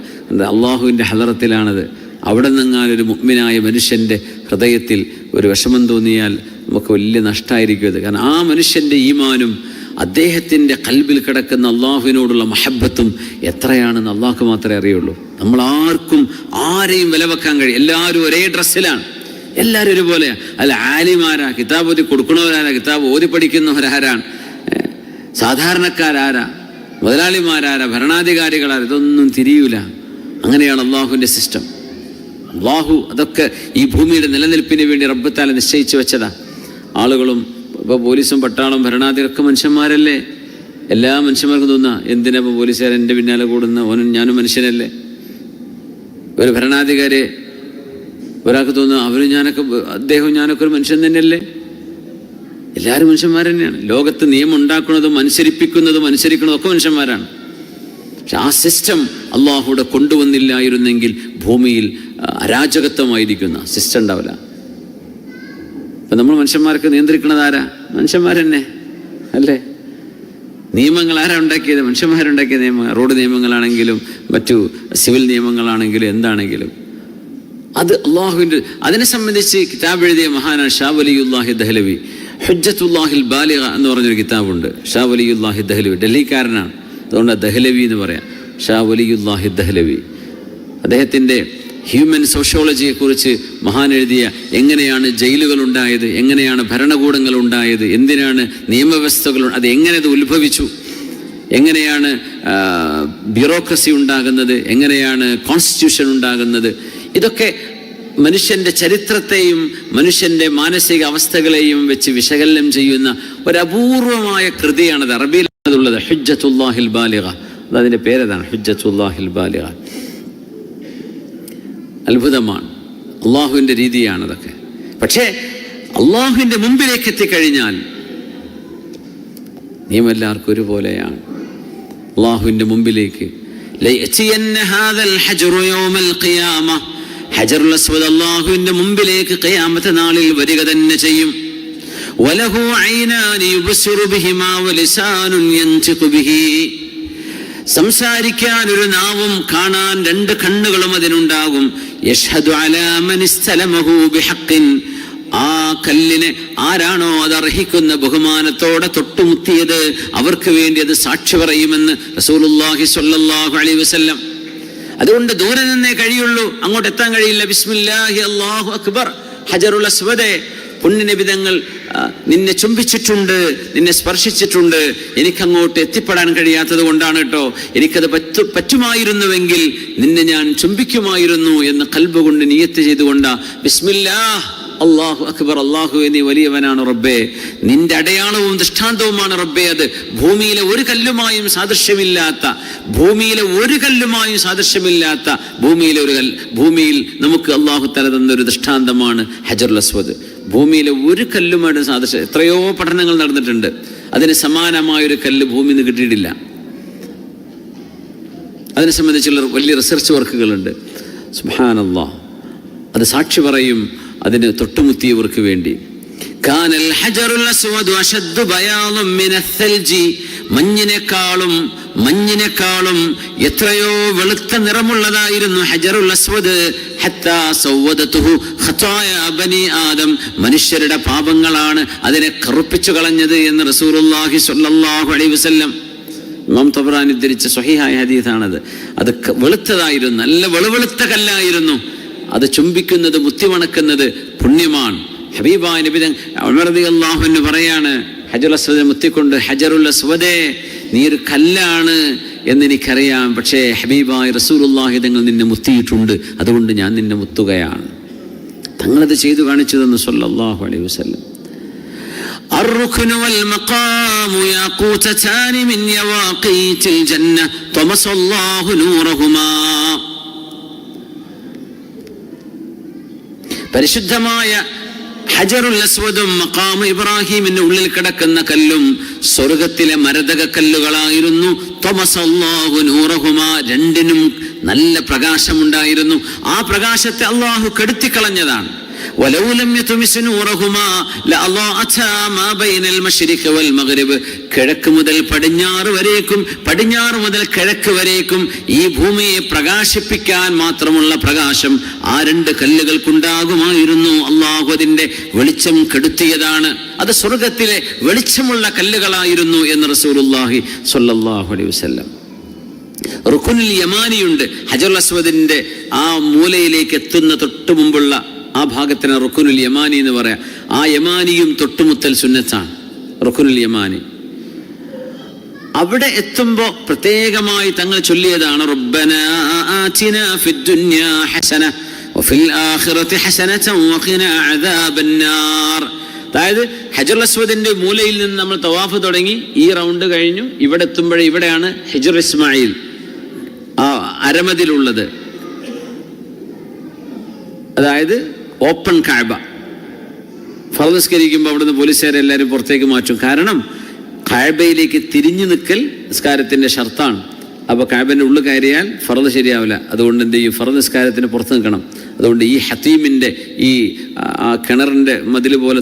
അള്ളാഹുവിൻ്റെ ഹദറത്തിലാണത്. അവിടെ നിന്നെങ്ങാനൊരു മുഅ്മിനായ മനുഷ്യൻ്റെ ഹൃദയത്തിൽ ഒരു വിഷമം തോന്നിയാൽ നമുക്ക് വലിയ നഷ്ടമായിരിക്കും അത്. കാരണം ആ മനുഷ്യൻ്റെ ഈമാനും അദ്ദേഹത്തിൻ്റെ ഖൽബിൽ കിടക്കുന്ന അള്ളാഹുവിനോടുള്ള മഹബത്തും എത്രയാണെന്ന് അള്ളാഹ്ക്ക് മാത്രമേ അറിയുള്ളൂ. നമ്മൾ ആരെയും വില വെക്കാൻ കഴിയും. എല്ലാവരും ഒരേ ഡ്രസ്സിലാണ്, എല്ലാവരും ഒരുപോലെയാണ്. അല്ല, ആലിമാരാ, കിതാബ് ഓതി കൊടുക്കണവരാരാ, കിതാബ് ഓതി പഠിക്കുന്നവരാരാണ്, സാധാരണക്കാരാരാ, മുതലാളിമാരാരാ, ഭരണാധികാരികളാരാ, ഇതൊന്നും തിരിയൂല. അങ്ങനെയാണ് അള്ളാഹുവിൻ്റെ സിസ്റ്റം. അള്ളാഹു അതൊക്കെ ഈ ഭൂമിയുടെ നിലനിൽപ്പിന് വേണ്ടി റബ്ബ് തആല നിശ്ചയിച്ചു വെച്ചതാ. ആളുകളും ഇപ്പോൾ പോലീസും പട്ടാളം ഭരണാധികാരിയൊക്കെ മനുഷ്യന്മാരല്ലേ. എല്ലാ മനുഷ്യന്മാർക്കും തോന്നുക എന്തിനാ ഇപ്പോൾ പോലീസുകാർ എൻ്റെ പിന്നാലെ കൂടുന്ന, ഓനും ഞാനും മനുഷ്യനല്ലേ. ഒരു ഭരണാധികാരി ഒരാൾക്ക് തോന്നുക അദ്ദേഹം ഞാനൊക്കെ ഒരു മനുഷ്യൻ തന്നെയല്ലേ. എല്ലാവരും മനുഷ്യന്മാർ തന്നെയാണ്. ലോകത്ത് നിയമം ഉണ്ടാക്കുന്നതും അനുസരിക്കുന്നതും ഒക്കെ മനുഷ്യന്മാരാണ്. പക്ഷെ ആ സിസ്റ്റം അള്ളാഹുവിടെ കൊണ്ടുവന്നില്ലായിരുന്നെങ്കിൽ ഭൂമിയിൽ അരാജകത്വമായിരിക്കുന്ന സിസ്റ്റം ഉണ്ടാവില്ല. ഇപ്പം നമ്മൾ മനുഷ്യന്മാർക്ക് നിയന്ത്രിക്കുന്നത് ആരാ? മനുഷ്യന്മാർ തന്നെ അല്ലേ. നിയമങ്ങൾ ആരാ ഉണ്ടാക്കിയത്? മനുഷ്യന്മാരുണ്ടാക്കിയ നിയമങ്ങൾ. റോഡ് നിയമങ്ങളാണെങ്കിലും മറ്റു സിവിൽ നിയമങ്ങളാണെങ്കിലും എന്താണെങ്കിലും അത് അള്ളാഹുവിൻ്റെ. അതിനെ സംബന്ധിച്ച് കിതാബ് എഴുതിയ മഹാനാണ് ഷാ വലിയുല്ലാഹി ദഹ്ലവി. ഹുജ്ജത്തുല്ലാഹിൽ ബാലിഗ എന്ന് പറഞ്ഞൊരു കിതാബുണ്ട്. ഷാ വലിയുല്ലാഹി ദഹ്ലവി ഡൽഹിക്കാരനാണ്, അതുകൊണ്ട് ദഹ്ലവി എന്ന് പറയാം. ഷാ വലിയുല്ലാഹി ദഹ്ലവി അദ്ദേഹത്തിൻ്റെ ഹ്യൂമൻ സോഷ്യോളജിയെക്കുറിച്ച് മഹാൻ എഴുതിയ എങ്ങനെയാണ് ജയിലുകൾ ഉണ്ടായത്, എങ്ങനെയാണ് ഭരണകൂടങ്ങൾ ഉണ്ടായത്, എന്തിനാണ് നിയമവ്യവസ്ഥകൾ, അത് എങ്ങനെ അത് ഉത്ഭവിച്ചു, എങ്ങനെയാണ് ബ്യൂറോക്രസി ഉണ്ടാകുന്നത്, എങ്ങനെയാണ് കോൺസ്റ്റിറ്റ്യൂഷൻ ഉണ്ടാകുന്നത്, ഇതൊക്കെ മനുഷ്യൻ്റെ ചരിത്രത്തെയും മനുഷ്യൻ്റെ മാനസിക അവസ്ഥകളെയും വെച്ച് വിശകലനം ചെയ്യുന്ന ഒരപൂർവമായ കൃതിയാണത്. അറബിയിലാണതുള്ളത്. ഹുജ്ജത്തുല്ലാഹിൽ ബാലിഗ, അതിൻ്റെ പേരതാണ് ഹുജ്ജത്തുല്ലാഹിൽ ബാലിഗ. അത്ഭുതമാണ്, അള്ളാഹുവിൻ്റെ രീതിയാണതൊക്കെ. പക്ഷേ അള്ളാഹുവിൻ്റെ മുമ്പിലേക്ക് എത്തിക്കഴിഞ്ഞാൽ നിയമം എല്ലാവർക്കും ഒരുപോലെയാണ്. അള്ളാഹുവിൻ്റെ മുമ്പിലേക്ക് ഹജറുൽ അസ്വദ് അല്ലാഹുവിന്റെ മുമ്പിലേക്ക് ഖിയാമത്ത് നാളിൽ വരിക തന്നെ ചെയ്യും. വലഹു ഐനാനി യുബ്സിറു ബിഹിമാ വലിസാനുൻ യൻതിഖു ബിഹി. സംസാരിക്കാൻ ഒരു നാവും കാണാൻ 2 കണ്ണുകളും അതിനുണ്ടാകും. യഷ്ഹദു അലാ മൻ ഇസ്തലമഹു ബിഹഖിൻ. ആ കല്ലിനെ ആരാണോ അത് അർഹിക്കുന്ന ബഹുമാനത്തോടെ തൊട്ടുമുത്തിയത് അവർക്ക് വേണ്ടി അത് സാക്ഷി പറയുമെന്ന് റസൂലുള്ളാഹി സ്വല്ലല്ലാഹു അലൈഹി വസല്ലം. അതുകൊണ്ട് ദൂരെ നിന്നേ കഴിയുള്ളൂ, അങ്ങോട്ട് എത്താൻ കഴിയില്ല. ബിസ്മില്ലാഹി അല്ലാഹു അക്ബർ. ഹജറുൽ അസ്വദേ, പുണ്യനബി തങ്ങൾ നിന്നെ ചുംബിച്ചിട്ടുണ്ട്, നിന്നെ സ്പർശിച്ചിട്ടുണ്ട്, എനിക്കങ്ങോട്ട് എത്തിപ്പെടാൻ കഴിയാത്തത് കൊണ്ടാണ് കേട്ടോ. എനിക്കത് പറ്റുമായിരുന്നുവെങ്കിൽ നിന്നെ ഞാൻ ചുംബിക്കുമായിരുന്നു എന്ന് ഖൽബ് കൊണ്ട് നിയ്യത്ത് ചെയ്തുകൊണ്ടാ ബിസ്മില്ലാഹ് അല്ലാഹു അക്ബർ. അല്ലാഹുവേ നീ വലിയവനാണ് റബ്ബേ, നിന്റെ അടയാളവും ദൃഷ്ടാന്തവുമാണ് റബ്ബേ. അത് ഭൂമിയിലെ ഒരു കല്ലുമായും സാദൃശ്യമില്ലാത്ത ഭൂമിയിൽ നമുക്ക് അല്ലാഹു തആല തന്നൊരു ദൃഷ്ടാന്തമാണ് ഹജറുൽ അസ്വദ്. ഭൂമിയിലെ ഒരു കല്ലുമായിട്ട് സാദൃശ്യം. എത്രയോ പഠനങ്ങൾ നടന്നിട്ടുണ്ട്, അതിന് സമാനമായൊരു കല്ല് ഭൂമിയിൽ നിന്ന് കിട്ടിയിട്ടില്ല. അതിനെ സംബന്ധിച്ചുള്ള വലിയ റിസർച്ച് വർക്കുകളുണ്ട്. സുബ്ഹാനല്ലാഹ്, അത് സാക്ഷി പറയും അതിന് തൊട്ടുമുത്തിയവർക്ക് വേണ്ടി. കാനൽ ഹജറുൽ അസ്വദു അശദ്ദു ബയാദൻ മിനൽ സൽജി. മഞ്ഞിനേക്കാളും എത്രയോ വെളുത്ത നിറമുള്ളതായിരുന്നു ഹജറുൽ അസ്വദ്. ഹത്താ സവ്വദതുഹു ഖതായ ബനി ആദം. മനുഷ്യരുടെ പാപങ്ങളാണ് അതിനെ കറുപ്പിച്ചു കളഞ്ഞത് എന്ന് റസൂലുള്ളാഹി സ്വല്ലല്ലാഹു അലൈഹി വസല്ലം. ഇമാം തബറാനി ഉദ്ധരിച്ച സ്വഹീഹായ ഹദീസാണത്. അത് വെളുത്തതായിരുന്നു, നല്ല വെളുവെളുത്ത കല്ലായിരുന്നു. അത് ചുംബിക്കുന്നത്, മുത്തിമണക്കുന്നത് പുണ്യമാണ്. ഹബീബായ നബി ഉമർ റളിയല്ലാഹു അൻഹു പറയാണ് ഹജറുൽ അസ്വദ് മുത്തിക്കൊണ്ട്, ഹജറുൽ അസ്വദേ നീ ഒരു കല്ലാണ് എന്നെനിക്കറിയാം, പക്ഷേ ഹബീബായ റസൂലുള്ളാഹി തങ്ങൾ നിന്നെ മുത്തിയിട്ടുണ്ട്, അതുകൊണ്ട് ഞാൻ നിന്നെ മുത്തുകയാണ്. തങ്ങളത് ചെയ്തു കാണിച്ചു തന്നു സ്വല്ലല്ലാഹു അലൈഹി വസല്ലം. الركن والمقام ياقوتتان من يواقيت الجنة طمس الله نورهما. പരിശുദ്ധമായ ഹജറുൽ അസ്വദും മഖാം ഇബ്രാഹിമിന്റെ ഉള്ളിൽ കിടക്കുന്ന കല്ലും സ്വർഗത്തിലെ മരതക കല്ലുകളായിരുന്നു. തമസല്ലാഹു നൂറഹുമാ, രണ്ടിനും നല്ല പ്രകാശമുണ്ടായിരുന്നു. ആ പ്രകാശത്തെ അള്ളാഹു കെടുത്തിക്കളഞ്ഞതാണ്. വലൗ ലം യത്മിസ് നൂറഹുമാ ലഅളഅതാ മാ ബൈനൽ മശ്രിഖി വൽ മഗ്രിബ്, കിഴക്ക് മുതൽ പടിഞ്ഞാറ് വരേക്കും പടിഞ്ഞാറ് മുതൽ കിഴക്ക് വരേക്കും ഈ ഭൂമിയെ പ്രകാശിപ്പിക്കാൻ മാത്രമുള്ള പ്രകാശം ആ രണ്ട് കല്ലുകൾക്കുണ്ടാകുമായിരുന്നു. അള്ളാഹു അതിന്റെ വെളിച്ചം കെടുത്തിയതാണ്. അത് സ്വർഗത്തിലെ വെളിച്ചമുള്ള കല്ലുകളായിരുന്നു എന്ന് റസൂലുള്ളാഹി സ്വല്ലല്ലാഹു അലൈഹി വസല്ലം. റുക്നുൽ യമാനിയുണ്ട്, ഹജറുൽ അസ്വദിന്റെ ആ മൂലയിലേക്ക് എത്തുന്ന തൊട്ടു മുമ്പുള്ള ആ ഭാഗത്തിന് റുക്നുൽ യമാനി എന്ന് പറയാം. ആ യമാനിയും തൊട്ടുമുത്തൽ സുന്നത്താണ്. റുക്നുൽ യമാനി അവിടെ എത്തുമ്പോൾ പ്രത്യേകമായി തങ്ങൾ ചൊല്ലിയതാണ് റബ്ബനാ ആതിനാ ഫിദ്ദുനിയാ ഹസന വഫിൽ ആഖിറതി ഹസനതൻ വഖിനാ അദാബന്നാർ. അതായത് ഹജറുൽ അസ്വദിന്റെ മൂലയിൽ നിന്ന് നമ്മൾ തവാഫ് തുടങ്ങി, ഈ റൗണ്ട് കഴിഞ്ഞു, ഇവിടെ എത്തുമ്പോഴേ ഇവിടെയാണ് ഹിജ്ർ ഇസ്മായിൽ ആ അരമതിലുള്ളത്. അതായത് ഓപ്പൺ കഅബ. ഫർദ് നിസ്കരിക്കുമ്പോൾ അവിടുന്ന് പോലീസുകാരെ എല്ലാവരും പുറത്തേക്ക് മാറ്റും. കാരണം കഅബയിലേക്ക് തിരിഞ്ഞു നിൽക്കൽ നിസ്കാരത്തിന്റെ ഷർത്താണ്. അപ്പോൾ കഅബന്റെ ഉള്ളിൽ കയറിയാൽ ഫർദ് ശരിയാവില്ല. അതുകൊണ്ട് എന്ത് ചെയ്യും? ഫർദ് നിസ്കാരത്തിന് പുറത്ത് നിൽക്കണം. അതുകൊണ്ട് ഈ ഹത്തീമിന്റെ ഈ കിണറിന്റെ മതിൽ പോലെ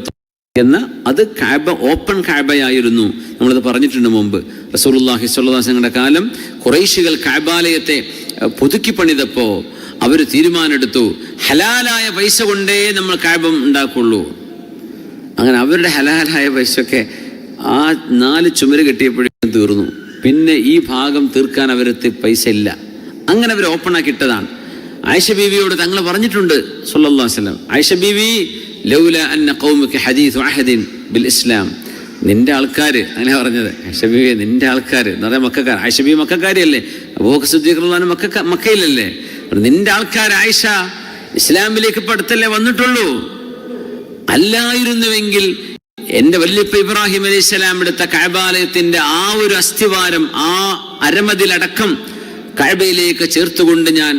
എന്ന അത് കഅബ ഓപ്പൺ കഅബയായിരുന്നു. നമ്മളത് പറഞ്ഞിട്ടുണ്ട് മുമ്പ്. റസൂലുള്ളാഹി സ്വല്ലല്ലാഹു അലൈഹി വസല്ലമയുടെ കാലം ഖുറൈശികൾ കഅബാലയത്തെ പുതുക്കി പണിതപ്പോൾ അവർ തീരുമാനമെടുത്തു, ഹലാലായ പൈസ കൊണ്ടേ നമ്മൾ കഅബ ഉണ്ടാക്കുള്ളൂ. അങ്ങനെ അവരുടെ ഹലാലായ പൈസയൊക്കെ ആ 4 ചുമര് കെട്ടിയപ്പോഴേക്കും തീർന്നു. പിന്നെ ഈ ഭാഗം തീർക്കാൻ അവരത്ത് പൈസ ഇല്ല. അങ്ങനെ അവർ ഓപ്പൺ ആക്കിയിട്ടതാണ്. ആയിഷ ബീവിയോട് തങ്ങൾ പറഞ്ഞിട്ടുണ്ട് സല്ലല്ലാഹു അലൈഹി വസല്ലം, ആയിഷ ബീവി ലൗല അന്ന ഖൗമുക ഹദീസു അഹദിൻ ബിൽ ഇസ്ലാം, നിന്റെ ആൾക്കാർ, അങ്ങനെ പറഞ്ഞത്. ആയിഷ ബീവി നിന്റെ ആൾക്കാർ എന്ന് പറയാൻ മക്കാർ. ആയിഷ ബീവി മക്കാരിയല്ലേ, അബൂബക്കർ സിദ്ദീഖ് റളിയല്ലാഹു അൻഹു മക്കയിലല്ലേ. നിന്റെ ആൾക്കാർ ആയിഷ ഇസ്ലാമിലേക്ക് ഇപ്പൊ അടുത്തല്ലേ വന്നിട്ടുള്ളൂ. അല്ലായിരുന്നുവെങ്കിൽ എന്റെ വല്യപ്പ ഇബ്രാഹിം അലൈഹിസ്സലാം എടുത്ത കഅബാലയത്തിന്റെ ആ ഒരു അസ്ഥിവാരം, ആ അരമതിലടക്കം കഅബയിലേക്ക് ചേർത്തുകൊണ്ട് ഞാൻ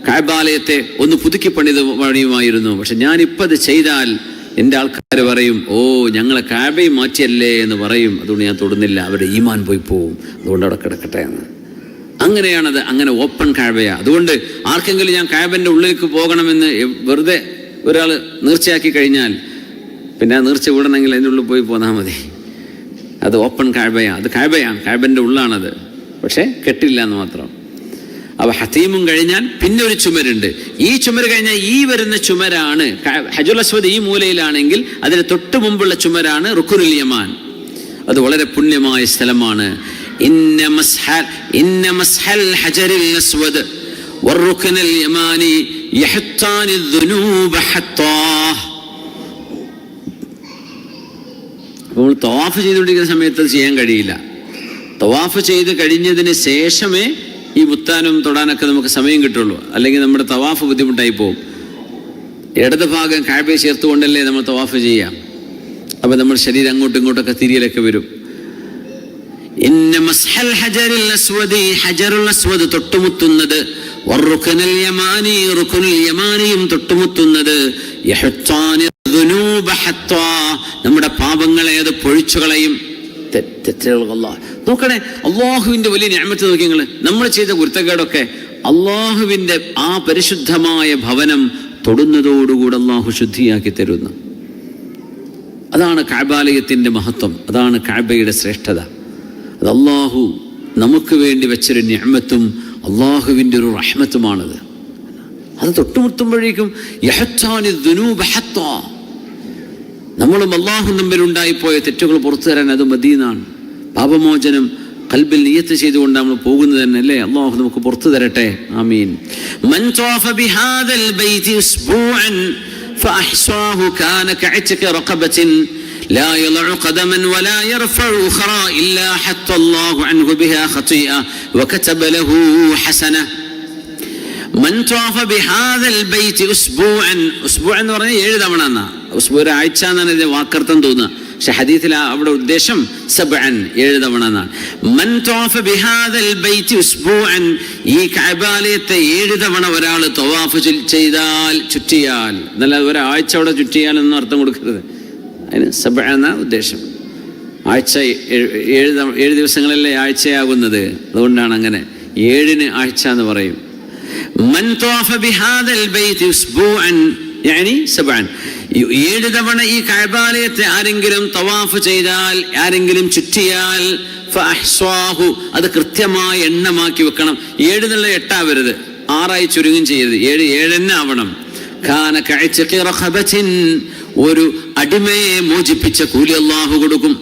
കഅബാലയത്തെ ഒന്ന് പുതുക്കി പണിയുമായിരുന്നു. പക്ഷെ ഞാനിപ്പോൾ അത് ചെയ്താൽ എൻ്റെ ആൾക്കാർ പറയും, ഓ ഞങ്ങളെ കഅബയെ മാറ്റിയല്ലേ എന്ന് പറയും. അതുകൊണ്ട് ഞാൻ തൊടുന്നില്ല, അവരുടെ ഈമാൻ പോയി പോവും. അതുകൊണ്ട് അവിടെ കിടക്കട്ടെ എന്ന്. അങ്ങനെയാണത്. അങ്ങനെ ഓപ്പൺ കഅബയാ. അതുകൊണ്ട് ആർക്കെങ്കിലും ഞാൻ കഅബന്റെ ഉള്ളിലേക്ക് പോകണമെന്ന് വെറുതെ ഒരാൾ നേർച്ചയാക്കി കഴിഞ്ഞാൽ പിന്നെ ആ നേർച്ച വിടണമെങ്കിൽ അതിൻ്റെ ഉള്ളിൽ പോയി പോന്നാൽ മതി. അത് ഓപ്പൺ കഅബയാ. അത് കഅബയാണ്, കഅബന്റെ ഉള്ളാണത്. പക്ഷെ കെട്ടില്ല എന്ന് മാത്രം. അപ്പോൾ ഹതീമും കഴിഞ്ഞാൽ പിന്നെ ഒരു ചുമരുണ്ട്. ഈ ചുമര് കഴിഞ്ഞാൽ ഈ വരുന്ന ചുമരാണ് ഹജറുൽ അസ്വദ്. ഈ മൂലയിലാണെങ്കിൽ അതിന് തൊട്ട് മുമ്പുള്ള ചുമരാണ് റുക്നുൽ യമാൻ. അത് വളരെ പുണ്യമായ സ്ഥലമാണ്. ഇന്ന മസ്ഹൽ ഹജറിൽ അസ്വദ് വറുക്നുൽ യമാനി യഹ്താനി ദുനൂബ ഹത്താ. നമ്മൾ തവാഫ് ചെയ്തുകൊണ്ടിരിക്കുന്ന സമയത്ത് അത് ചെയ്യാൻ കഴിയില്ല. തവാഫ് ചെയ്ത് കഴിഞ്ഞതിന് ശേഷമേ ഈ മുത്താനും തൊടാനൊക്കെ നമുക്ക് സമയം കിട്ടുള്ളൂ. അല്ലെങ്കിൽ നമ്മുടെ തവാഫ് ബുദ്ധിമുട്ടായി പോകും. ഇടത് ഭാഗം കഅബയെ ചേർത്തുകൊണ്ടല്ലേ നമ്മൾ തവാഫ് ചെയ്യാം. അപ്പം നമ്മൾ ശരീരം അങ്ങോട്ടും ഇങ്ങോട്ടൊക്കെ തിരിയലൊക്കെ വരും. ഇന്ന മസ്ഹൽ ഹജറിൽ അസ്വദി, ഹജറുൽ അസ്വദ് തൊട്ടുമുത്തുന്നത്, വറുക്നുൽ യമാനി, റുക്നുൽ യമാനിയും തൊട്ടുമുത്തുന്നത്, യഹ്താനി ദുനൂബ ഹത്താ, നമ്മുടെ പാപങ്ങളെ അത് പൊഴിച്ചു കളയും. നോക്കണേ, അള്ളാഹുവിന്റെ വലിയ നിഅമത്ത് നോക്കി നിങ്ങൾ. നമ്മൾ ചെയ്ത കുരുത്തക്കേടൊക്കെ അള്ളാഹുവിന്റെ ആ പരിശുദ്ധമായ ഭവനം തൊടുന്നതോടുകൂടെ അള്ളാഹു ശുദ്ധിയാക്കി തരുന്നു. അതാണ് കഅബാലയത്തിന്റെ മഹത്വം. അതാണ് കഅബയുടെ ശ്രേഷ്ഠത. അത് അള്ളാഹു നമുക്ക് വേണ്ടി വെച്ചൊരു നിഅമത്തും അള്ളാഹുവിൻ്റെ ഒരു റഹ്മത്തുമാണത്. അത് തൊട്ടുമുട്ടുമ്പോഴേക്കും യഹ്താനി ദുനൂബ ഹത്താ, നമ്മളും അള്ളാഹു തമ്മിലുണ്ടായിപ്പോയ തെറ്റുകൾ പുറത്തു തരാൻ അത് മദീനാണ്. പാപമോചനം ഖൽബിൽ നിയത്ത് ചെയ്തുകൊണ്ട് നമ്മൾ പോകുന്നത് തന്നെ അല്ലേ. അള്ളാഹു നമുക്ക് പുറത്തു തരട്ടെ. ആമീൻ. മൻ ത്വാഫ ബിഹാദൽ ബൈതി ഉസ്ബൂഅൻ ഫഅഹ്സാഹു കാന കഅത്ക റഖബത്തിൻ ലാ യളഉ ഖദമൻ വലാ യർഫഉ ഉഖറാ ഇല്ലാ ഹത്ത അല്ലാഹു അൻഹു ബിഹാ ഖതീഅ വകതബ ലഹു ഹസന. മൻ ത്വാഫ ബിഹാദൽ ബൈതി ഉസ്ബൂഅൻ, ഉസ്ബൂ എന്ന് പറഞ്ഞാൽ 7 തവണ എന്നാ. ഉസ്ബൂ ഒരാഴ്ച എന്നാണ് ഇതിന്റെ വാക്കർത്ഥം തോന്നുക. പക്ഷെ ഹദീസിൽ അവിടെ ഉദ്ദേശം സബ്അൻ 7 തവണ എന്നാണ്. മൻ തവാഫ ബിഹാദൽ ബൈതി ഉസ്ബൂഅൻ, ഈ കഅബാലയത്തെ 7 തവണ ഒരാൾ തവാഫ് ചെയ്താൽ, ചുറ്റിയാൽ, എന്നല്ല ഒരാഴ്ച അവിടെ ചുറ്റിയാൽ എന്നും അർത്ഥം കൊടുക്കരുത്. അതിന് സബ്അ എന്ന ഉദ്ദേശം. ആഴ്ച 7 ദിവസങ്ങളല്ലേ ആഴ്ചയാകുന്നത്, അതുകൊണ്ടാണ് അങ്ങനെ 7 ആഴ്ച എന്ന് പറയും. മൻ തവാഫ ബിഹാദൽ ബൈതി ഉസ്ബൂഅൻ യാനി സബ്അൻ, 7 തവണ ഈ കഅബാലയത്തെ ആരെങ്കിലും തവാഫ് ചെയ്താൽ, ആരെങ്കിലും ചുറ്റിയാൽ, ഫഅഹ്സാഹു, അത് കൃത്യമായി എണ്ണമാക്കി വെക്കണം. 7 എന്നുള്ള 8 ആവരുത്, 6 ചുരുങ്ങും ചെയ്യരുത്, 7 തന്നെ ആവണം. കാന കഅഇത്ഖി റഖബത്തിൻ, ഒരു അടിമയെ മോചിപ്പിച്ച കൂലി അല്ലാഹു കൊടുക്കും.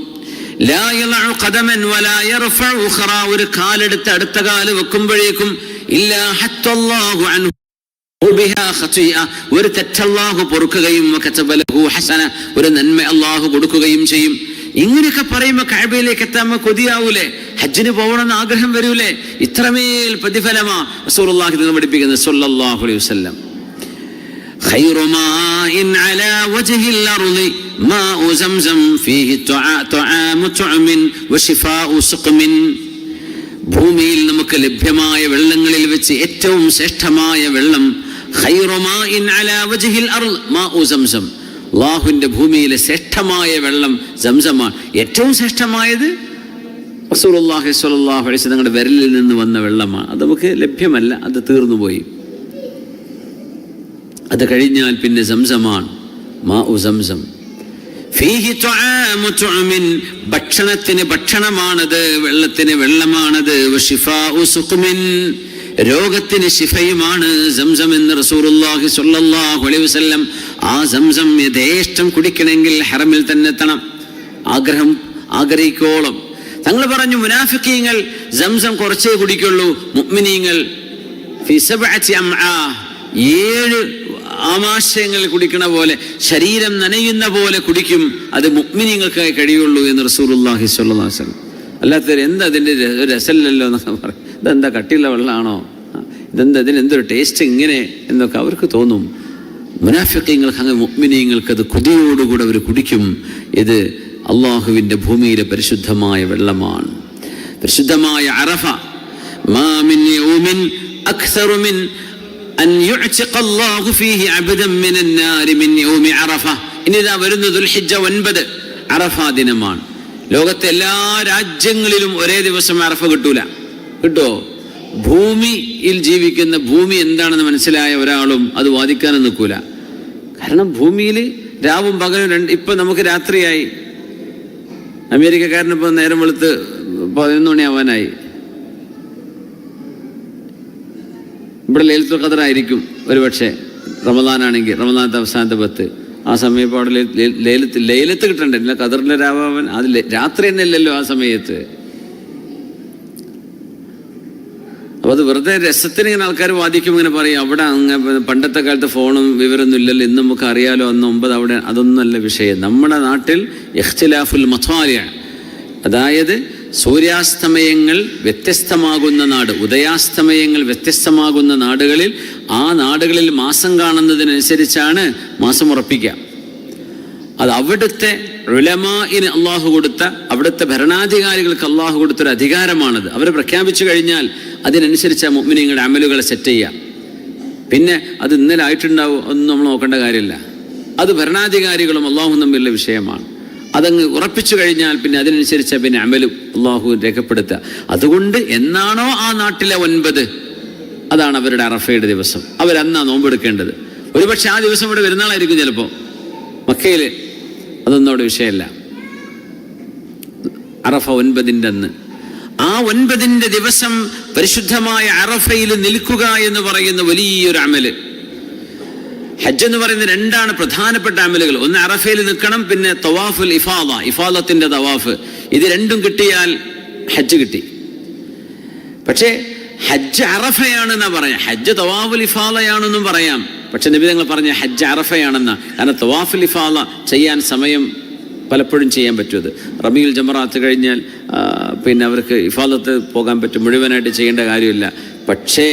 ലാ യലഉ ഖദമൻ വലാ യർഫഉ ഉഖറാ, ഒരു കാലെടുത്ത് അടുത്ത കാല് വെക്കുമ്പോഴേക്കും ഇല്ലാ ഹത്തല്ലാഹു അൻഹു ബിഹാ ഖതിഅ, ഒരു തെറ്റ് അല്ലാഹു പൊറുക്കുകയും വകതബ ലഹു ഹസന, ഒരു നന്മ അല്ലാഹു കൊടുക്കുകയും ചെയ്യും. ഇങ്ങനെയൊക്കെ പറയുമ്പോൾ കഅബയിലേക്ക് എത്താൻ കൊതിയാവൂലേ? ഹജ്ജിന് പോകണമെന്ന് ആഗ്രഹം വരൂലേ? ഇത്രമേൽ പ്രതിഫലമാ റസൂലുള്ളാഹി തന്നെ പഠിപ്പിക്കുന്നത് സ്വല്ലല്ലാഹു അലൈഹി വസല്ലം. ഖൈറു മാഇൻ അലാ വജ്ഹിൽ അർളി മാഉ സംസം ഫീഹി തുആമു തുഅമിൻ വശിഫാഉ സുഖ്മിൻ, ഭൂമിയിൽ നമുക്ക് ലഭ്യമായ വെള്ളങ്ങളിൽ വെച്ച് ഏറ്റവും ശ്രേഷ്ഠമായ വെള്ളം, ഖൈറു മാഇൻ അലാ വജ്ഹിൽ അർള് മാഉ സംസം, അല്ലാഹുവിന്റെ ഭൂമിയിലെ ശ്രേഷ്ഠമായ വെള്ളം സംസമാണ്. ഏറ്റവും ശ്രേഷ്ഠമായത് റസൂലുള്ളാഹി സ്വല്ലല്ലാഹു അലൈഹി വസല്ലം തങ്ങളുടെ വിരലിൽ നിന്ന് വന്ന വെള്ളമാണ്. അത് നമുക്ക് ലഭ്യമല്ല, അത് തീർന്നുപോയി. അത് കഴിഞ്ഞാൽ പിന്നെ സംസമാണ്, മാഉ സംസം. ഫീഹി തുആമു തുഅമിൻ, ഭക്ഷണത്തിന് ഭക്ഷണമാണത്, വെള്ളത്തിന് വെള്ളമാണത്. വശിഫാഉ സുഖ്മിൻ, രോഗത്തിന് ശിഫയുമാണ് സംസം എന്ന് റസൂലുള്ളാഹി സ്വല്ലല്ലാഹു അലൈഹി വസല്ലം. ആ സംസം യഥേഷ്ടം കുടിക്കണമെങ്കിൽ ഹറമിൽ തന്നെ എത്തണം, ആഗ്രഹിക്കോളം. തങ്ങൾ പറഞ്ഞു മുനാഫിഖീങ്ങൾ സംസം കുറച്ചേ കുടിക്കുള്ളൂ, മുഅ്മിനീങ്ങൾ ഫി സബ്അതി അംആ, 7 ആമാശയങ്ങൾ കുടിക്കണ പോലെ, ശരീരം നനയുന്ന പോലെ കുടിക്കും, അത് മുഅ്മിനീങ്ങൾക്കായി കഴിയുള്ളൂ എന്ന് റസൂലുള്ളാഹി സ്വല്ലല്ലാഹു അലൈഹി വസല്ലം. അല്ലാത്തവർ എന്താ അതിൻ്റെ രസമില്ലല്ലോ എന്നൊക്കെ പറയും, ഇതെന്താ കട്ടിയുള്ള വെള്ളമാണോ, ഇതെന്താ ഇതിനെന്തൊരു ടേസ്റ്റ് ഇങ്ങനെ എന്നൊക്കെ അവർക്ക് തോന്നും. മുനാഫിഖീങ്ങൾക്ക് അങ്ങനെ, മുഅ്മിനീങ്ങൾക്ക് അത് കൊതിയോടുകൂടെ അവർ കുടിക്കും. ഇത് അള്ളാഹുവിൻ്റെ ഭൂമിയിലെ പരിശുദ്ധമായ വെള്ളമാണ്. പരിശുദ്ധമായ അറഫ, മാ മിൻ യൗമിൻ അക്സറു മിൻ അൻ യുഅ്തിഖ അല്ലാഹു ഫീഹി അബ്ദൻ മിനൻ നാരി മിൻ യൗമി അറഫ. ഇനി ഇതാ വരുന്ന ദുൽഹിജ്ജ 9 അറഫ ദിനമാണ്. ലോകത്തെ എല്ലാ രാജ്യങ്ങളിലും ഒരേ ദിവസം അറഫ കിട്ടൂല. കിട്ടുമോ? ഭൂമിയിൽ ജീവിക്കുന്ന, ഭൂമി എന്താണെന്ന് മനസ്സിലായ ഒരാളും അത് വാദിക്കാനും നിൽക്കൂല. കാരണം ഭൂമിയിൽ രാവും പകലും ഇപ്പൊ നമുക്ക് രാത്രിയായി. അമേരിക്കക്കാരനിപ്പോ നേരം വെളുത്ത് 11 മണിയാവാനായി. ഇവിടെ ലൈലത്തുൽ ഖദർ ആയിരിക്കും ഒരുപക്ഷെ, റമദാനാണെങ്കിൽ റമദാനത്തെ അവസാനത്തെ 10. ആ സമയം ഇപ്പോൾ അവിടെ ലൈലത്ത് കിട്ടണ്ടേ, ഇല്ല ഖദറിന്റെ രാവാൻ, അത് രാത്രി തന്നെ അല്ലല്ലോ ആ സമയത്ത്. അപ്പോൾ അത് വെറുതെ രസത്തിന് ഇങ്ങനെ ആൾക്കാർ വാദിക്കും, ഇങ്ങനെ പറയും അവിടെ അങ്ങ് പണ്ടത്തെ കാലത്ത് ഫോണും വിവരമൊന്നും ഇല്ലല്ലോ, ഇന്ന് നമുക്ക് അറിയാലോ, അന്ന് 9 അവിടെ. അതൊന്നുമല്ല വിഷയം. നമ്മുടെ നാട്ടിൽ ഇഖ്തിലാഫുൽ മത്വാലിയ, അതായത് സൂര്യാസ്തമയങ്ങൾ വ്യത്യസ്തമാകുന്ന നാട്, ഉദയാസ്തമയങ്ങൾ വ്യത്യസ്തമാകുന്ന നാടുകളിൽ, ആ നാടുകളിൽ മാസം കാണുന്നതിനനുസരിച്ചാണ് മാസം ഉറപ്പിക്കുക. അത് അവിടുത്തെ ഉലമാഇന് അള്ളാഹു കൊടുത്ത, അവിടുത്തെ ഭരണാധികാരികൾക്ക് അള്ളാഹു കൊടുത്തൊരു അധികാരമാണത്. അവർ പ്രഖ്യാപിച്ചു കഴിഞ്ഞാൽ അതിനനുസരിച്ച് മുഅ്മിനീങ്ങളുടെ അമലുകളെ സെറ്റ് ചെയ്യാം. പിന്നെ അത് ഇന്നലെ ആയിട്ടുണ്ടാവും, ഒന്നും നമ്മൾ നോക്കേണ്ട കാര്യമില്ല. അത് ഭരണാധികാരികളും അള്ളാഹും തമ്മിലുള്ള വിഷയമാണ്. അതങ്ങ് ഉറപ്പിച്ചു കഴിഞ്ഞാൽ പിന്നെ അതിനനുസരിച്ച് പിന്നെ അമലും അള്ളാഹു രേഖപ്പെടുത്തുക. അതുകൊണ്ട് എന്നാണോ ആ നാട്ടിലെ 9, അതാണ് അവരുടെ അറഫയുടെ ദിവസം. അവരന്നാ നോമ്പെടുക്കേണ്ടത്. ഒരുപക്ഷെ ആ ദിവസം ഇവിടെ വരുന്നാളായിരിക്കും ചിലപ്പോൾ മക്കയിൽ. അതൊന്നും അവിടെ വിഷയമല്ല. അറഫ 9-ന്റെ അന്ന്, ആ 9-ന്റെ ദിവസം പരിശുദ്ധമായ അറഫയിൽ നിൽക്കുക എന്ന് പറയുന്ന വലിയൊരു അമല്. ഹജ്ജ് എന്ന് പറയുന്ന 2 പ്രധാനപ്പെട്ട അമലുകൾ. ഒന്ന് അറഫയിൽ നിൽക്കണം, പിന്നെ തവാഫുൽ ഇഫാദ, ഇഫാദത്തിന്റെ തവാഫ്. ഇത് 2 കിട്ടിയാൽ ഹജ്ജ് കിട്ടി. പക്ഷേ ഹജ്ജ് അറഫയാണെന്നാ പറയാം. ഹജ്ജ് തവാഫുൽ ഇഫാദയാണെന്നും പറയാം. പക്ഷെ നബി തങ്ങൾ പറഞ്ഞ ഹജ്ജ് അറഫയാണെന്നാ. കാരണം തവാഫുൽ ഇഫാദ ചെയ്യാൻ സമയം പലപ്പോഴും ചെയ്യാൻ പറ്റും. റബീഉൽ ജമറാത്ത് കഴിഞ്ഞാൽ പിന്നെ അവർക്ക് ഇഫാദത്ത് പോകാൻ പറ്റും, മുഴുവനായിട്ട് ചെയ്യേണ്ട കാര്യമില്ല. പക്ഷേ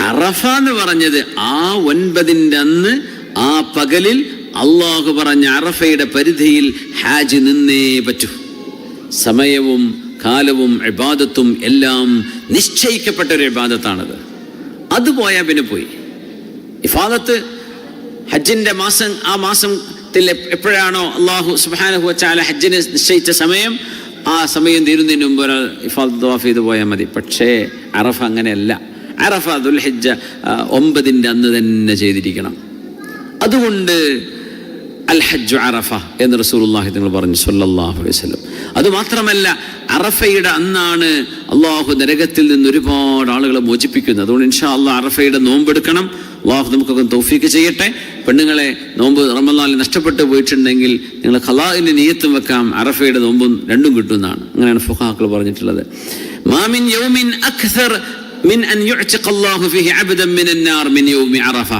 അറഫ എന്ന് പറഞ്ഞത് ആ 9-ന്റെ അന്ന്, ആ പകലിൽ അള്ളാഹു പറഞ്ഞ അറഫയുടെ പരിധിയിൽ ഹാജ് നിന്നേ പറ്റൂ. സമയവും കാലവും ഇബാദത്തും എല്ലാം നിശ്ചയിക്കപ്പെട്ട ഒരു ഇബാദത്താണത്. അത് പോയാൽ പിന്നെ പോയി. ഇഫാദത്ത് ഹജ്ജിന്റെ മാസം, ആ മാസത്തിൽ എപ്പോഴാണോ അള്ളാഹു സുബ്ഹാനഹു വ തആല ഹജ്ജിന് നിശ്ചയിച്ച സമയം, ആ സമയം തീരുന്നതിന് മുമ്പ് ഒരാൾ ഇഫാദത്ത് തവാഫ് ചെയ്ത് പോയാൽ മതി. പക്ഷേ അറഫ അങ്ങനെയല്ല. അറഫ ദുൽഹിജ്ജ 9 അന്ന് തന്നെ ചെയ്തിരിക്കണം. അതുകൊണ്ട് അൽ ഹജ്ജു അറഫ എന്ന് റസൂലുള്ളാഹി തങ്ങൾ പറഞ്ഞു സ്വല്ലല്ലാഹു അലൈഹി വസല്ലം. അതുമാത്രമല്ല, അറഫയുടെ അന്നാണ് അള്ളാഹു നരകത്തിൽ നിന്ന് ഒരുപാട് ആളുകളെ മോചിപ്പിക്കുന്നത്. അതുകൊണ്ട് ഇൻഷാ അല്ലാഹ് അറഫയുടെ നോമ്പെടുക്കണം. അള്ളാഹു നമുക്കൊക്കെ തൗഫീക്ക് ചെയ്യട്ടെ. പെണ്ണുങ്ങളെ നോമ്പ് റമളാനിൽ നഷ്ടപ്പെട്ടു പോയിട്ടുണ്ടെങ്കിൽ നിങ്ങൾ ഖളാഇന്റെ നിയ്യത്തും വെക്കാം, അറഫയുടെ നോമ്പും രണ്ടും കിട്ടുന്നതാണ്. അങ്ങനെയാണ് ഫുഖഹാക്കൾ പറഞ്ഞിട്ടുള്ളത്. മാ മിൻ യൗമിൻ അക്സർ മിൻ അൻ യുഅ്തിഖ അല്ലാഹു ഫീഹി അബ്ദൻ മിനൻ നാർ മിൻ യൗമി അറഫ.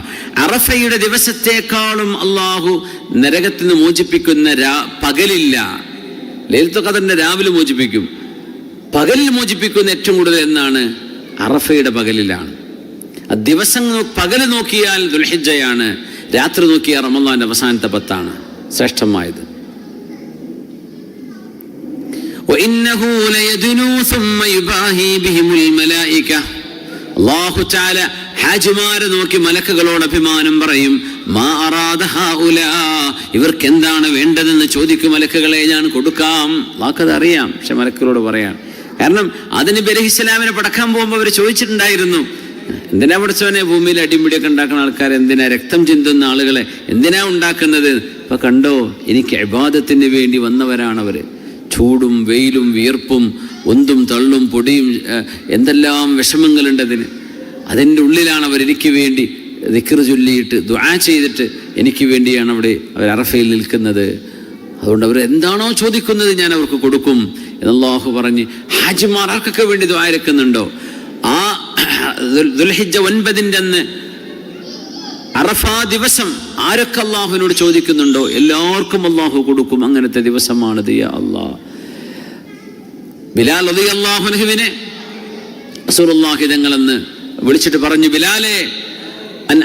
അറഫയുടെ ദിവസത്തെക്കാളും അള്ളാഹു നരകത്തിൽ നിന്ന് മോചിപ്പിക്കുന്ന പകലില്ല. ലൈലത്തുൽ ഖദറിന്റെ രാവിലെ മോചിപ്പിക്കും. പകലിൽ മോചിപ്പിക്കുന്ന ഏറ്റവും കൂടുതൽ എന്നാണ്? അറഫയുടെ പകലിലാണ്. ദിവസം പകല് നോക്കിയാൽ ദുൽഹിജ്ജയാണ്, രാത്രി നോക്കിയാൽ റമളാന്റെ അവസാനത്തെ 10 ശ്രേഷ്ഠമായത്. അല്ലാഹു തആല ഹാജിമാരെ നോക്കി മലക്കുകളോട് അഭിമാനം പറയും, മാ അറാദ ഹൗലാ, ഇവർക്ക് എന്താണ് വേണ്ടതെന്ന് ചോദിക്കും മലക്കുകളെ, ഞാൻ കൊടുക്കാം. വാക്കത് അറിയാം, പക്ഷെ മലക്കുകളോട് പറയാം. കാരണം അതിന് അലൈഹിസ്സലാമിനെ പടക്കാൻ പോകുമ്പോൾ അവർ ചോദിച്ചിട്ടുണ്ടായിരുന്നു, എന്തിനാ പഠിച്ചവനെ ഭൂമിയിൽ അടിമുടിയൊക്കെ ഉണ്ടാക്കുന്ന ആൾക്കാർ, എന്തിനാ രക്തം ചിന്തുന്ന ആളുകളെ എന്തിനാ ഉണ്ടാക്കുന്നത്? ഇപ്പൊ കണ്ടോ, എനിക്ക് ഇബാദത്തിന് വേണ്ടി വന്നവരാണവര്. ചൂടും വെയിലും വിയർപ്പും ഒന്തും തള്ളും പൊടിയും എന്തെല്ലാം വിഷമങ്ങളുണ്ട് അതിൻ്റെ ഉള്ളിലാണ് അവർ എനിക്ക് വേണ്ടി ദിക്ർ ചൊല്ലിയിട്ട് ദുആ ചെയ്തിട്ട് എനിക്ക് വേണ്ടിയാണ് അവർ അറഫയിൽ നിൽക്കുന്നത്. അതുകൊണ്ട് അവർ എന്താണോ ചോദിക്കുന്നത് ഞാൻ അവർക്ക് കൊടുക്കും എന്ന് അല്ലാഹു പറഞ്ഞ് ഹാജിമാർ ആർക്കൊക്കെ വേണ്ടി ദുആ ഇരക്കുന്നുണ്ടോ, ആ ദുൽഹിജ്ജ 9 അന്ന് അറഫ ദിവസം ആരൊക്കെ അള്ളാഹുവിനോട് ചോദിക്കുന്നുണ്ടോ എല്ലാവർക്കും അള്ളാഹു കൊടുക്കും. അങ്ങനത്തെ ദിവസമാണത്. യാ അല്ലാഹ്. ബിലാൽ റളിയല്ലാഹു അൻഹുവിനെ റസൂലുള്ളാഹി തങ്ങളെന്ന് വിളിച്ചിട്ട് പറഞ്ഞു, ബിലാലെ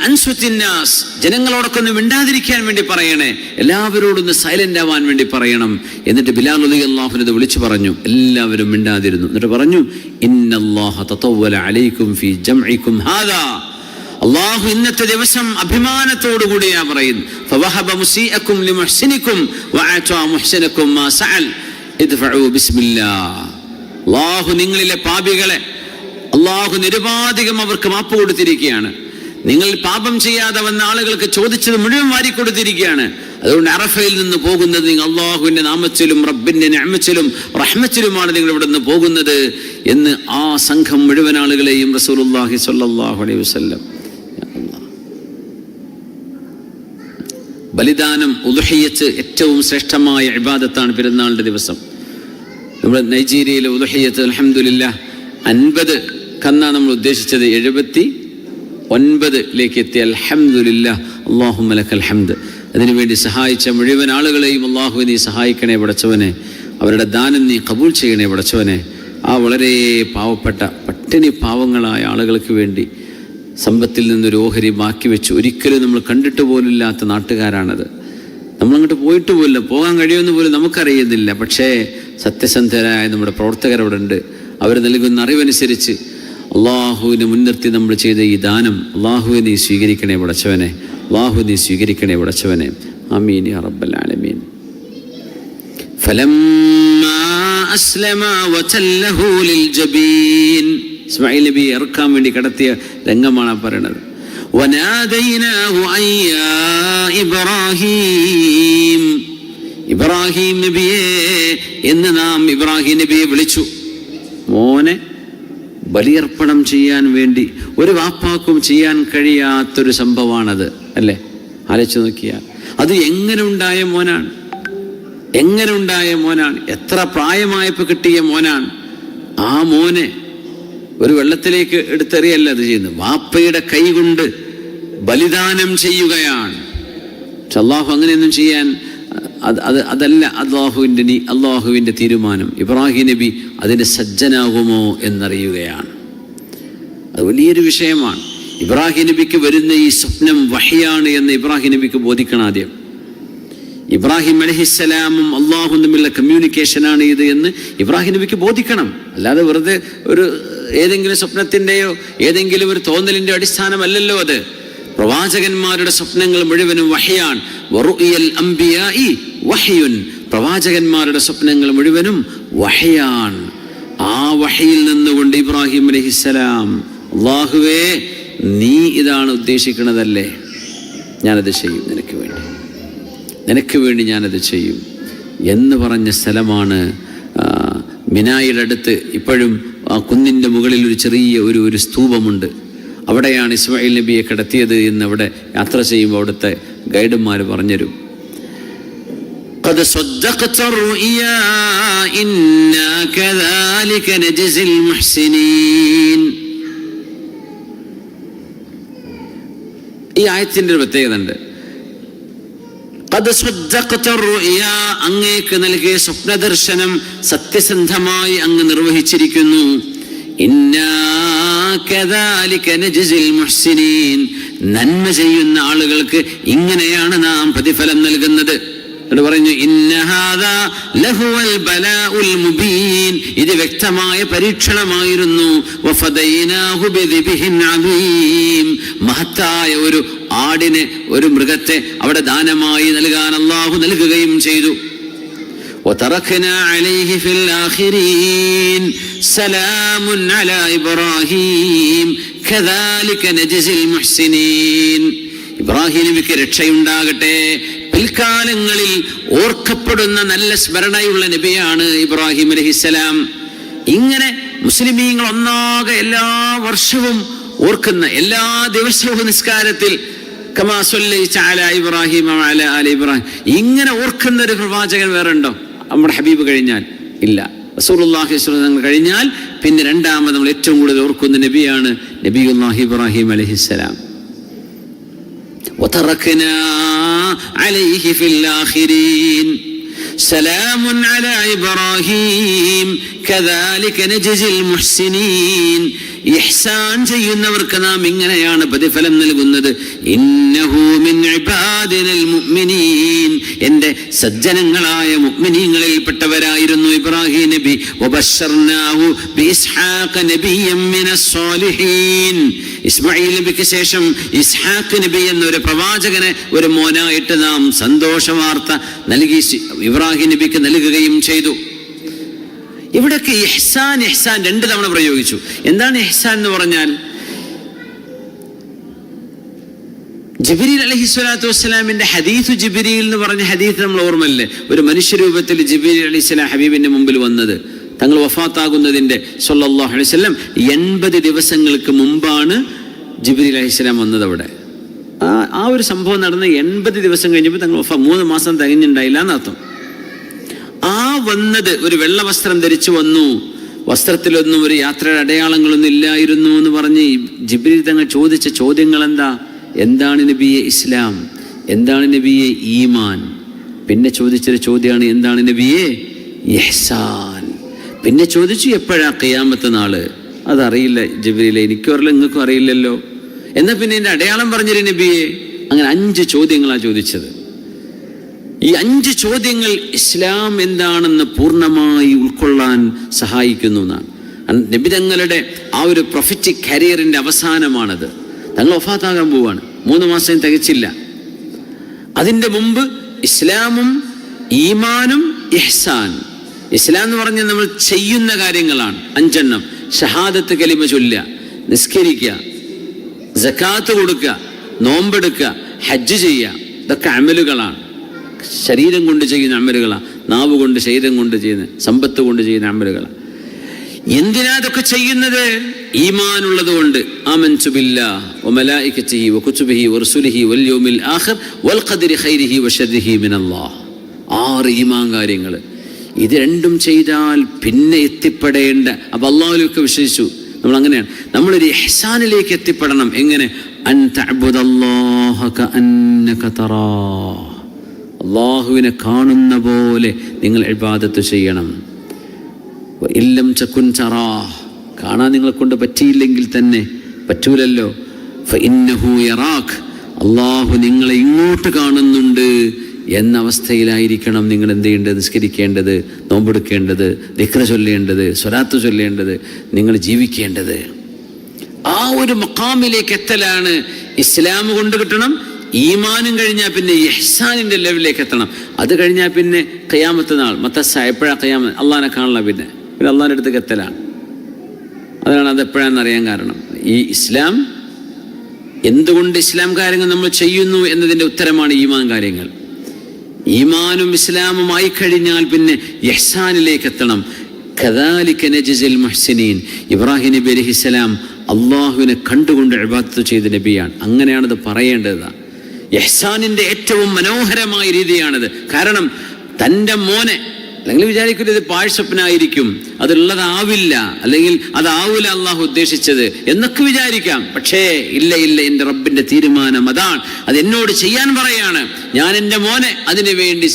അൻസുത്തിന്നാസ്, ജനങ്ങളോടൊക്കെ ഒന്ന് മിണ്ടാതിരിക്കാൻ വേണ്ടി പറയണേ, എല്ലാവരോടൊന്ന് സൈലന്റ് ആവാൻ വേണ്ടി പറയണം. എന്നിട്ട് ബിലാൽ റളിയല്ലാഹു അൻഹു വിളിച്ചു പറഞ്ഞു. എല്ലാവരും മിണ്ടാതിരുന്നു. എന്നിട്ട് പറഞ്ഞു, ഇന്നല്ലാഹ തതവ്വല അലൈക്കും ഫീ ജംഇക്കും ഹാദാ, അല്ലാഹു ഇന്നത്തെ ദിവസം അഭിമാനത്തോടു കൂടിയാ പറയുന്നു. ഫവഹബ മുസീഅക്കും ലിമുഹ്സിനിക്കും വഅതാ മുഹ്സിനക്കും മാ സഅൽ ഇദ്ഫഉ ബിസ്മില്ലാഹ്. അല്ലാഹു നിങ്ങളിലെ പാപികളെ അല്ലാഹു നിരുപാധികം അവർക്ക് മാപ്പ് കൊടുത്തിരിക്കുകയാണ്. നിങ്ങൾ പാപം ചെയ്യാതെ വന്ന ആളുകൾക്ക് ചോദിച്ചത് മുഴുവൻ വാരിക്കൊടുത്തിരിക്കുകയാണ്. അതുകൊണ്ട് അറഫയിൽ നിന്ന് പോകുന്നത് നിങ്ങൾ അള്ളാഹുവിന്റെ നാമത്തിലും റബ്ബിന്റെ നിഅമത്തിലും റഹ്മത്തിലുമാണ് നിങ്ങൾ ഇവിടെ നിന്ന് പോകുന്നത് എന്ന് ആ സംഘം മുഴുവൻ ആളുകളെയും റസൂലുള്ളാഹി സ്വല്ലല്ലാഹു അലൈഹി വസല്ലം. ബലിദാനം, ഉദ്ഹിയ്യത്ത് ഏറ്റവും ശ്രേഷ്ഠമായ ഇബാദത്താണ് പെരുന്നാളിന്റെ ദിവസം. നമ്മുടെ നൈജീരിയയിലെ ഉദ്ഹിയ്യത്ത് അൽഹംദുലില്ലാഹ് 50 കന്നാ നമ്മൾ ഉദ്ദേശിച്ചത് 79 എത്തി. അൽഹംദുലില്ലാഹ്, അല്ലാഹുമ്മ ലക്കൽ ഹംദ്. അതിനുവേണ്ടി സഹായിച്ച മുഴുവൻ ആളുകളെയും അല്ലാഹു നീ സഹായിക്കണേ പടച്ചവനെ. അവരുടെ ദാനം നീ കബൂൽ ചെയ്യണേ പടച്ചവനെ. ആ വളരെ പാവപ്പെട്ട പട്ടിണി പാവങ്ങളായ ആളുകൾക്ക് വേണ്ടി സമ്പത്തിൽ നിന്നൊരു ഓഹരി ബാക്കി വെച്ചു. ഒരിക്കലും നമ്മൾ കണ്ടിട്ട് പോലില്ലാത്ത നാട്ടുകാരാണത്. നമ്മളങ്ങോട്ട് പോയിട്ട് പോലില്ല, പോകാൻ കഴിയുമെന്ന് പോലും നമുക്കറിയുന്നില്ല. പക്ഷേ സത്യസന്ധരായ നമ്മുടെ പ്രവർത്തകരവിടെ ഉണ്ട്. അവർ നൽകുന്ന അറിവനുസരിച്ച് അള്ളാഹുവിനെ മുൻനിർത്തി നമ്മൾ ചെയ്ത ഈ ദാനം അള്ളാഹുവെ നീ സ്വീകരിക്കണേ പടച്ചവനെ. അള്ളാഹു നീ സ്വീകരിക്കണേ പടച്ചവനെ. ആമീൻ യാ റബ്ബൽ ആലമീൻ. ഫലമ്മാ അസ്ലമ വതല്ലഹു ലിൽജബീൻ, ഇസ്മാഈൽ നബി ഇറക്കാൻ വേണ്ടി കടത്തിയ രംഗമാണ് പറയുന്നത്. വനാദൈനാഹു അയ്യാ ഇബ്രാഹീം, ഇബ്രാഹിം നബിയെ എന്ന് നാം ഇബ്രാഹിം നബിയെ വിളിച്ചു. മോനെ ബലിയർപ്പണം ചെയ്യാൻ വേണ്ടി ഒരു വാപ്പാക്കും ചെയ്യാൻ കഴിയാത്തൊരു സംഭവമാണത്, അല്ലേ? ആലോചിച്ച് നോക്കിയാൽ അത് എങ്ങനെ ഉണ്ടായ മോനാണ്, എങ്ങനെ ഉണ്ടായ മോനാണ്, എത്ര പ്രായമായപ്പോൾ കിട്ടിയ മോനാണ്. ആ മോനെ ഒരു വെള്ളത്തിലേക്ക് എടുത്തെറിയല്ല അത് ചെയ്യുന്നത്, വാപ്പയുടെ കൈ കൊണ്ട് ബലിദാനം ചെയ്യുകയാണ്. അല്ലാഹു അങ്ങനെയൊന്നും ചെയ്യാൻ അതല്ല അള്ളാഹുവിൻ്റെ തീരുമാനം. ഇബ്രാഹിം നബി അതിന് സജ്ജനാകുമോ എന്നറിയുകയാണ്. അത് വലിയൊരു വിഷയമാണ്. ഇബ്രാഹിം നബിക്ക് വരുന്ന ഈ സ്വപ്നം വഹ്യാണ് എന്ന് ഇബ്രാഹിം നബിക്ക് ബോധിക്കണം ആദ്യം. ഇബ്രാഹിം അലൈഹിസ്സലാമും അള്ളാഹും തമ്മിലുള്ള കമ്മ്യൂണിക്കേഷനാണ് ഇത് എന്ന് ഇബ്രാഹിം നബിക്ക് ബോധിക്കണം. അല്ലാതെ വെറുതെ ഒരു ഏതെങ്കിലും സ്വപ്നത്തിൻ്റെയോ ഏതെങ്കിലും ഒരു തോന്നലിൻ്റെ അടിസ്ഥാനമല്ലല്ലോ അത്. പ്രവാചകന്മാരുടെ സ്വപ്നങ്ങൾ മുഴുവനും വഹ്യാണ്. വറുഇയൽ അംബിയാഇ വഹ്യുൻ, പ്രവാചകന്മാരുടെ സ്വപ്നങ്ങൾ മുഴുവനും വഹ്യാണ്. ആ വഹയിൽ നിന്നുകൊണ്ട് ഇബ്രാഹിം അലൈഹിസ്സലാം, അല്ലാഹുവേ നീ ഇതാണ് ഉദ്ദേശിക്കുന്നതല്ലേ, ഞാനത് ചെയ്യും, നിനക്ക് വേണ്ടി ഞാനത് ചെയ്യും എന്ന് പറഞ്ഞ സ്ഥലമാണ് മിനായുടെ അടുത്ത്. ഇപ്പോഴും ആ കുന്നിൻ്റെ മുകളിൽ ഒരു ചെറിയ ഒരു സ്തൂപമുണ്ട്. അവിടെയാണ് ഇസ്മായിൽ നബിയെ കിടത്തിയത് എന്ന് അവിടെ യാത്ര ചെയ്യുമ്പോൾ അവിടുത്തെ ഗൈഡന്മാർ പറഞ്ഞുതരും. قد صدقت الرؤيا إنا كذلك نجزي المحسنين. ഈ ആയത്തിൻ്റെ ഒരു പ്രത്യേകത ഉണ്ട്. ഖദ് സദ്ദഖത റുഅ്യ, അങ്ങേക്ക് നൽകിയ സ്വപ്നദർശനം സത്യസന്ധമായി അങ്ങ് നിർവഹിച്ചിരിക്കുന്നു. ഇന്നാ കദാലിക നജ്സിൽ മുഹ്സിനീൻ, നന്മ ചെയ്യുന്ന ആളുകൾക്ക് ഇങ്ങനെയാണ് നാം പ്രതിഫലം നൽകുന്നത്. എന്നിട്ട് പറഞ്ഞു ഇന്ന ഹാദാ ലഹുവൽ ബലാഉൽ മുബീൻ, ഇത് വ്യക്തമായ പരീക്ഷണമായിരുന്നു. വഫദൈനാഹു ബിദിബ്ഹിൻ അദീം, മഹത്തായ ഒരു ആടിനെ, ഒരു മൃഗത്തെ അവിടെ ദാനമായി നൽകാൻ അല്ലാഹു നൽകുകയും ചെയ്തു. വതറക്നാ അലൈഹി ഫിൽ ആഖിരീൻ സലാമുൻ അലാ ഇബ്രാഹീം കദാലിക നജ്സിൽ മുഹ്സിനീൻ. ഇബ്രാഹിം നബിക്ക് രക്ഷയുണ്ടാകട്ടെ, പിൽക്കാലങ്ങളിൽ ഓർക്കപ്പെടുന്ന നല്ല സ്മരണയുള്ള നബിയാണ് ഇബ്രാഹിം അലൈഹിസ്സലാം. ഇങ്ങനെ മുസ്ലിമീങ്ങൾ ഒന്നാകെ എല്ലാ വർഷവും ഓർക്കുന്ന, എല്ലാ ദിവസവും നിസ്കാരത്തിൽ കമാ സ്വല്ലൈത അലാ ഇബ്രാഹിം വഅലാ ആലി ഇബ്രാഹിം, ഇങ്ങനെ ഓർക്കുന്ന ഒരു പ്രവാചകൻ വേറെ ഉണ്ടോ? നമ്മുടെ ഹബീബ് കഴിഞ്ഞാൽ ഇല്ല. റസൂലുള്ളാഹി സ്വല്ലല്ലാഹു അലൈഹി വസല്ലം കഴിഞ്ഞാൽ പിന്നെ രണ്ടാമത് നമ്മൾ ഏറ്റവും കൂടുതൽ ഓർക്കുന്ന നബിയാണ് നബിയുല്ലാഹി ഇബ്രാഹിം അലൈഹിസ്സലാം. وتركنا عليه في الآخرين سلام على إبراهيم كذلك نجزي المحسنين. ഇഹ്സാൻ ചെയ്യുന്നവർക്ക് നാം ഇങ്ങനെയാണ് പ്രതിഫലം നൽകുന്നത്. ഇന്നഹു മിൻ ഇബാദിനൽ മുഅ്മിനീൻ, എൻ്റെ സജ്ജനങ്ങളായ മുഅ്മിനീങ്ങളിൽപ്പെട്ടവരായിരുന്നു ഇബ്രാഹിം നബി. വബശർനാഹു ബിഇസ്ഹാഖ നബിയ്യൻ മിനസ് സ്വാലിഹീൻ, ഇസ്മാഈൽ നബിക്ക് ശേഷം ഇസ്ഹാഖ് നബി എന്നൊരു പ്രവാചകനെ ഒരു മോനായിട്ട് നാം സന്തോഷ വാർത്ത നൽകി ഇബ്രാഹിം നബിക്ക് നൽകുകയും ചെയ്തു. ഇവിടൊക്കെ ഇഹ്സാൻ ഇഹ്സാൻ 2 തവണ പ്രയോഗിച്ചു. എന്താണ് ഇഹ്സാൻ എന്ന് പറഞ്ഞാൽ? ജിബ്രീൽ അലൈഹിസ്സലാത്തു വസ്സലാമിന്റെ ഹദീസ് ജിബ്രീൽ എന്ന് പറഞ്ഞ ഹദീസ് നമ്മൾ ഓർമ്മല്ലേ? ഒരു മനുഷ്യരൂപത്തിൽ ജിബ്രീൽ അലൈഹിസ്സലാം ഹബീബിന്റെ മുമ്പിൽ വന്നത് തങ്ങൾ വഫാത്താകുന്നതിന്റെ സ്വല്ലല്ലാഹു അലൈഹി വസല്ലം 80 ദിവസങ്ങൾക്ക് മുമ്പാണ് ജിബ്രീൽ അലൈഹിസ്സലാം വന്നത്. അവിടെ ആ ഒരു സംഭവം നടന്ന് 80 ദിവസം കഴിഞ്ഞപ്പോൾ തങ്ങൾ 3 മാസം തികഞ്ഞുണ്ടായില്ല എന്നർത്ഥം. ആ വന്നത് ഒരു വെള്ള വസ്ത്രം ധരിച്ചു വന്നു, വസ്ത്രത്തിലൊന്നും ഒരു യാത്രയുടെ അടയാളങ്ങളൊന്നും ഇല്ലായിരുന്നു എന്ന് പറഞ്ഞ് ജിബ്രീൽ തങ്ങൾ ചോദിച്ച ചോദ്യങ്ങൾ എന്താണ് നബിയെ ഇസ്ലാം, എന്താണ് നബിയെ ഈമാൻ? പിന്നെ ചോദിച്ചൊരു ചോദ്യമാണ് എന്താണ് നബിയെ ഇഹ്സാൻ. പിന്നെ ചോദിച്ചു എപ്പോഴാ ഖിയാമത്ത് നാള്? അതറിയില്ല ജിബ്രീലെ, എനിക്കും അറിയില്ല, നിങ്ങൾക്കും അറിയില്ലല്ലോ. എന്നാൽ പിന്നെ എൻ്റെ അടയാളം പറഞ്ഞൊരു നബിയെ. അങ്ങനെ 5 ചോദ്യങ്ങളാണ് ചോദിച്ചത്. ഈ 5 ചോദ്യങ്ങൾ ഇസ്ലാം എന്താണെന്ന് പൂർണ്ണമായി ഉൾക്കൊള്ളാൻ സഹായിക്കുന്നു എന്നാണ്. നബി തങ്ങളുടെ ആ ഒരു പ്രൊഫറ്റിക് കരിയറിന്റെ അവസാനമാണത്. തങ്ങൾ വഫാത്താകാൻ പോവാണ്, 3 മാസം തികച്ചില്ല. അതിൻ്റെ മുമ്പ് ഇസ്ലാമും ഈമാനും ഇഹ്സാൻ. ഇസ്ലാം എന്ന് പറഞ്ഞാൽ നമ്മൾ ചെയ്യുന്ന കാര്യങ്ങളാണ് 5 എണ്ണം. ഷഹാദത്ത് കലിമ ചൊല്ലുക, നിസ്കരിക്കുക, സക്കാത്ത് കൊടുക്കുക, നോമ്പെടുക്കുക, ഹജ്ജ് ചെയ്യുക. ഇതൊക്കെ അമലുകളാണ്, ശരീരം കൊണ്ട് ചെയ്യുന്ന അമലുകളാണ്, നാവ് കൊണ്ട്, ശരീരം കൊണ്ട് ചെയ്യുന്ന, സമ്പത്ത് കൊണ്ട് ചെയ്യുന്ന അമലുകളാണ്. എന്തിനാ അതൊക്കെ ചെയ്യുന്നത്? ഈമാനുള്ളത് കൊണ്ട്. ആമൻതു ബില്ലാഹി വമലായികതിഹി വകുതുബിഹി വറസുലിഹി വൽ യൗമിൽ ആഖിർ വൽ ഖദരി ഖൈരിഹി വശർരിഹി മിനല്ലാഹ്. 6 ഈമാൻ കാര്യങ്ങൾ. ഇത് രണ്ടും ചെയ്താൽ പിന്നെ എത്തിപ്പെടേണ്ട, അപ്പൊ അല്ലാഹുവിലേക്ക് വിശ്വസിച്ചു നമ്മൾ. അങ്ങനെയാണ് നമ്മളൊരു ഇഹ്സാനിലേക്ക് എത്തിപ്പെടണം. എങ്ങനെ? അൻ തഅബ്ദുല്ലാഹ കഅന്നക തറാഹ്, അല്ലാഹുവിനെ കാണുന്ന പോലെ നിങ്ങൾ ഇബാദത്ത് ചെയ്യണം. ഇല്ലം തകുൻ തറാഹ്, കാണാൻ നിങ്ങളെ കൊണ്ട് പറ്റിയില്ലെങ്കിൽ തന്നെ, പറ്റൂലല്ലോ, ഫഇന്നഹു യറാഖ്, അല്ലാഹു നിങ്ങളെ ഇങ്ങോട്ട് കാണുന്നുണ്ട് എന്ന അവസ്ഥയിലായിരിക്കണം നിങ്ങൾ എന്ത് ചെയ്യേണ്ടത്? നിസ്കരിക്കേണ്ടത്, നോമ്പെടുക്കേണ്ടത്, ദിക്ർ ചൊല്ലേണ്ടത്, സ്വലാത്ത് ചൊല്ലേണ്ടത്, നിങ്ങൾ ജീവിക്കേണ്ടത്. ആ ഒരു മഖാമിലേക്ക് എത്തലാണ് ഇസ്ലാം കൊണ്ട് കിട്ടണം. ഈമാനും കഴിഞ്ഞാൽ പിന്നെ ഇഹ്സാനിൻ്റെ ലെവലിലേക്ക് എത്തണം. അത് കഴിഞ്ഞാൽ പിന്നെ ഖിയാമത്ത് നാൾ മത്തസ്സ, എപ്പോഴാണ് ഖിയാമത്ത്? അള്ളാഹിനെ കാണില്ല, പിന്നെ അള്ളാഹിൻ്റെ അടുത്തേക്ക് എത്തലാണ്. അതാണ് അത് എപ്പോഴാണെന്ന് അറിയാൻ കാരണം. ഈ ഇസ്ലാം, എന്തുകൊണ്ട് ഇസ്ലാം കാര്യങ്ങൾ നമ്മൾ ചെയ്യുന്നു എന്നതിൻ്റെ ഉത്തരമാണ് ഈമാൻ കാര്യങ്ങൾ. ഈമാനും ഇസ്ലാമും ആയി കഴിഞ്ഞാൽ പിന്നെ ഇഹ്സാനിലേക്ക് എത്തണം. കദാലിക നജ്സിൽ മുഹ്സിനീൻ. ഇബ്രാഹിം നബി അലൈഹിസ്സലാം അള്ളാഹുവിനെ കണ്ടുകൊണ്ട് ഇബാദത്ത് ചെയ്ത നബിയാണ്. അങ്ങനെയാണത് പറയേണ്ടത്. ഇഹ്സാനിൻ്റെ ഏറ്റവും മനോഹരമായ രീതിയാണത്. കാരണം തൻ്റെ മോനെ, അല്ലെങ്കിൽ വിചാരിക്കുന്നത് ഇത് പാഴ്സ്വപ്നായിരിക്കും, അതുള്ളതാവില്ല, അല്ലെങ്കിൽ അതാവൂല അള്ളാഹു ഉദ്ദേശിച്ചത് എന്നൊക്കെ വിചാരിക്കാം. പക്ഷേ ഇല്ല, എൻ്റെ റബ്ബിൻ്റെ തീരുമാനം അതാണ്. അത് എന്നോട് ചെയ്യാൻ പറയാണ്. ഞാൻ എൻ്റെ മോനെ അതിനു വേണ്ടി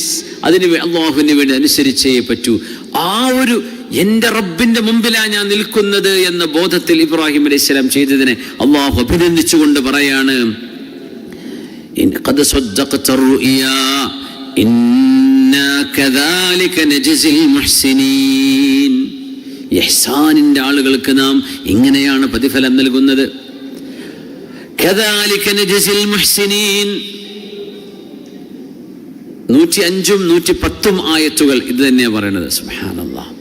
അള്ളാഹുവിന് വേണ്ടി അനുസരിച്ചേ പറ്റൂ. ആ ഒരു എൻ്റെ റബ്ബിൻ്റെ മുമ്പിലാണ് ഞാൻ നിൽക്കുന്നത് എന്ന ബോധത്തിൽ ഇബ്രാഹിം അലൈഹിസ്സലാം ചെയ്തതിനെ അള്ളാഹു അഭിനന്ദിച്ചുകൊണ്ട് പറയാണ്, ഖദ് സദ്ദഖത റുഇയാ ഇന്നാ കദാലിക നജ്സിൽ മുഹ്സിനീൻ. ഇഹ്സാനിൻ്റെ ആളുകൾക്ക് നാം ഇങ്ങനെയാണ് പ്രതിഫലം നൽകുന്നത്. കദാലിക നജ്സിൽ മുഹ്സിനീൻ. 105ഉം 110ഉം ആയത്തുകൾ ഇത് തന്നെയാണ് പറയുന്നത്. സുബ്ഹാനല്ലാഹ്.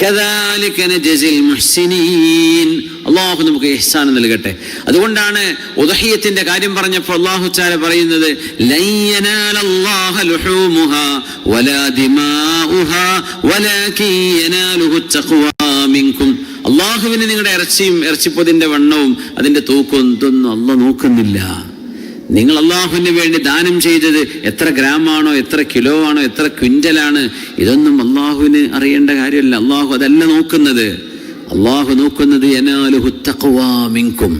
കദാലിക നജ്സിൽ മുഹ്സിനീൻ. അള്ളാഹു നമുക്ക് ഇഹ്സാൻ നൽകട്ടെ. അതുകൊണ്ടാണ് ഉദ്ഹിയ്യത്തിന്റെ കാര്യം പറഞ്ഞപ്പോൾ അള്ളാഹു തആല പറയുന്നത്, ലൻ യനാലല്ലാഹ ലുഹൂമുഹാ വലാ ദിമാഉഹാ വലാകിൻ യനാലുഹു തഖ്വാ മിൻകും. അള്ളാഹുവിന് നിങ്ങളുടെ ഇറച്ചിപ്പൊതിന്റെ വണ്ണവും അതിന്റെ തൂക്കവും ഇതൊന്നും അള്ളാഹ് നോക്കുന്നില്ല. നിങ്ങൾ അള്ളാഹുവിന് വേണ്ടി ദാനം ചെയ്തത് എത്ര ഗ്രാമാണോ, എത്ര കിലോ ആണോ, എത്ര ക്വിൻ്റലാണ്, ഇതൊന്നും അള്ളാഹുവിന് അറിയേണ്ട കാര്യമല്ല. അള്ളാഹു അതല്ല നോക്കുന്നത്. അള്ളാഹു നോക്കുന്നത് യനാലുഹു തഖ്വാ മിൻകും.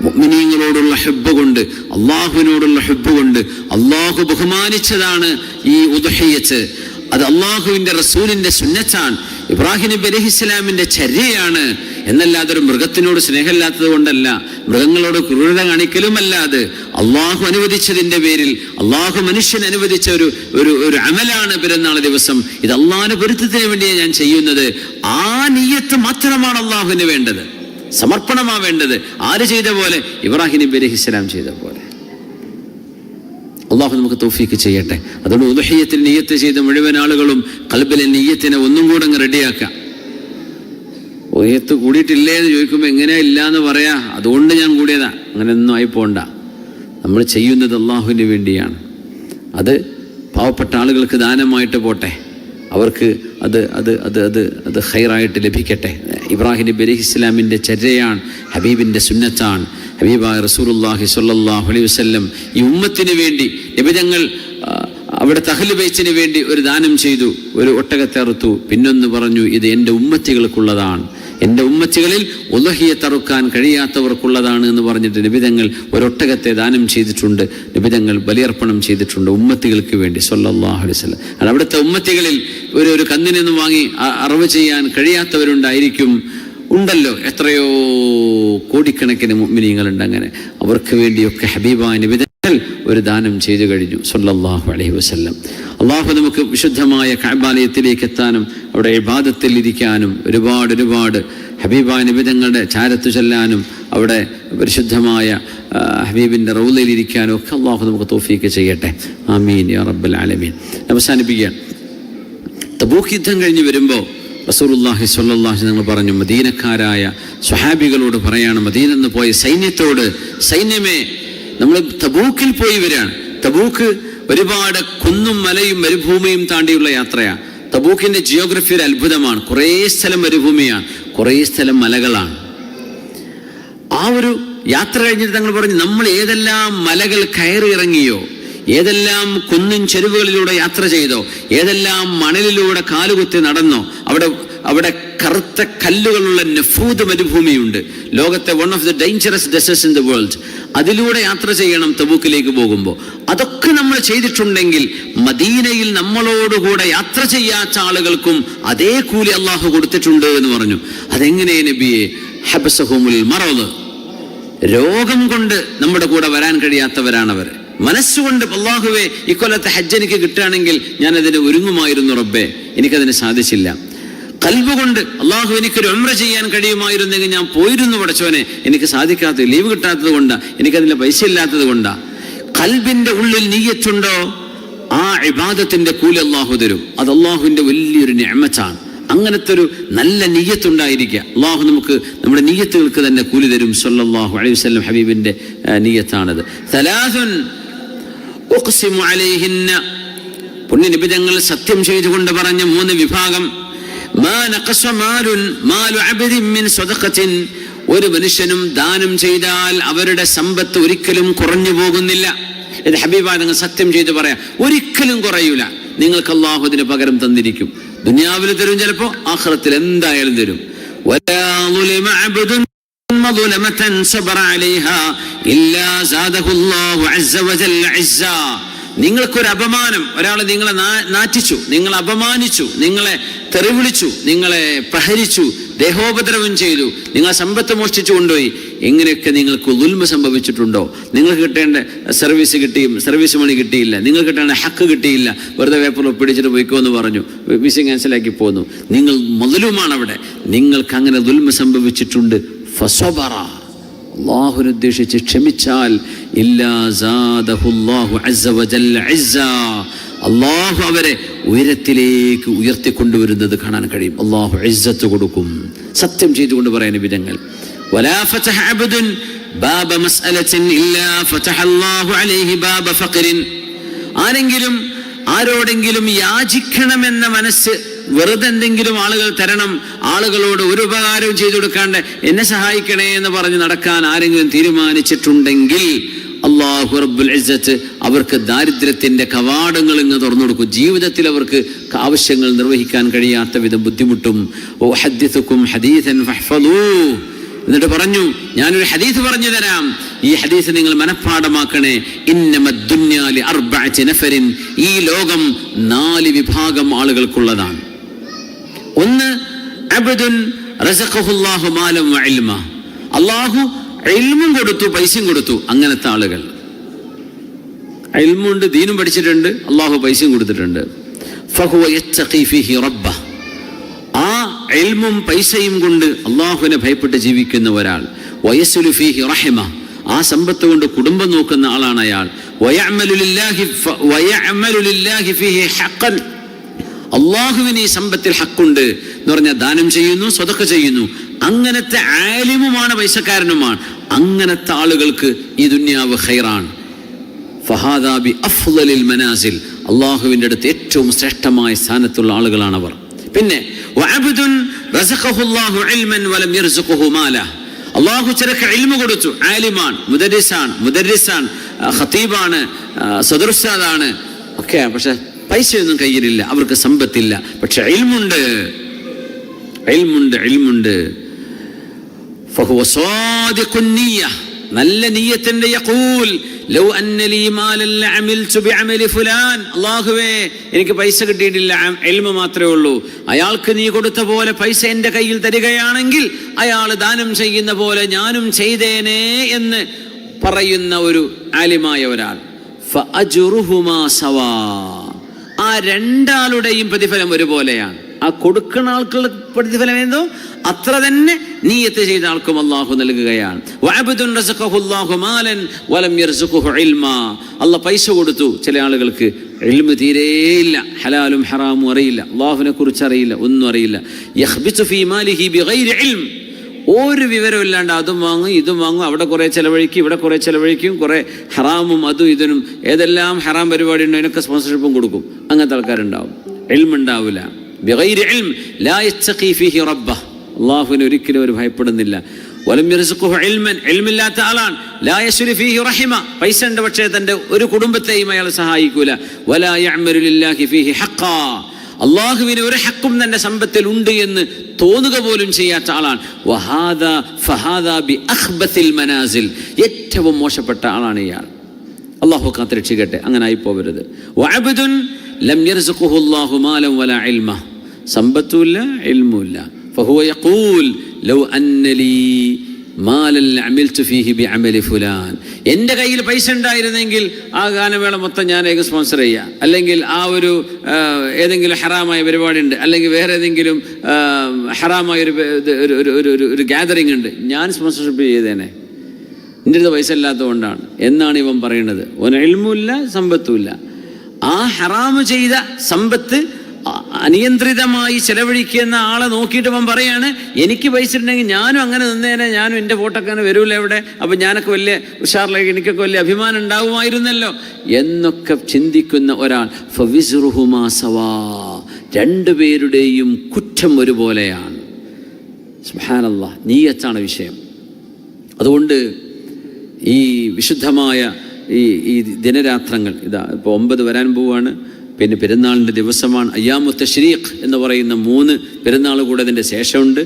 മുഅ്മിനീങ്ങളോടുള്ള ഹുബ്ബ് കൊണ്ട്, അള്ളാഹുവിനോടുള്ള ഹുബ്ബ് കൊണ്ട് അള്ളാഹു ബഹുമാനിച്ചതാണ് ഈ ഉദ്ഹിയ്യത്ത്. അത് അള്ളാഹുവിൻ്റെ റസൂലിൻ്റെ സുന്നത്താണ്, ഇബ്രാഹിം നബി അലൈഹിസ്സലാമിൻ്റെ ചര്യയാണ്. എന്നല്ലാതെ ഒരു മൃഗത്തിനോട് സ്നേഹമില്ലാത്തത് കൊണ്ടല്ല, മൃഗങ്ങളോട് ക്രൂരത കാണിക്കലുമല്ലാതെ അള്ളാഹു അനുവദിച്ചതിൻ്റെ പേരിൽ, അള്ളാഹു മനുഷ്യൻ അനുവദിച്ച ഒരു അമലാണ് പെരുന്നാൾ ദിവസം. ഇത് അള്ളാഹുവിന്റെ പൊരുത്തത്തിന് വേണ്ടിയാണ് ഞാൻ ചെയ്യുന്നത്. ആ നിയ്യത്ത് മാത്രമാണ് അള്ളാഹുവിന് വേണ്ടത്, സമർപ്പണമാ വേണ്ടത്. ആര് ചെയ്ത പോലെ? ഇബ്രാഹിം നബി അലൈഹിസ്സലാം ചെയ്ത പോലെ. അള്ളാഹു നമുക്ക് തൗഫീക്ക് ചെയ്യട്ടെ. അതുകൊണ്ട് ഉദ്ഹിയ്യത്തിൽ നിയ്യത്ത് ചെയ്ത മുഴുവൻ ആളുകളും ഖൽബിലെ നിയ്യത്തിനെ ഒന്നും കൂടെ അങ്ങ് റെഡിയാക്കാം. ഉദ്ഹിയ്യത്ത് കൂടിയിട്ടില്ലേ എന്ന് ചോദിക്കുമ്പോൾ എങ്ങനെയാ ഇല്ല എന്ന് പറയാ, അതുകൊണ്ട് ഞാൻ കൂടിയതാ, അങ്ങനെയൊന്നും ആയി പോണ്ട. നമ്മൾ ചെയ്യുന്നത് അള്ളാഹുവിന് വേണ്ടിയാണ്. അത് പാവപ്പെട്ട ആളുകൾക്ക് ദാനമായിട്ട് പോട്ടെ, അവർക്ക് അത് അത് അത് അത് അത് ഖൈറായിട്ട് ലഭിക്കട്ടെ. ഇബ്രാഹിം നബി അലൈഹിസ്സലാമിൻ്റെ ചര്യയാണ്, ഹബീബിൻ്റെ സുന്നത്താണ്. ഹബീബായ റസൂലുള്ളാഹി സ്വല്ലല്ലാഹു അലൈഹി വസല്ലം ഈ ഉമ്മത്തിന് വേണ്ടി, നബിതങ്ങൾ അവിടെ അഹ്ലു ബൈത്തിന് വേണ്ടി ഒരു ദാനം ചെയ്തു, ഒരു ഒട്ടകത്തെ അറുത്തു. പിന്നൊന്ന് പറഞ്ഞു, ഇത് എൻ്റെ ഉമ്മത്തികൾക്കുള്ളതാണ്, എൻ്റെ ഉമ്മത്തികളിൽ ഉദ്ഹിയ്യത്ത് അറുക്കാൻ കഴിയാത്തവർക്കുള്ളതാണ് എന്ന് പറഞ്ഞിട്ട് നബിതങ്ങൾ ഒരൊട്ടകത്തെ ദാനം ചെയ്തിട്ടുണ്ട്, നബിതങ്ങൾ ബലിയർപ്പണം ചെയ്തിട്ടുണ്ട് ഉമ്മത്തികൾക്ക് വേണ്ടി സ്വല്ലല്ലാഹു അലൈഹി വസല്ലം. അവിടുത്തെ ഉമ്മത്തികളിൽ ഒരു കന്നിനൊന്നും വാങ്ങി അറവ് ചെയ്യാൻ കഴിയാത്തവരുണ്ടായിരിക്കും, ഉണ്ടല്ലോ, എത്രയോ കോടിക്കണക്കിന് മുഅ്മിനീങ്ങളുണ്ട്. അങ്ങനെ അവർക്ക് വേണ്ടിയൊക്കെ ഹബീബായ നബിതങ്ങൾ ഒരു ദാനം ചെയ്തു കഴിഞ്ഞു സ്വല്ലല്ലാഹു അലൈഹി വസല്ലം. അള്ളാഹു നമുക്ക് വിശുദ്ധമായ കഅബാലയത്തിലേക്ക് എത്താനും അവിടെ ഇബാദത്തിൽ ഇരിക്കാനും ഒരുപാട് ഹബീബായ നബിതങ്ങളുടെ ചാരത്തു ചെല്ലാനും അവിടെ പരിശുദ്ധമായ ഹബീബിൻ്റെ റൗളയിൽ ഇരിക്കാനും ഒക്കെ അള്ളാഹു നമുക്ക് തൗഫീക്ക് ചെയ്യട്ടെ. ആമീൻ യാ റബ്ബൽ ആലമീൻ. അവസാനിപ്പിക്കുകയാണ്. തബൂക്ക് യുദ്ധം കഴിഞ്ഞ് വരുമ്പോൾ റസൂലുള്ളാഹി സ്വല്ലല്ലാഹു അലൈഹി വസല്ലം പറഞ്ഞു, മദീനക്കാരായ സ്വഹാബികളോട് പറയാണ്, മദീനന്ന് പോയ സൈന്യത്തോട്, സൈന്യമേ, നമ്മൾ തബൂക്കിൽ പോയി വരികയാണ്. തബൂക്ക് ഒരുപാട് കുന്നും മലയും മരുഭൂമിയും താണ്ടിയുള്ള യാത്രയാണ്. തബൂക്കിന്റെ ജിയോഗ്രഫി ഒരു അത്ഭുതമാണ്. കുറേ സ്ഥലം മരുഭൂമിയാണ്, കുറേ സ്ഥലം മലകളാണ്. ആ ഒരു യാത്ര കഴിഞ്ഞിട്ട് തങ്ങൾ പറഞ്ഞു, നമ്മൾ ഏതെല്ലാം മലകൾ കയറി ഇറങ്ങിയോ, ഏതെല്ലാം കുന്നിൻ ചെരുവുകളിലൂടെ യാത്ര ചെയ്തോ, ഏതെല്ലാം മണലിലൂടെ കാലുകുത്തി നടന്നോ, അവിടെ കറുത്ത കല്ലുകളുള്ള നഫൂദ് മരുഭൂമിയുണ്ട്, ലോകത്തെ one of the dangerous deserts in the world. അതിലൂടെ യാത്ര ചെയ്യണം തബൂക്കിലേക്ക് പോകുമ്പോൾ. അതൊക്കെ നമ്മൾ ചെയ്തിട്ടുണ്ടെങ്കിൽ മദീനയിൽ നമ്മളോടുകൂടെ യാത്ര ചെയ്യാത്ത ആളുകൾക്കും അതേ കൂലി അള്ളാഹു കൊടുത്തിട്ടുണ്ട് എന്ന് പറഞ്ഞു. അതെങ്ങനെ നബിയെ? ഹബസഹുമുൽ മറദ്, രോഗം കൊണ്ട് നമ്മുടെ കൂടെ വരാൻ കഴിയാത്തവരാണവർ. മനസ്സുകൊണ്ട് അല്ലാഹുവേ ഇക്കൊല്ലത്തെ ഹജ്ജ് എനിക്ക് കിട്ടുകയാണെങ്കിൽ ഞാൻ അതിന് ഒരുങ്ങുമായിരുന്നു റബ്ബേ, എനിക്കതിന് സാധിച്ചില്ല. ഖൽബ് കൊണ്ട് അല്ലാഹു എനിക്കൊരു ഉംറ ചെയ്യാൻ കഴിയുമായിരുന്നെങ്കിൽ ഞാൻ പോയിരുന്നു പടച്ചോനെ, എനിക്ക് സാധിക്കാത്തത്, ലീവ് കിട്ടാത്തത് കൊണ്ടാ, എനിക്കതിന് പൈസ ഇല്ലാത്തത് കൊണ്ടാ. ഖൽബിന്റെ ഉള്ളിൽ നിയ്യത്തുണ്ടോ ആ ഇബാദത്തിന്റെ കൂലി അല്ലാഹു തരും. അത് അല്ലാഹുവിന്റെ വലിയൊരു നിഅമത്താണ്. അങ്ങനത്തെ ഒരു നല്ല നിയ്യത്തുണ്ടായിരിക്കുക. അല്ലാഹു നമുക്ക് നമ്മുടെ നിയ്യത്തുകൾക്ക് തന്നെ കൂലി തരും. സല്ലല്ലാഹു അലൈഹി വസല്ലം ഹബീബിന്റെ നിയ്യത്താണത്. സലാസുൻ ഉഖ്സിമു അലൈഹിന്ന, പുണ്യ നബി തങ്ങൾ സത്യം ചെയ്തുകൊണ്ട് പറഞ്ഞ 3 വിഭാഗം. മാ നഖസ മാലു അബ്ദിൻ മിൻ സദഖത്തിൻ, ഒരു മനുഷ്യനും ദാനം ചെയ്താൽ അവരുടെ സമ്പത്ത് ഒരിക്കലും കുറഞ്ഞു പോകുന്നില്ല. ഇത് ഹബീബായ നിങ്ങൾ സത്യം ചെയ്ത് പറയാം, ഒരിക്കലും കുറയൂല. നിങ്ങൾക്ക് അല്ലാഹു അതിന് പകരം തന്നിരിക്കും. ദുനിയാവിൽ തരും, ചിലപ്പോ ആഖിറത്തിൽ എന്തായാലും തരും. വലാ ളുലിമ അബ്ദുൻ മദ്ലമതൻ സബറ അലൈഹാ ഇല്ലാ സാദഹു അല്ലാഹു അസ്സ വജല്ല ഇസ്സാ. നിങ്ങൾക്കൊരു അപമാനം, ഒരാൾ നിങ്ങളെ നാറ്റിച്ചു, നിങ്ങളെ അപമാനിച്ചു, നിങ്ങളെ തെറിവിളിച്ചു, നിങ്ങളെ പ്രഹരിച്ചു, ദേഹോപദ്രവം ചെയ്തു, നിങ്ങളെ സമ്പത്ത് മോഷ്ടിച്ചു കൊണ്ടുപോയി, എങ്ങനെയൊക്കെ നിങ്ങൾക്ക് ദുൽമ സംഭവിച്ചിട്ടുണ്ടോ? നിങ്ങൾക്ക് കിട്ടേണ്ട സർവീസ് കിട്ടിയും സർവീസ് മണി കിട്ടിയില്ല, നിങ്ങൾക്ക് കിട്ടേണ്ട ഹക്ക് കിട്ടിയില്ല, വെറുതെ പേപ്പർ ഒപ്പിടിച്ചിട്ട് പോയിക്കോ എന്ന് പറഞ്ഞു, വിസ ക്യാൻസലാക്കി പോന്നു, നിങ്ങൾ മദ്ലൂമാണ് അവിടെ, നിങ്ങൾക്ക് അങ്ങനെ ദുൽമ സംഭവിച്ചിട്ടുണ്ട്. ഫസബറ, അല്ലാഹുവിനെ ഉദ്ദേശിച്ച് ക്ഷമിച്ചാൽ ഇല്ലാ സാദഹുല്ലാഹു അസ്സ വജല്ല ഇസ്സാ, അല്ലാഹു അവരെ ഉയരത്തിലേക്ക് ഉയർത്തിക്കൊണ്ടുവരുന്നത് കാണാൻ കഴിയും. അല്ലാഹു ഇസ്സത്ത് കൊടുക്കും. സത്യം ചെയ്തുകൊണ്ട് പറയാൻ വിധങ്ങൾ. വലാ ഫതഹ അബ്ദുൻ ബാബ മസ്അലത്തിൻ ഇല്ലാ ഫതഹ അല്ലാഹു അലൈഹി ബാബ ഫഖറിൻ. ആരെങ്കിലും ആരോടെങ്കിലും യാചിക്കണമെന്ന മനസ്സ്, വെറുതെ എന്തെങ്കിലും ആളുകൾ തരണം, ആളുകളോട് ഒരു ഉപകാരവും ചെയ്തു കൊടുക്കാണ്ട് എന്നെ സഹായിക്കണേ എന്ന് പറഞ്ഞ് നടക്കാൻ ആരെങ്കിലും തീരുമാനിച്ചിട്ടുണ്ടെങ്കിൽ അല്ലാഹു റബ്ബുൽ ഇസ്സത്ത് അവർക്ക് ദാരിദ്ര്യത്തിന്റെ കവാടങ്ങൾ ഇങ്ങ് തുറന്നു കൊടുക്കും. ജീവിതത്തിൽ അവർക്ക് ആവശ്യങ്ങൾ നിർവഹിക്കാൻ കഴിയാത്ത വിധം ബുദ്ധിമുട്ടും. ഉഹദ്ദിസുകും ഹദീസൻ ഫഹ്ഫളൂ, എന്നിട്ട് പറഞ്ഞു ഞാനൊരു ഹദീസ് പറഞ്ഞു തരാം, ഈ ഹദീസ് നിങ്ങൾ മനഃപ്പാഠമാക്കണേ. ഇന്നമദ് ദുനിയാ ലി അർബഅതി നഫരിൻ, ഈ ലോകം 4 വിഭാഗം ആളുകൾക്കുള്ളതാണ്. ഒന്ന്, അബ്ദുൻ റസഖഹുല്ലാഹു മാലൻ വ ഇൽമ, അല്ലാഹു ഇൽമും കൊടുത്തു പൈസയും കൊടുത്തു. അങ്ങനത്തെ ആളുകൾ, ഇൽമുണ്ട്, ദീനും പഠിച്ചിട്ടുണ്ട്, അല്ലാഹു പൈസയും കൊടുത്തിട്ടുണ്ട്. ഫഹുവ യത്തഖി ഫീഹി റബ്ബഹ്, ആ ഇൽമും പൈസയും കൊണ്ട് അല്ലാഹുവിനെ ഭയപ്പെട്ട് ജീവിക്കുന്ന ഒരാൾ. വയസ്സുലു ഫീഹി റഹിമ, ആ സമ്പത്ത് കൊണ്ട് കുടുംബം നോക്കുന്ന ആളാണ് അയാൾ. വയഅമലു ലില്ലാഹി ഫീഹി ഹഖൻ, അല്ലാഹുവിന് ഈ സമ്പത്തിൽ ഹക്കുണ്ട് എന്ന് പറഞ്ഞാൽ ദാനം ചെയ്യുന്നു, സ്വതക്ക ചെയ്യുന്നു. അങ്ങനത്തെ ആലിമുമാണ്, പൈസക്കാരനുമാണ്. അങ്ങനത്തെ ആളുകൾക്ക് ഈ ദുനിയാവ് ഖൈറാണ്. ഫഹാദാ ബി അഫ്ളലിൽ മനാസിൽ, അല്ലാഹുവിന്റെ അടുത്ത് ഏറ്റവും ശ്രേഷ്ഠമായ സ്ഥാനത്തുള്ള ആളുകളാണ് അവർ. പിന്നെ വഅബ്ദുൻ റസഖഹുല്ലാഹു ഇൽമൻ വലം യർസുഖഹു മാല, അല്ലാഹു ചിലർക്ക് ഇൽമു കൊടുത്തു, ആലിമാണ്, മുദർരിസാണ്, ഖതീബാണ്, സദറുസ്താദാണ് ഒക്കെ, പക്ഷെ പൈസയൊന്നും കയ്യിലില്ല, അവർക്ക് സമ്പത്തില്ല, പക്ഷെ ഇൽമുണ്ട്. ഫഹുവ സാദിഖുൻ നിയ്യ, നല്ല നിയ്യത്തിന്റെ യഖൂൽ ലൗ അന്ന ലീ മാലൻ ലഅമിൽതു ബിഅമലി ഫുലാൻ, അല്ലാഹുവേ എനിക്ക് പൈസ കിട്ടിയിട്ടില്ല, ഇൽമു മാത്രമേ ഉള്ളൂ, അയാൾക്ക് നീ കൊടുത്ത പോലെ പൈസ എൻ്റെ കയ്യിൽ തരികയാണെങ്കിൽ അയാൾ ദാനം ചെയ്യുന്ന പോലെ ഞാനും ചെയ്തേനെ എന്ന് പറയുന്ന ഒരു ആലിമായ ഒരാൾ. ഫഅജ്റുഹുമാ സവാ, ആ രണ്ടാളുടെയും പ്രതിഫലം ഒരുപോലെയാണ്. ആ കൊടുക്കുന്ന ആൾക്കുള്ള പ്രതിഫലം എന്തോ അത്ര തന്നെ നിയ്യത്ത് ചെയ്ത ആൾക്കും അല്ലാഹു നൽകുകയാണ്. വഅബ്ദുൻ റസഖഹുല്ലാഹു മാലൻ വലം യർസുഖഹു ഇൽമാ, അല്ലാഹു പൈസ കൊടുത്തു, ചില ആളുകൾക്ക് ഇൽമു തീരെയില്ല, ഹലാലും ഹറാമും അറിയില്ല, അല്ലാഹുവിനെ കുറിച്ച് അറിയില്ല, ഒന്നും അറിയില്ല. യഖ്ബിതു ഫീ മാലിഹി ബിഗൈരി ഇൽം, ഒരു വിവരവും ഇല്ലാണ്ട് അതും വാങ്ങും ഇതും വാങ്ങും, അവിടെ കുറെ ചെലവഴിക്കും ഇവിടെ കുറെ ചെലവഴിക്കും, കുറെ ഹറാമും അതും ഇതിനും ഏതെല്ലാം ഹറാം പരിപാടി ഉണ്ടോ അതിനൊക്കെ സ്പോൺസർഷിപ്പും കൊടുക്കും. അങ്ങനത്തെ ആൾക്കാരുണ്ടാവും. ഇൽമുണ്ടാവില്ല. ബിഗൈരി ഇൽം ലാ യത്തഖി ഫീഹി റബ്ബഹ്, അല്ലാഹുവിനെ ഒരിക്കലും അവർ ഭയപ്പെടുന്നില്ല. വലം യർസുഖഹു ഇൽമൻ, ഇൽമില്ലാത്ത ആളാണ്. ലാ യസ്ലു ഫീഹി റഹിമ, പൈസ ഉണ്ട് പക്ഷേ തന്റെ ഒരു കുടുംബത്തെയും അയാൾ സഹായിക്കൂല. വലാ യഅമലു ലില്ലാഹി ഫീഹി ഹഖ്ഖാ, അല്ലാഹുവിന് ഒരു ഹക്കും തന്റെ സമ്പത്തിൽ ഉണ്ട് എന്ന് തോന്നുക പോലും ചെയ്യാത്ത ആളാണ്. ഫഹാദാ ബി അഖ്ബത്തിൽ മനാസിൽ, ഏറ്റവും മോശപ്പെട്ട ആളാണ് ഇയാൾ. അല്ലാഹു കാത്തുരക്ഷിക്കട്ടെ, അങ്ങനെ ആയി പോകരുത്. വഅബ്ദുൻ ലം യർസുഖഹു അല്ലാഹു മാലൻ വലാ ഇൽമ, സമ്പത്തുമില്ല ഇൽമുമില്ല. ഫഹുവ യഖൂൽ ലൗ അന്ന ലീ മാലൽ അമിൽതു ഫീഹി ബിഅമലി ഫുലാൻ. എൻ്റെ കയ്യിൽ പൈസ ഉണ്ടായിരുന്നെങ്കിൽ ആ ഗാനമേള മൊത്തം ഞാനേക്ക് സ്പോൺസർ ചെയ്യാം, അല്ലെങ്കിൽ ആ ഒരു ഏതെങ്കിലും ഹറാമായ പരിപാടി ഉണ്ട്, അല്ലെങ്കിൽ വേറെ ഏതെങ്കിലും ഹറാമായ ഒരു ഗ്യാതറിംഗ് ഉണ്ട്, ഞാൻ സ്പോൺസർഷിപ്പ് ചെയ്തേനെ, എൻ്റെ അടുത്ത് പൈസ ഇല്ലാത്തതുകൊണ്ടാണ് എന്നാണ് ഇവൻ പറയുന്നത്. ഒരു ഇൽമുമില്ല, സമ്പത്തുമില്ല. ആ ഹറാമ് ചെയ്ത സമ്പത്ത് അനിയന്ത്രിതമായി ചെലവഴിക്കുന്ന ആളെ നോക്കിയിട്ട് അവൻ പറയാണ്, എനിക്ക് പൈസ ഉണ്ടെങ്കിൽ ഞാനും അങ്ങനെ നിന്നേനെ, ഞാനും എൻ്റെ ഫോട്ടോക്കെ അങ്ങനെ വരൂല എവിടെ, അപ്പം ഞാനൊക്കെ വലിയ ഉഷാറിലേക്ക് എനിക്കൊക്കെ വലിയ അഭിമാനം ഉണ്ടാവുമായിരുന്നല്ലോ എന്നൊക്കെ ചിന്തിക്കുന്ന ഒരാൾ. ഫവിസ്റുഹുമാ സവാ, രണ്ടുപേരുടെയും കുറ്റം ഒരുപോലെയാണ്. സുബ്ഹാനല്ലാഹ്, നീയത്താണ് വിഷയം. അതുകൊണ്ട് ഈ വിശുദ്ധമായ ഈ ദിനരാത്രങ്ങൾ, ഇതാ ഇപ്പോൾ 9 വരാൻ പോവുകയാണ്, പിന്നെ പെരുന്നാളിൻ്റെ ദിവസമാണ്. അയ്യാമു തശ്രീഖ് എന്ന് പറയുന്ന 3 പെരുന്നാൾ കൂടെ അതിൻ്റെ ശേഷമുണ്ട്.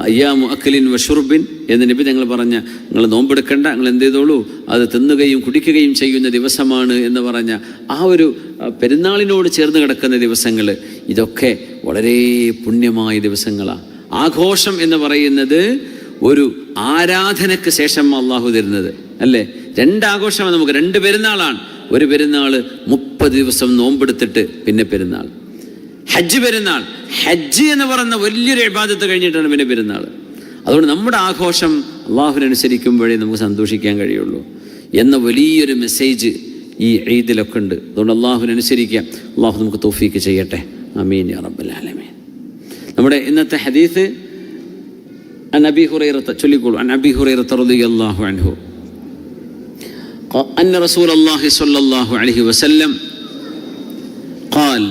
അയ്യാമു അക്ലിൻ വഷുർബിൻ എന്ന് നബി ഞങ്ങൾ പറഞ്ഞ, നിങ്ങൾ നോമ്പെടുക്കണ്ട, നിങ്ങൾ എന്ത് ചെയ്തോളൂ, അത് തിന്നുകയും കുടിക്കുകയും ചെയ്യുന്ന ദിവസമാണ് എന്ന് പറഞ്ഞ ആ ഒരു പെരുന്നാളിനോട് ചേർന്ന് കിടക്കുന്ന ദിവസങ്ങൾ, ഇതൊക്കെ വളരെ പുണ്യമായ ദിവസങ്ങളാണ്. ആഘോഷം എന്ന് പറയുന്നത് ഒരു ആരാധനയ്ക്ക് ശേഷം അള്ളാഹു തരുന്നത് അല്ലേ. 2 ആഘോഷമാണ് നമുക്ക്, 2 പെരുന്നാളാണ്. ഒരു പെരുന്നാൾ 30 ദിവസം നോമ്പെടുത്തിട്ട് പിന്നെ പെരുന്നാൾ. ഹജ്ജ് പെരുന്നാൾ, ഹജ്ജ് എന്ന് പറയുന്ന വലിയൊരു ഇബാദത്ത് കഴിഞ്ഞിട്ടാണ് പിന്നെ പെരുന്നാൾ. അതുകൊണ്ട് നമ്മുടെ ആഘോഷം അള്ളാഹുവിനനുസരിക്കുമ്പോഴേ നമുക്ക് സന്തോഷിക്കാൻ കഴിയുള്ളൂ എന്ന വലിയൊരു മെസ്സേജ് ഈ ഈദിലൊക്കെ ഉണ്ട്. അതുകൊണ്ട് അള്ളാഹുവിനനുസരിക്കുക. അള്ളാഹു നമുക്ക് തൗഫീക്ക് ചെയ്യട്ടെ. ആമീൻ യാ റബ്ബൽ ആലമീൻ. നമ്മുടെ ഇന്നത്തെ ഹദീസ് عن أبي هريرة تشليقول عن أبي هريرة رضي الله عنه أن رسول الله صلى الله عليه وسلم قال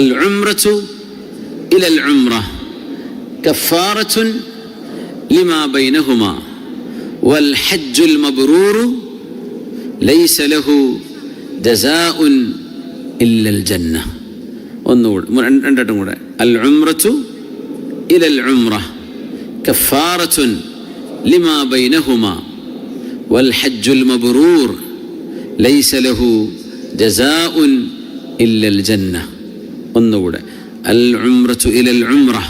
العمرة إلى العمرة كفارة لما بينهما والحج المبرور ليس له جزاء إلا الجنة. العمرة إلى العمرة كفارة لما بينهما والحج المبرور ليس له جزاء إلا الجنة. ഒന്നുകൂടെ, العمرة إلى العمرة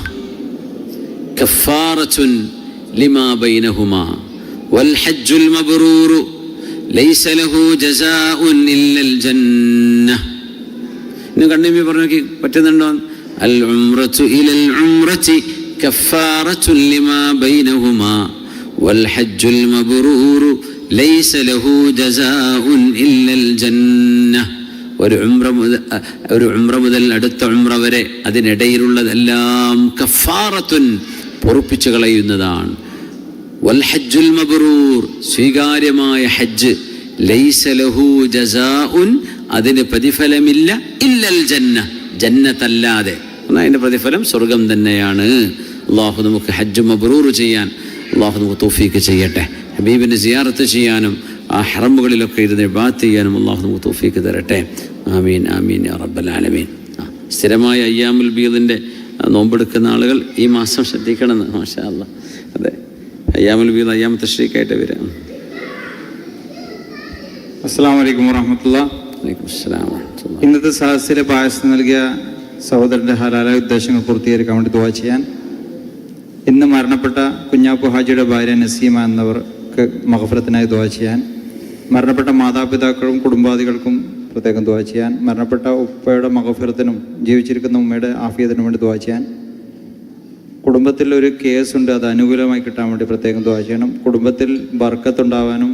كفارة لما بينهما والحج المبرور ليس له جزاء إلا الجنة. ഇന്ന് കണ്ണീമി പറഞ്ഞു പറ്റുന്നുണ്ടോ? العمرة إلى العمرة كفارة لما بينهما والحج المبرور ليس له جزاء إلا الجنة. ഒരു ഉംറ മുതൽ അടുത്ത ഉംറ വരെ അതിനിടയിലുള്ളതെല്ലാം കഫാറത്തുൻ, പൊറുപ്പിച്ചു കളയുന്നതാണ്. വൽ ഹജ്ജുൽ മബ്റൂർ, സ്വീകാര്യമായ ഹജ്ജ്, ലൈസ ലഹു ജസാഉൻ, അതിന് പ്രതിഫലമില്ല, ഇല്ലൽ ജന്ന, ജന്നത്തല്ലാതെ. അതിൻ്റെ പ്രതിഫലം സ്വർഗം തന്നെയാണ്. അള്ളാഹു നമുക്ക് ഹജ്ജ് മബ്റൂർ ചെയ്യാൻ അള്ളാഹു നമുക്ക് തൗഫീക്ക് ചെയ്യട്ടെ. ഹബീബിനെ സിയാറത്ത് ചെയ്യാനും ആ ഹറമുകളിലൊക്കെ ഇരുന്ന് ഇബാദത്ത് ചെയ്യാനും അള്ളാഹു നമുക്ക് തൗഫീക്ക് തരട്ടെ. ആമീൻ ആമീൻ യാ റബ്ബൽ ആലമീൻ. സ്ഥിരമായ അയ്യാമുൽ ബീദിൻ്റെ നോമ്പെടുക്കുന്ന ആളുകൾ ഈ മാസം ശ്രദ്ധിക്കണമെന്ന്. മാഷാ അല്ലാ. അതെ, അയ്യാമുൽ ബീദ് അയ്യാമു തശ്രീഖായിട്ട് വരാം. അസ്സലാമു അലൈക്കും വറഹ്മത്തുള്ളാഹി. വലൈക്കും അസ്സലാം വറഹ്മത്തുള്ളാഹി. ഇന്നത്തെ സദസ്സിലെ പായസം നൽകിയ സഹോദരൻ്റെ ഹലാലായ ഉദ്ദേശങ്ങൾ പൂർത്തീകരിക്കാൻ വേണ്ടി ദുആ ചെയ്യാൻ, ഇന്ന് മരണപ്പെട്ട കുഞ്ഞാപ്പു ഹാജിയുടെ ഭാര്യ നസീമ എന്നവർക്ക് മഗ്ഫിറത്തിനായി ദുആ ചെയ്യാൻ, മരണപ്പെട്ട മാതാപിതാക്കളും കുടുംബാദികൾക്കും പ്രത്യേകം ദുആ ചെയ്യാൻ, മരണപ്പെട്ട ഉപ്പയുടെ മഗ്ഫിറത്തിനും ജീവിച്ചിരിക്കുന്ന ഉമ്മയുടെ ആഫിയത്തിനും വേണ്ടി ദുആ ചെയ്യാൻ, കുടുംബത്തിൽ ഒരു കേസുണ്ട്, അത് അനുകൂലമായി കിട്ടാൻ വേണ്ടി പ്രത്യേകം ദുആ ചെയ്യണം, കുടുംബത്തിൽ ബർക്കത്തുണ്ടാവാനും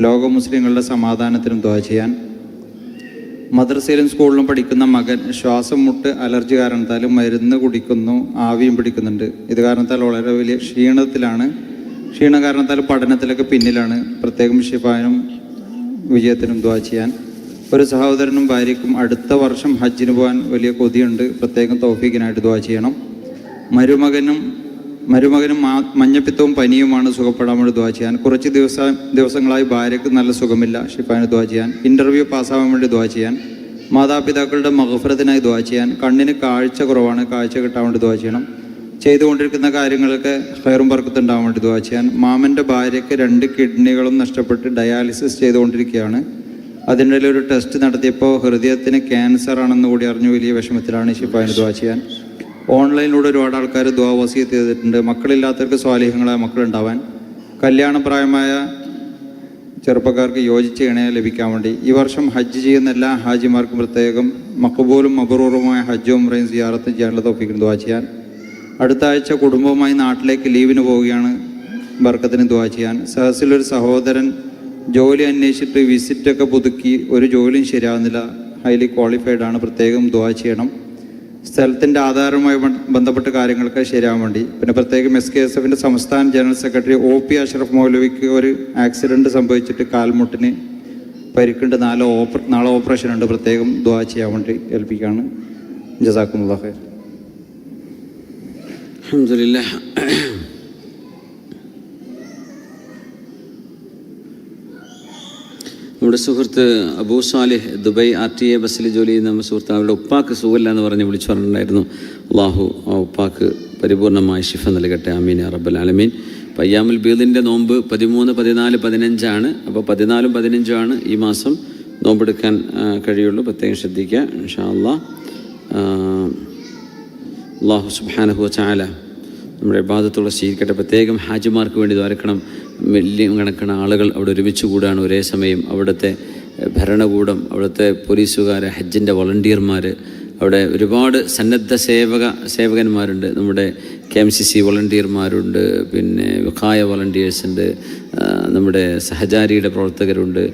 ലോക മുസ്ലിങ്ങളുടെ സമാധാനത്തിനും ദുആ ചെയ്യാൻ, മദ്രസയിലും സ്കൂളിലും പഠിക്കുന്ന മകൻ ശ്വാസം മുട്ട് അലർജി കാരണത്താൽ മരുന്ന് കുടിക്കുന്നു, ആവിയും പിടിക്കുന്നുണ്ട്. ഇത് കാരണത്താൽ വളരെ വലിയ ക്ഷീണത്തിലാണ്. ക്ഷീണ കാരണത്താൽ പഠനത്തിലൊക്കെ പിന്നിലാണ്. പ്രത്യേകം ഷിഫാനും വിജയത്തിനും ദുആ ചെയ്യാൻ. ഒരു സഹോദരനും ഭാര്യയ്ക്കും അടുത്ത വർഷം ഹജ്ജിന് പോകാൻ വലിയ കൊതിയുണ്ട്. പ്രത്യേകം തൗഫീഖിനായിട്ട് ദുആ ചെയ്യണം. മരുമകനും മഞ്ഞപ്പിത്തവും പനിയുമാണ്, സുഖപ്പെടാൻ വേണ്ടി ദുആ ചെയ്യാൻ. കുറച്ച് ദിവസങ്ങളായി ഭാര്യയ്ക്ക് നല്ല സുഖമില്ല, ഷിഫാന് ദുആ ചെയ്യാൻ. ഇൻ്റർവ്യൂ പാസ്സാവാൻ വേണ്ടി ദുആ ചെയ്യാൻ. മാതാപിതാക്കളുടെ മഗ്ഫിറത്തിനായി ദുആ ചെയ്യാൻ. കണ്ണിന് കാഴ്ച കുറവാണ്, കാഴ്ച കിട്ടാൻ വേണ്ടി ദുആ ചെയ്യണം. ചെയ്തുകൊണ്ടിരിക്കുന്ന കാര്യങ്ങളൊക്കെ ഖൈറും ബർക്കത്തും ഉണ്ടാവാൻ വേണ്ടി ദുആ ചെയ്യാൻ. മാമൻ്റെ ഭാര്യയ്ക്ക് 2 കിഡ്നികളും നഷ്ടപ്പെട്ട് ഡയാലിസിസ് ചെയ്തുകൊണ്ടിരിക്കുകയാണ്. അതിൻ്റെ ഒരു ടെസ്റ്റ് നടത്തിയപ്പോൾ ഹൃദയത്തിന് ക്യാൻസർ ആണെന്ന് കൂടി അറിഞ്ഞു. വലിയ വിഷമത്തിലാണ്. ഷിഫാന് ദുആ ചെയ്യാൻ. ഓൺലൈനിലൂടെ ഒരുപാട് ആൾക്കാർ ദുആ വസിയത്ത് ചെയ്തിട്ടുണ്ട്. മക്കളില്ലാത്തവർക്ക് സ്വാലിഹങ്ങളായ മക്കളുണ്ടാവാൻ. കല്യാണപ്രായമായ ചെറുപ്പക്കാർക്ക് യോജിച്ച ഇണയെ ലഭിക്കാൻ വേണ്ടി ഈ വർഷം ഹജ്ജ് ചെയ്യുന്ന എല്ലാ ഹാജിമാർക്കും പ്രത്യേകം മഖബൂലും മബ്റൂറുമായ ഹജ്ജും ഉംറയും സിയാറത്തും ചെയ്യാനുള്ള തൗഫീഖിന് ദുആ ചെയ്യാൻ. അടുത്ത ആഴ്ച കുടുംബവുമായി നാട്ടിലേക്ക് ലീവിന് പോവുകയാണ്, ബർക്കത്തിന് ദുആ ചെയ്യാൻ. സഹസിലൊരു സഹോദരൻ ജോലി അന്വേഷിച്ചിട്ട് വിസിറ്റൊക്കെ പുതുക്കി ഒരു ജോലിയും ശരിയാകുന്നില്ല, ഹൈലി ക്വാളിഫൈഡ് ആണ്, പ്രത്യേകം ദുആ ചെയ്യണം. സ്ഥലത്തിൻ്റെ ആധാരവുമായി ബന്ധപ്പെട്ട കാര്യങ്ങൾക്ക് ശരിയാകാൻ വേണ്ടി. പിന്നെ പ്രത്യേകം SKSF സംസ്ഥാന ജനറൽ സെക്രട്ടറി OP അഷ്റഫ് മൗലവിക്ക് ഒരു ആക്സിഡൻറ്റ് സംഭവിച്ചിട്ട് കാൽമുട്ടിന് പരിക്കുണ്ട്, നാളെ ഓപ്പറേഷൻ ഉണ്ട്, പ്രത്യേകം ദുആ ചെയ്യാൻ വേണ്ടി ഏൽപ്പിക്കുകയാണ്. ജസാക്കുമുല്ലാഹ് ഖൈർ. അൽഹംദുലില്ലാഹ്. നമ്മുടെ സുഹൃത്ത് അബൂ സാലിഹ് ദുബൈ RTA ബസ്സിൽ ജോലി ചെയ്യുന്ന നമ്മുടെ സുഹൃത്ത്, അവരുടെ ഉപ്പാക്ക് സുഖമില്ല എന്ന് പറഞ്ഞ് വിളിച്ചു പറഞ്ഞിട്ടുണ്ടായിരുന്നു. അള്ളാഹു ആ ഉപ്പാക്ക് പരിപൂർണമായ ശിഫ നൽകട്ടെ. ആമീൻ യാ റബ്ബൽ ആലമീൻ. അപ്പോൾ അയ്യാമുൽ ബീദിൻ്റെ നോമ്പ് 13, 14, 15 അപ്പോൾ 14ഉം 15ഉം ഈ മാസം നോമ്പെടുക്കാൻ കഴിയുള്ളൂ. പ്രത്യേകം ശ്രദ്ധിക്കുക ഇൻഷാ അല്ലാഹ്. അല്ലാഹു സുബ്ഹാനഹു വ തആല നമ്മുടെ ഇബാദത്തുള്ള സ്വീകരിക്കട്ടെ. പ്രത്യേകം ഹാജിമാർക്ക് വേണ്ടി ദ്വാരക്കണം. വലിയ കണക്കാണ് ആളുകൾ അവിടെ ഒരുമിച്ച് കൂടാണ് ഒരേ സമയം. അവിടുത്തെ ഭരണകൂടം, അവിടുത്തെ പോലീസുകാർ, ഹജ്ജിൻ്റെ വോളണ്ടിയർമാർ, അവിടെ ഒരുപാട് സന്നദ്ധ സേവകന്മാരുണ്ട്. നമ്മുടെ KMCC വോളണ്ടിയർമാരുണ്ട്, പിന്നെ വിഖായ വോളണ്ടിയേഴ്സ് ഉണ്ട്, നമ്മുടെ സഹചാരിയുടെ പ്രവർത്തകരുണ്ട്.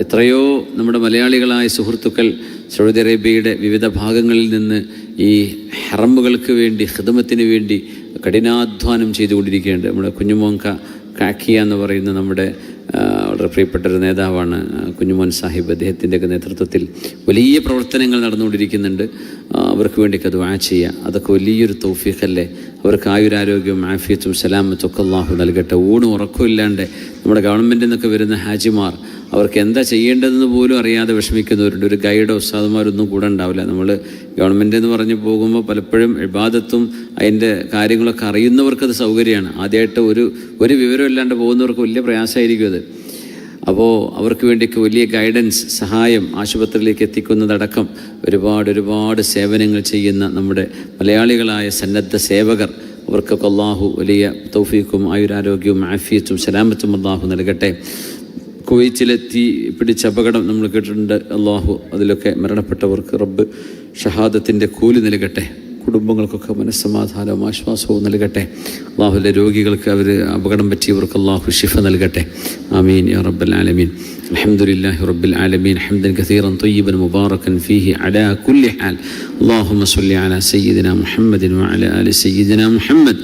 എത്രയോ നമ്മുടെ മലയാളികളായ സുഹൃത്തുക്കൾ സൗദി അറേബ്യയുടെ വിവിധ ഭാഗങ്ങളിൽ നിന്ന് ഈ ഹറമുകൾക്ക് വേണ്ടി ഖിദ്മത്തിന് വേണ്ടി കഠിനാധ്വാനം ചെയ്തുകൊണ്ടിരിക്കുകയുണ്ട്. നമ്മുടെ കുഞ്ഞുമോൻ കാക്കിയ എന്ന് പറയുന്ന നമ്മുടെ വളരെ പ്രിയപ്പെട്ട ഒരു നേതാവാണ് കുഞ്ഞുമോൻ സാഹിബ്. അദ്ദേഹത്തിൻ്റെയൊക്കെ നേതൃത്വത്തിൽ വലിയ പ്രവർത്തനങ്ങൾ നടന്നുകൊണ്ടിരിക്കുന്നുണ്ട്. അവർക്ക് വേണ്ടിയൊക്കെ ദുആ ചെയ്യുക. അതൊക്കെ വലിയൊരു തൗഫീഖല്ലേ. അവർക്ക് ആയുരാരോഗ്യവും ആഫിയത്തും സലാമത്തും ഒക്കെ അല്ലാഹു നൽകട്ടെ. ഊണും ഉറക്കമില്ലാണ്ട് നമ്മുടെ ഗവൺമെൻറ്റിൽ നിന്നൊക്കെ വരുന്ന ഹാജിമാർ അവർക്ക് എന്താ ചെയ്യേണ്ടതെന്ന് പോലും അറിയാതെ വിഷമിക്കുന്നവരുണ്ട്. ഒരു ഗൈഡോ ഉസ്താദുമാരൊന്നും കൂടെ ഉണ്ടാവില്ല. നമ്മൾ ഗവൺമെൻറ് എന്ന് പറഞ്ഞ് പോകുമ്പോൾ പലപ്പോഴും ഇബാദത്തും അതിൻ്റെ കാര്യങ്ങളൊക്കെ അറിയുന്നവർക്കത് സൗകര്യമാണ്. ആദ്യമായിട്ട് ഒരു വിവരമില്ലാണ്ട് പോകുന്നവർക്ക് വലിയ പ്രയാസമായിരിക്കും അത്. അപ്പോൾ അവർക്ക് വേണ്ടിയൊക്കെ വലിയ ഗൈഡൻസ്, സഹായം, ആശുപത്രിയിലേക്ക് എത്തിക്കുന്നതടക്കം ഒരുപാട് സേവനങ്ങൾ ചെയ്യുന്ന നമ്മുടെ മലയാളികളായ സന്നദ്ധ സേവകർ, അവർക്കൊക്കെ അല്ലാഹു വലിയ തൗഫീഖും ആയുരാരോഗ്യവും ആഫിയത്തും സലാമത്തും അല്ലാഹു നൽകട്ടെ. കുവൈറ്റിലെത്തി പിടിച്ച അപകടം നമ്മൾ കേട്ടിട്ടുണ്ട്. അല്ലാഹു അതിലൊക്കെ മരണപ്പെട്ടവർക്ക് റബ്ബ് ഷഹാദത്തിൻ്റെ കൂലി നൽകട്ടെ. കുടുംബങ്ങൾക്കൊക്കെ മനസ്സമാധാനവും ആശ്വാസവും നൽകട്ടെ. അല്ലാഹുവിൻ്റെ രോഗികൾക്ക് അപകടം പറ്റിയവർക്ക് അല്ലാഹു ശിഫ നൽകട്ടെ. ആമീൻ യാ റബ്ബൽ ആലമീൻ. അൽഹംദുലില്ലാഹി റബ്ബിൽ ആലമീൻ ഹംദൻ കസീറൻ ത്വയ്യിബൻ മുബാറകൻ ഫീഹി അലാ കുല്ലി ഹാൽ. അല്ലാഹുമ്മ സ്വല്ലി അലാ സയ്യിദിനാ മുഹമ്മദിൻ വഅലാ ആലി സയ്യിദിനാ മുഹമ്മദ്.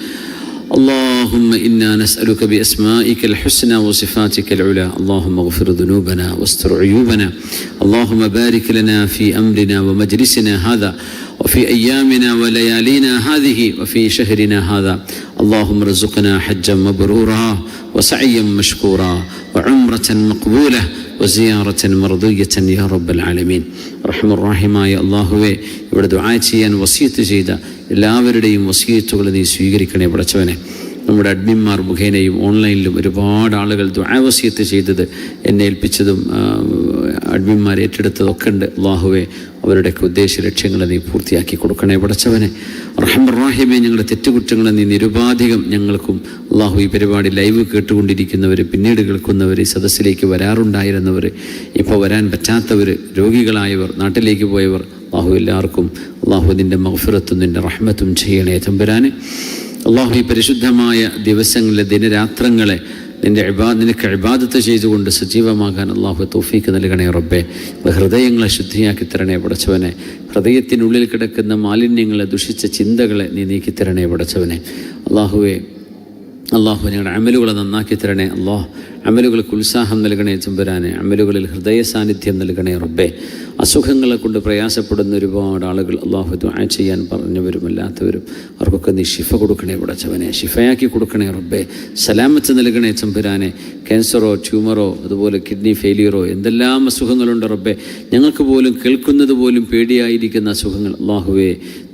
اللهم إنا نسألك بأسمائك الحسنى وصفاتك العلى. اللهم اغفر ذنوبنا واستر عيوبنا. اللهم بارك لنا في أمرنا ومجلسنا هذا وفي أيامنا وليالينا هذه وفي شهرنا هذا. اللهم ارزقنا حجا مبرورا وسعيا مشكورا وعمرة مقبولة وزيارة مرضية يا رب العالمين. رحم الراحماയ അല്ലാഹുവേ, ഇവിടെ ദുആ ചെയ്യാൻ വസിയത്ത് ചെയ്ത എല്ലാവരുടെയും വസിയത്തുകൾ നീ സ്വീകരിക്കണേ പടച്ചവനെ. നമ്മുടെ അഡ്മിന്മാർ മുഖേനയും ഓൺലൈനിലും ഒരുപാട് ആളുകൾ ദുആ വസിയത്ത് ചെയ്തത് എന്നെ ഏൽപ്പിച്ചതും അഡ്മിന്മാർ ഏറ്റെടുത്തതൊക്കെ ഉണ്ട്. അല്ലാഹുവേ, അവരുടെയൊക്കെ ഉദ്ദേശ ലക്ഷ്യങ്ങളെ നീ പൂർത്തിയാക്കി കൊടുക്കണേ പടച്ചവനെ. റഹ്മാൻ റഹീമേ, ഞങ്ങളുടെ തെറ്റുകുറ്റങ്ങളെ നീ നിരുപാധികം ഞങ്ങൾക്കും അല്ലാഹു ഈ പരിപാടി ലൈവ് കേട്ടുകൊണ്ടിരിക്കുന്നവർ, പിന്നീട് കേൾക്കുന്നവർ, ഈ സദസ്സിലേക്ക് വരാറുണ്ടായിരുന്നവർ, ഇപ്പോൾ വരാൻ പറ്റാത്തവർ, രോഗികളായവർ, നാട്ടിലേക്ക് പോയവർ, അല്ലാഹു എല്ലാവർക്കും അല്ലാഹു നിൻ്റെ മഗ്ഫിറത്തും നിൻ്റെ റഹ്മത്തും ചെയ്യണേ തമ്പുരാനെ. അല്ലാഹു ഈ പരിശുദ്ധമായ ദിവസങ്ങളിലെ ദിനരാത്രങ്ങളെ നിനക്ക് ഇബാദത്ത് ചെയ്തുകൊണ്ട് സജീവമാകാൻ അല്ലാഹു തൗഫീഖ് നൽകണേ റബ്ബേ. ഹൃദയങ്ങളെ ശുദ്ധിയാക്കി തരണേ പടച്ചവനെ. ഹൃദയത്തിനുള്ളിൽ കിടക്കുന്ന മാലിന്യങ്ങളെ, ദുഷിച്ച ചിന്തകളെ നീ നീക്കിത്തരണേ പടച്ചവനെ. അല്ലാഹു ഞങ്ങളുടെ അമലുകളെ നന്നാക്കി തരണേ. അമലുകൾക്ക് ഉത്സാഹം നൽകണേ തമ്പുരാനെ. അമലുകളിൽ ഹൃദയ സാന്നിധ്യം നൽകണേ റബ്ബേ. അസുഖങ്ങളെ കൊണ്ട് പ്രയാസപ്പെടുന്ന ഒരുപാട് ആളുകൾ അല്ലാഹു ദുആ ചെയ്യാൻ പറഞ്ഞവരും അല്ലാത്തവരും, അവർക്കൊക്കെ നീ ശിഫ കൊടുക്കണേ പടച്ചവനെ. ശിഫയാക്കി കൊടുക്കണേ റബ്ബേ. സലാമത്ത് നൽകണേ തമ്പുരാനെ. ക്യാൻസറോ ട്യൂമറോ അതുപോലെ കിഡ്നി ഫെയിലിയറോ എന്തെല്ലാം അസുഖങ്ങളുണ്ട് റബ്ബേ. ഞങ്ങൾക്ക് പോലും കേൾക്കുന്നത് പോലും പേടിയായിരിക്കുന്ന അസുഖങ്ങൾ അല്ലാഹുവേ,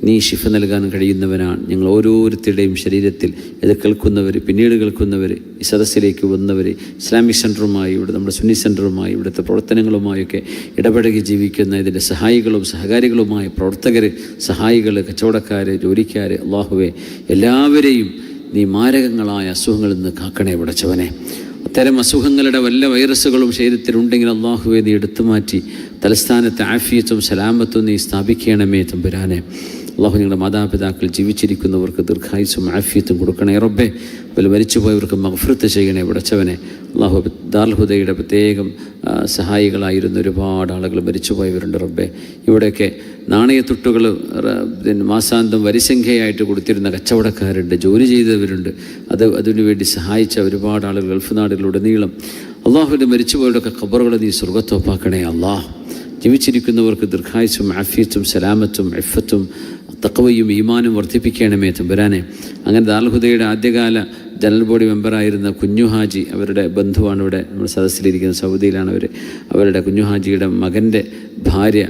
നീ ശിഫ നൽകാൻ കഴിയുന്നവനാണ്. ഞങ്ങൾ ഓരോരുത്തരുടെയും ശരീരത്തിൽ ഇത് കേൾക്കുന്നവർ, പിന്നീട് കേൾക്കുന്നവർ, ഈ സദസ്സിലേക്ക് വന്നവർ, ഇസ്ലാമിക് സെൻറ്ററുമായി, ഇവിടെ നമ്മുടെ സുന്നി സെൻറ്ററുമായി, ഇവിടുത്തെ പ്രവർത്തനങ്ങളുമായൊക്കെ ഇടപഴകി ജീവിക്കുന്ന ഇതിൻ്റെ സഹായികളും സഹകാരികളുമായ പ്രവർത്തകർ, സഹായികൾ, കച്ചവടക്കാർ, ജോലിക്കാർ, അല്ലാഹുവേ, എല്ലാവരെയും നീ മാരകങ്ങളായ അസുഖങ്ങളിൽ നിന്ന് കാക്കണേ പടച്ചവനെ. അത്തരം അസുഖങ്ങളുടെ വല്ല വൈറസുകളും ശരീരത്തിലുണ്ടെങ്കിൽ അള്ളാഹുവെ നീ എടുത്തു മാറ്റി തലസ്ഥാനത്തെ ആഫിയത്തും സലാമത്തും നീ സ്ഥാപിക്കണമേ തമ്പുരാനെ. അള്ളാഹു ഞങ്ങളുടെ മാതാപിതാക്കൾ ജീവിച്ചിരിക്കുന്നവർക്ക് ദീർഘായുസ്സും ആഫിയത്തും കൊടുക്കണേ റബ്ബേ. അതിൽ മരിച്ചുപോയവർക്ക് മഗ്ഫിറത്ത് ചെയ്യണേ പടച്ചവനെ. അള്ളാഹു ദാറുൽ ഹുദയുടെ പ്രത്യേകം സഹായികളായിരുന്ന ഒരുപാട് ആളുകൾ മരിച്ചുപോയവരുണ്ട് റബ്ബേ. ഇവിടെയൊക്കെ നാണയത്തുട്ടുകൾ മാസാന്തം വരിസംഖ്യയായിട്ട് കൊടുത്തിരുന്ന കച്ചവടക്കാരുണ്ട്, ജോലി ചെയ്തവരുണ്ട്, അതിനുവേണ്ടി സഹായിച്ച ഒരുപാട് ആളുകൾ ഗൾഫ് നാടുകളിലുടനീളം. അള്ളാഹുവിൻ്റെ മരിച്ചുപോയവരുടെയൊക്കെ ഖബറുകളെ നീ സ്വർഗ്ഗത്തോപ്പാക്കണേ അള്ളാഹ്. ജീവിച്ചിരിക്കുന്നവർക്ക് ദീർഘായുസ്സും ആഫിയത്തും സലാമത്തും ഇഫ്ഫത്തും തഖ്വയും ഈമാനും വർദ്ധിപ്പിക്കണമേ തമ്പുരാനെ. അങ്ങനെ ദാറുൽ ഹുദയുടെ ആദ്യകാല ജനറൽ ബോഡി മെമ്പറായിരുന്ന കുഞ്ഞു ഹാജി, അവരുടെ ബന്ധുവാണ് ഇവിടെ നമ്മുടെ സദസ്സിലിരിക്കുന്ന, സൗദിയിലാണ് അവർ. അവരുടെ കുഞ്ഞു ഹാജിയുടെ മകൻ്റെ ഭാര്യ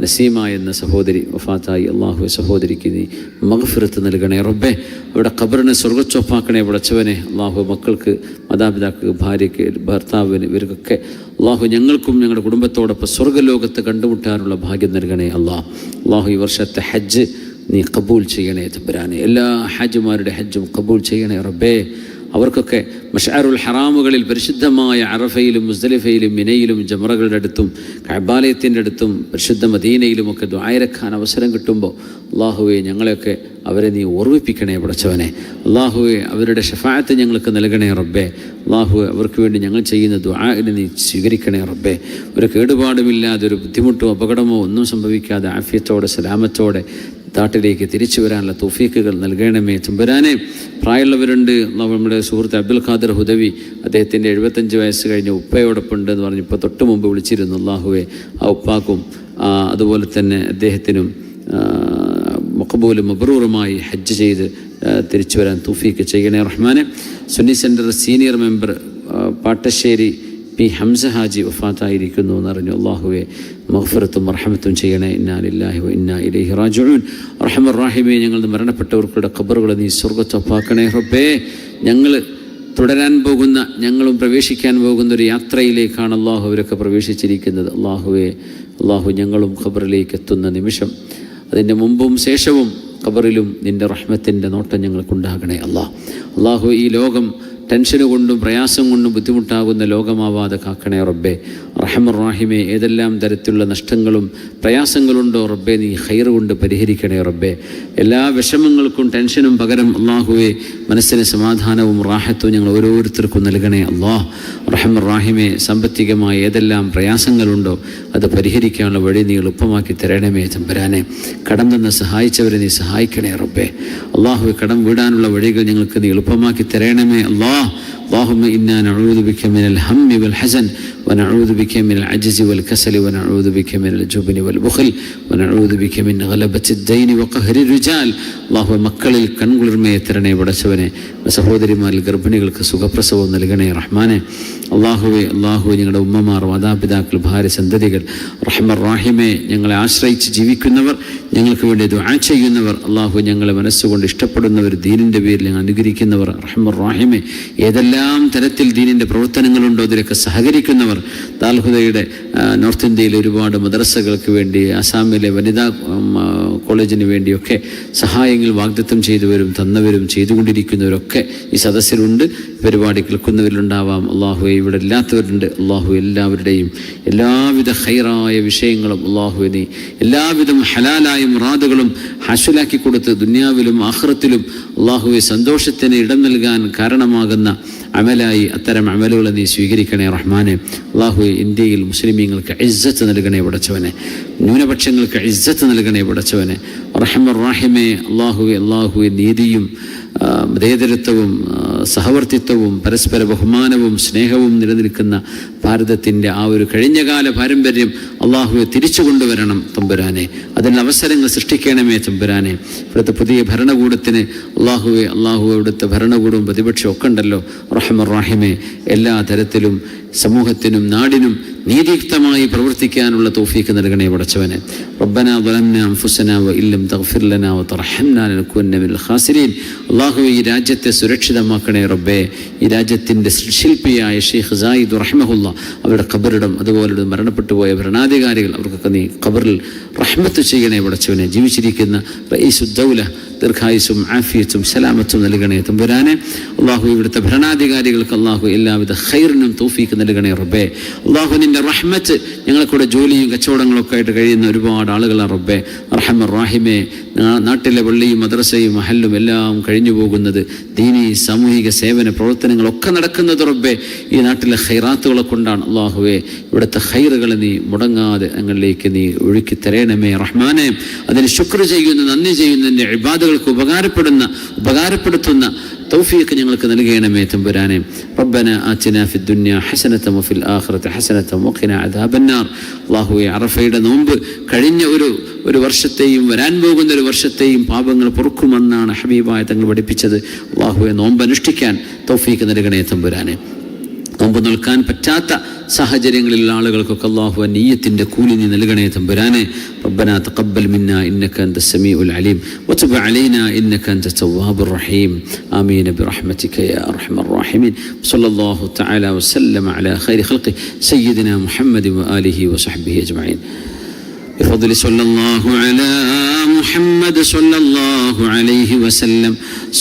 നസീമ എന്ന സഹോദരി വഫാത്തായി. അള്ളാഹു സഹോദരിക്ക് നീ മഗ്ഫിറത്ത് നൽകണേ റബ്ബേ. അവിടെ ഖബറിനെ സ്വർഗ്ഗച്ചൊപ്പാക്കണേ പടച്ചവനെ. അള്ളാഹു മക്കൾക്ക്, മാതാപിതാക്കൾക്ക്, ഭാര്യയ്ക്ക്, ഭർത്താവിന്, ഇവർക്കൊക്കെ അള്ളാഹു ഞങ്ങൾക്കും ഞങ്ങളുടെ കുടുംബത്തോടൊപ്പം സ്വർഗ്ഗലോകത്ത് കണ്ടുമുട്ടാനുള്ള ഭാഗ്യം നൽകണേ അള്ളാഹു ഈ വർഷത്തെ ഹജ്ജ് നീ കബൂൽ ചെയ്യണേ തമ്പുരാനെ. എല്ലാ ഹജ്ജുമാരുടെ ഹജ്ജും കബൂൽ ചെയ്യണേ റബ്ബേ. അവർക്കൊക്കെ മശ്അറുൽ ഹറാമുകളിൽ പരിശുദ്ധമായ അറഫയിലും മുസ്ദലിഫയിലും മിനയിലും ജമറകളുടെ അടുത്തും കഅബാലയത്തിൻ്റെ അടുത്തും പരിശുദ്ധ മദീനയിലുമൊക്കെ ദുആയിരക്കാൻ അവസരം കിട്ടുമ്പോൾ അള്ളാഹുവെ ഞങ്ങളെയൊക്കെ അവരെ നീ ഓർമ്മിപ്പിക്കണേ പടച്ചവനെ. അള്ളാഹുവെ അവരുടെ ഷഫാഅത്ത് ഞങ്ങൾക്ക് നൽകണേ റബ്ബേ. അള്ളാഹുവെ അവർക്ക് വേണ്ടി ഞങ്ങൾ ചെയ്യുന്ന ദുആഇനെ നീ സ്വീകരിക്കണേ റബ്ബേ. ഒരു കേടുപാടുമില്ലാതെ, ഒരു ബുദ്ധിമുട്ടോ അപകടമോ ഒന്നും സംഭവിക്കാതെ ആഫിയത്തോടെ സലാമത്തോടെ നാട്ടിലേക്ക് തിരിച്ചു വരാനുള്ള തൗഫീക്കുകൾ നൽകണമേ തമ്പുരാനെ. പ്രായമുള്ളവരുണ്ട്. നമ്മുടെ സുഹൃത്ത് അബ്ദുൽ ഖാദർ ഹുദവി, അദ്ദേഹത്തിൻ്റെ 75 വയസ്സ് കഴിഞ്ഞ ഉപ്പയോടൊപ്പം ഉണ്ടെന്ന് പറഞ്ഞ് ഇപ്പോൾ തൊട്ട് മുമ്പ് വിളിച്ചിരുന്നു. അള്ളാഹുവെ ആ ഉപ്പാക്കും അതുപോലെ തന്നെ അദ്ദേഹത്തിനും മഖബൂലും മബ്റൂറുമായി ഹജ്ജ് ചെയ്ത് തിരിച്ചു വരാൻ തൗഫീക്ക് ചെയ്യണേ റഹ്മാനെ. Sunni centre senior member Pattassery P Hamza Haji വഫാത്തായിരിക്കുന്നു എന്നറിഞ്ഞു. അള്ളാഹുവെ മഗ്ഫിറത്തും റഹ്മത്തും ചെയ്യണേ. ഇന്നാ ലില്ലാഹി വ ഇന്നാ ഇലൈഹി റാജിഊൻ. റഹ്മർ റഹീമേ, ഞങ്ങളുടെ മരണപ്പെട്ടവർക്കുടെ ഖബറുകളെ നീ സ്വർഗ്ഗത്തൊപ്പാക്കണേ റബ്ബേ. ഞങ്ങൾ തുടരാൻ പോകുന്ന, ഞങ്ങളും പ്രവേശിക്കാൻ പോകുന്ന ഒരു യാത്രയിലേക്കാണ് അള്ളാഹു അവരൊക്കെ പ്രവേശിച്ചിരിക്കുന്നത്. അള്ളാഹു ഞങ്ങളും ഖബറിലേക്ക് എത്തുന്ന നിമിഷം, അതിൻ്റെ മുമ്പും ശേഷവും ഖബറിലും നിൻ്റെ റഹ്മത്തിൻ്റെ നോട്ടം ഞങ്ങൾക്കുണ്ടാകണേ അള്ളാഹു. ഈ ലോകം ടെൻഷന് കൊണ്ടും പ്രയാസം കൊണ്ടും ബുദ്ധിമുട്ടാകുന്ന ലോകമാവാതെ കാക്കണേ റബ്ബേ. റഹ്മർ റഹീമേ, ഏതെല്ലാം തരത്തിലുള്ള നഷ്ടങ്ങളും പ്രയാസങ്ങളുണ്ടോ റബ്ബേ, നീ ഖൈർ കൊണ്ട് പരിഹരിക്കണേ റബ്ബേ. എല്ലാ വിഷമങ്ങൾക്കും ടെൻഷനും പകരം അള്ളാഹുവെ മനസ്സിന് സമാധാനവും റാഹത്തും ഞങ്ങൾ ഓരോരുത്തർക്കും നൽകണേ റഹ്മർ റഹീമേ, സാമ്പത്തികമായ ഏതെല്ലാം പ്രയാസങ്ങളുണ്ടോ അത് പരിഹരിക്കാനുള്ള വഴി നീ എളുപ്പമാക്കി തരണമേ തമ്പുരാനെ. കടം തന്ന് സഹായിച്ചവരെ നീ സഹായിക്കണേ റബ്ബേ. അള്ളാഹുവെ, കടം വീടാനുള്ള വഴികൾ ഞങ്ങൾക്ക് നീ എളുപ്പമാക്കി തരണമേ اللهم إنا نعوذ بك من الهم والحزن ونعوذ بك من العجز والكسل ونعوذ بك من الجبن والبخل ونعوذ بك من غلبة الدين وقهر الرجال. അള്ളാഹു മക്കളിൽ കൺകുളിർമയെ തരണേ പടച്ചവനെ. സഹോദരിമാരിൽ ഗർഭിണികൾക്ക് സുഖപ്രസവം നൽകണേ റഹ്മാനെ. അള്ളാഹുവെ ഞങ്ങളുടെ ഉമ്മമാർ, മാതാപിതാക്കൾ, ഭാര്യ, സന്തതികൾ, റഹ്മർ റഹീമേ, ഞങ്ങളെ ആശ്രയിച്ച് ജീവിക്കുന്നവർ, ഞങ്ങൾക്ക് വേണ്ടി ദുആ ചെയ്യുന്നവർ, അള്ളാഹു ഞങ്ങളെ മനസ്സുകൊണ്ട് ഇഷ്ടപ്പെടുന്നവർ, ദീനിൻ്റെ പേരിൽ ഞങ്ങൾ അനുകരിക്കുന്നവർ, റഹ്മർ റഹീമേ, ഏതെല്ലാം തരത്തിൽ ദീനിൻ്റെ പ്രവർത്തനങ്ങളുണ്ടോ അതിലൊക്കെ സഹകരിക്കുന്നവർ, ദാറുൽ ഹുദയുടെ നോർത്ത് ഇന്ത്യയിലെ ഒരുപാട് മദ്രസകൾക്ക് വേണ്ടി, ആസാമിലെ വനിതാ കോളേജിന് വേണ്ടിയൊക്കെ സഹായങ്ങൾ വാഗ്ദത്തം ചെയ്തവരും തന്നവരും ചെയ്തുകൊണ്ടിരിക്കുന്നവരൊക്കെ ഈ സദസ്സിലുണ്ട്. പരിപാടി കേൾക്കുന്നവരിലുണ്ടാവാം. അള്ളാഹുവെ, ഇവിടെ ഇല്ലാത്തവരുണ്ട്. അള്ളാഹു എല്ലാവരുടെയും എല്ലാവിധ ഖൈറായ വിഷയങ്ങളും അള്ളാഹുവെ നീ എല്ലാവിധം ഹലാലായ മുറാദുകളും ഹാസിലാക്കി കൊടുത്ത് ദുനിയാവിലും ആഖിറത്തിലും അള്ളാഹുവെ സന്തോഷത്തിന് ഇടം നൽകാൻ കാരണമാകുന്ന അമലായി അത്തരം അമലുകളെ നീ സ്വീകരിക്കണേ റഹ്മാനെ. അള്ളാഹുവെ, ഇന്ത്യയിൽ മുസ്ലിമീങ്ങൾക്ക് ഇസ്സത്ത് നൽകണേ പടച്ചവനെ. ന്യൂനപക്ഷങ്ങൾക്ക് ഇസ്സത്ത് നൽകണേ പടച്ചവനെ. റഹ്മർ റഹീമേ, അള്ളാഹുവെ നീതിയും മതേതരത്വവും സഹവർത്തിത്വവും പരസ്പര ബഹുമാനവും സ്നേഹവും നിലനിൽക്കുന്ന ഭാരതത്തിൻ്റെ ആ ഒരു കഴിഞ്ഞകാല പാരമ്പര്യം അള്ളാഹുവെ തിരിച്ചു കൊണ്ടുവരണം തമ്പുരാനെ. അതിന് അവസരങ്ങൾ സൃഷ്ടിക്കണമേ തമ്പുരാനെ. ഇവിടുത്തെ പുതിയ ഭരണകൂടത്തിന് അള്ളാഹു അവിടുത്തെ ഭരണകൂടവും പ്രതിപക്ഷവും ഒക്കെ ഉണ്ടല്ലോ. റഹ്മർ റഹീമേ, എല്ലാ തരത്തിലും സമൂഹത്തിനും നാടിനും നീതിയുക്തമായി പ്രവർത്തിക്കാനുള്ള തൗഫീക്ക് നൽകണേ പടച്ചവനെ. റബ്ബനാ ളലംനാ അൻഫുസനാ വഇല്ലം തഗ്ഫിർ ലനാ വതർഹംനാ ലനകൂനന്ന മിനൽ ഖാസിരീൻ. അള്ളാഹു ഈ രാജ്യത്തെ സുരക്ഷിതമാക്കണേ റബ്ബേ. ഈ രാജ്യത്തിൻ്റെ ശില്പിയായ ഷെയ്ഖ് സായിദ് റഹ്മഹുല്ല അവരുടെ ഖബറിടം, അതുപോലെ മരണപ്പെട്ടു പോയ ഭരണാധികാരികൾ, അവർക്കൊക്കെ നീ ഖബറിൽ റഹ്മത്ത് ചെയ്യണേ പടച്ചവനെ. ജീവിച്ചിരിക്കുന്ന റഈസുദ്ദൗല ദീർഘായുസും ആഫിയത്തും സലാമത്തും നൽകണേ തമ്പുരാനെ. അള്ളാഹു ഇവിടുത്തെ ഭരണാധികാരികൾക്ക് അള്ളാഹു എല്ലാവിധ ഖൈറിനും തൗഫീക്ക് നൽകണേ റബ്ബേ. അള്ളാഹു നിൻ്റെ റഹ്മത്ത് ഞങ്ങൾക്കൂടെ ജോലിയും കച്ചവടങ്ങളൊക്കെ ആയിട്ട് കഴിയുന്ന ഒരുപാട് ആളുകളാണ് റബ്ബേ. റഹ്മർ റാഹിമേ, നാട്ടിലെ പള്ളിയും മദ്രസയും മഹല്ലും എല്ലാം കഴിഞ്ഞു പോകുന്നത്, ദീനീ സാമൂഹിക സേവന പ്രവർത്തനങ്ങളൊക്കെ നടക്കുന്നത് റബ്ബേ ഈ നാട്ടിലെ ഖൈറാത്തുകളെ കൊണ്ടാണ്. അള്ളാഹുവേ, ഇവിടുത്തെ ഖൈറുകളെ നീ മുടങ്ങാതെ ഞങ്ങളിലേക്ക് നീ ഒഴുക്കി തരേണമേ റഹ്മാനെ. അതിന് ശുക്ർ ചെയ്യുന്ന, നന്ദി ചെയ്യുന്നതിൻ്റെ ഇബാദുകൾക്ക് ഉപകാരപ്പെടുത്തുന്ന തൗഫീഖ് ഞങ്ങൾക്ക് നൽകണമേ തമ്പുരാനെ. റബ്ബനാ ആതിനാ ഫിദ്ദുനിയ ഹസനതൻ വഫിൽ ആഖിറതി ഹസനതൻ വഖിനാ അദാബന്നാർ. അല്ലാഹുവേ, അറഫയുടെ നോമ്പ് കഴിഞ്ഞ ഒരു വർഷത്തെയും വരാൻ പോകുന്ന ഒരു വർഷത്തെയും പാപങ്ങൾ പൊറുക്കുമെന്നാണ് ഹബീബായ തങ്ങൾ പഠിപ്പിച്ചത്. അല്ലാഹുവേ, നോമ്പ് അനുഷ്ഠിക്കാൻ തൗഫീഖ് നൽകണേ തമ്പുരാനെ. നോമ്പ് നിൽക്കാൻ പറ്റാത്ത സാഹചര്യങ്ങളിലുള്ള ആളുകൾക്കൊക്കെ അല്ലാഹു നിയ്യത്തിൻ്റെ കൂലി നീ നൽകണേ തമ്പുരാനെ. റബ്ബനാ തഖബ്ബൽ മിന്നാ ഇന്നക അൻത സമീഉൽ അലീം വതുബ് അലൈനാ ഇന്നക അൻത തവ്വാബുർ റഹീം. ആമീൻ ബിറഹ്മതിക യാ അർഹമർ റഹീമീൻ. സ്വല്ലല്ലാഹു തആല വസല്ലമ അലാ ഖൈരി ഖൽഖി സയ്യിദിനാ മുഹമ്മദ് വആലിഹി വസഹ്ബിഹി അജ്മഈൻ. بفضل صلى الله على محمد صلى الله عليه وسلم.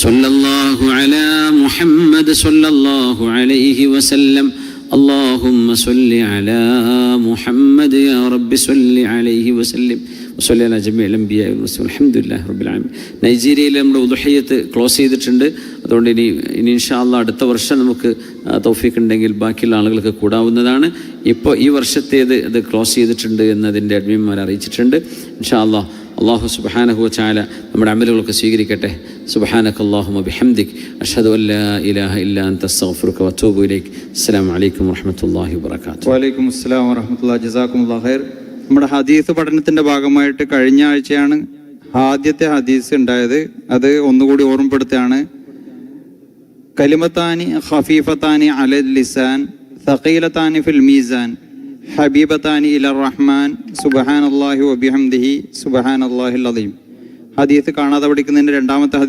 صلى الله على محمد صلى الله عليه وسلم. اللهم صل على محمد يا رب صل عليه وسلم. وصلى على جميع الأنبياء والمرسلين. الحمد لله رب العالمين. നൈജീരിയയിൽ നമ്മുടെ ഉദ്ഹിയ്യത്ത് ക്ലോസ് ചെയ്തിട്ടുണ്ട്. അതുകൊണ്ട് ഇനി ഇൻഷാ അല്ലാഹ് അടുത്ത വർഷം നമുക്ക് തൗഫീഖ് ഉണ്ടെങ്കിൽ ബാക്കിയുള്ള ആളുകൾക്ക് കൂടാവുന്നതാണ്. ഇപ്പോൾ ഈ വർഷത്തേത് അത് ക്ലോസ് ചെയ്തിട്ടുണ്ട് എന്നതിൻ്റെ അഡ്മിന്മാർ അറിയിച്ചിട്ടുണ്ട്. ഇൻഷാ അല്ലാഹ് അല്ലാഹു സുബ്ഹാനഹു വ തആല നമ്മുടെ അമലുകളൊക്കെ സ്വീകരിക്കട്ടെ. സുബ്ഹാനകല്ലാഹുമ്മ ബിഹംദിക് അഷ്ഹദു അൻ ലാ ഇലാഹ ഇല്ലാ അൻത അസ്തഗ്ഫിറുക വഅതൂബു ഇലൈക്. അസ്സലാമു അലൈക്കും വറഹ്മത്തുള്ളാഹി വബറകാതുഹു. വഅലൈക്കും അസ്സലാം വറഹ്മത്തുള്ളാഹി. ജസാക്കുമുല്ലാഹു ഖൈർ. നമ്മുടെ ഹദീസ് പഠനത്തിൻ്റെ ഭാഗമായിട്ട് കഴിഞ്ഞ ആഴ്ചയാണ് ആദ്യത്തെ ഹദീസ് ഉണ്ടായത്. അത് ഒന്നുകൂടി ഓർമ്മപ്പെടുത്തുകയാണ്. കലിമത്താനി ഖഫീഫത്താനി അലൽ ലിസാൻ സഖീലത്താനി ഫിൽ മീസാൻ ഹബീബത്താനി ഇലർ റഹ്മാൻ സുബ്ഹാനല്ലാഹി വബിഹംദിഹി സുബ്ഹാനല്ലാഹിൽ അദീം. ഹദീസ് കാണാതെ പഠിക്കുന്നതിൻ്റെ രണ്ടാമത്തെ ഹദീസ്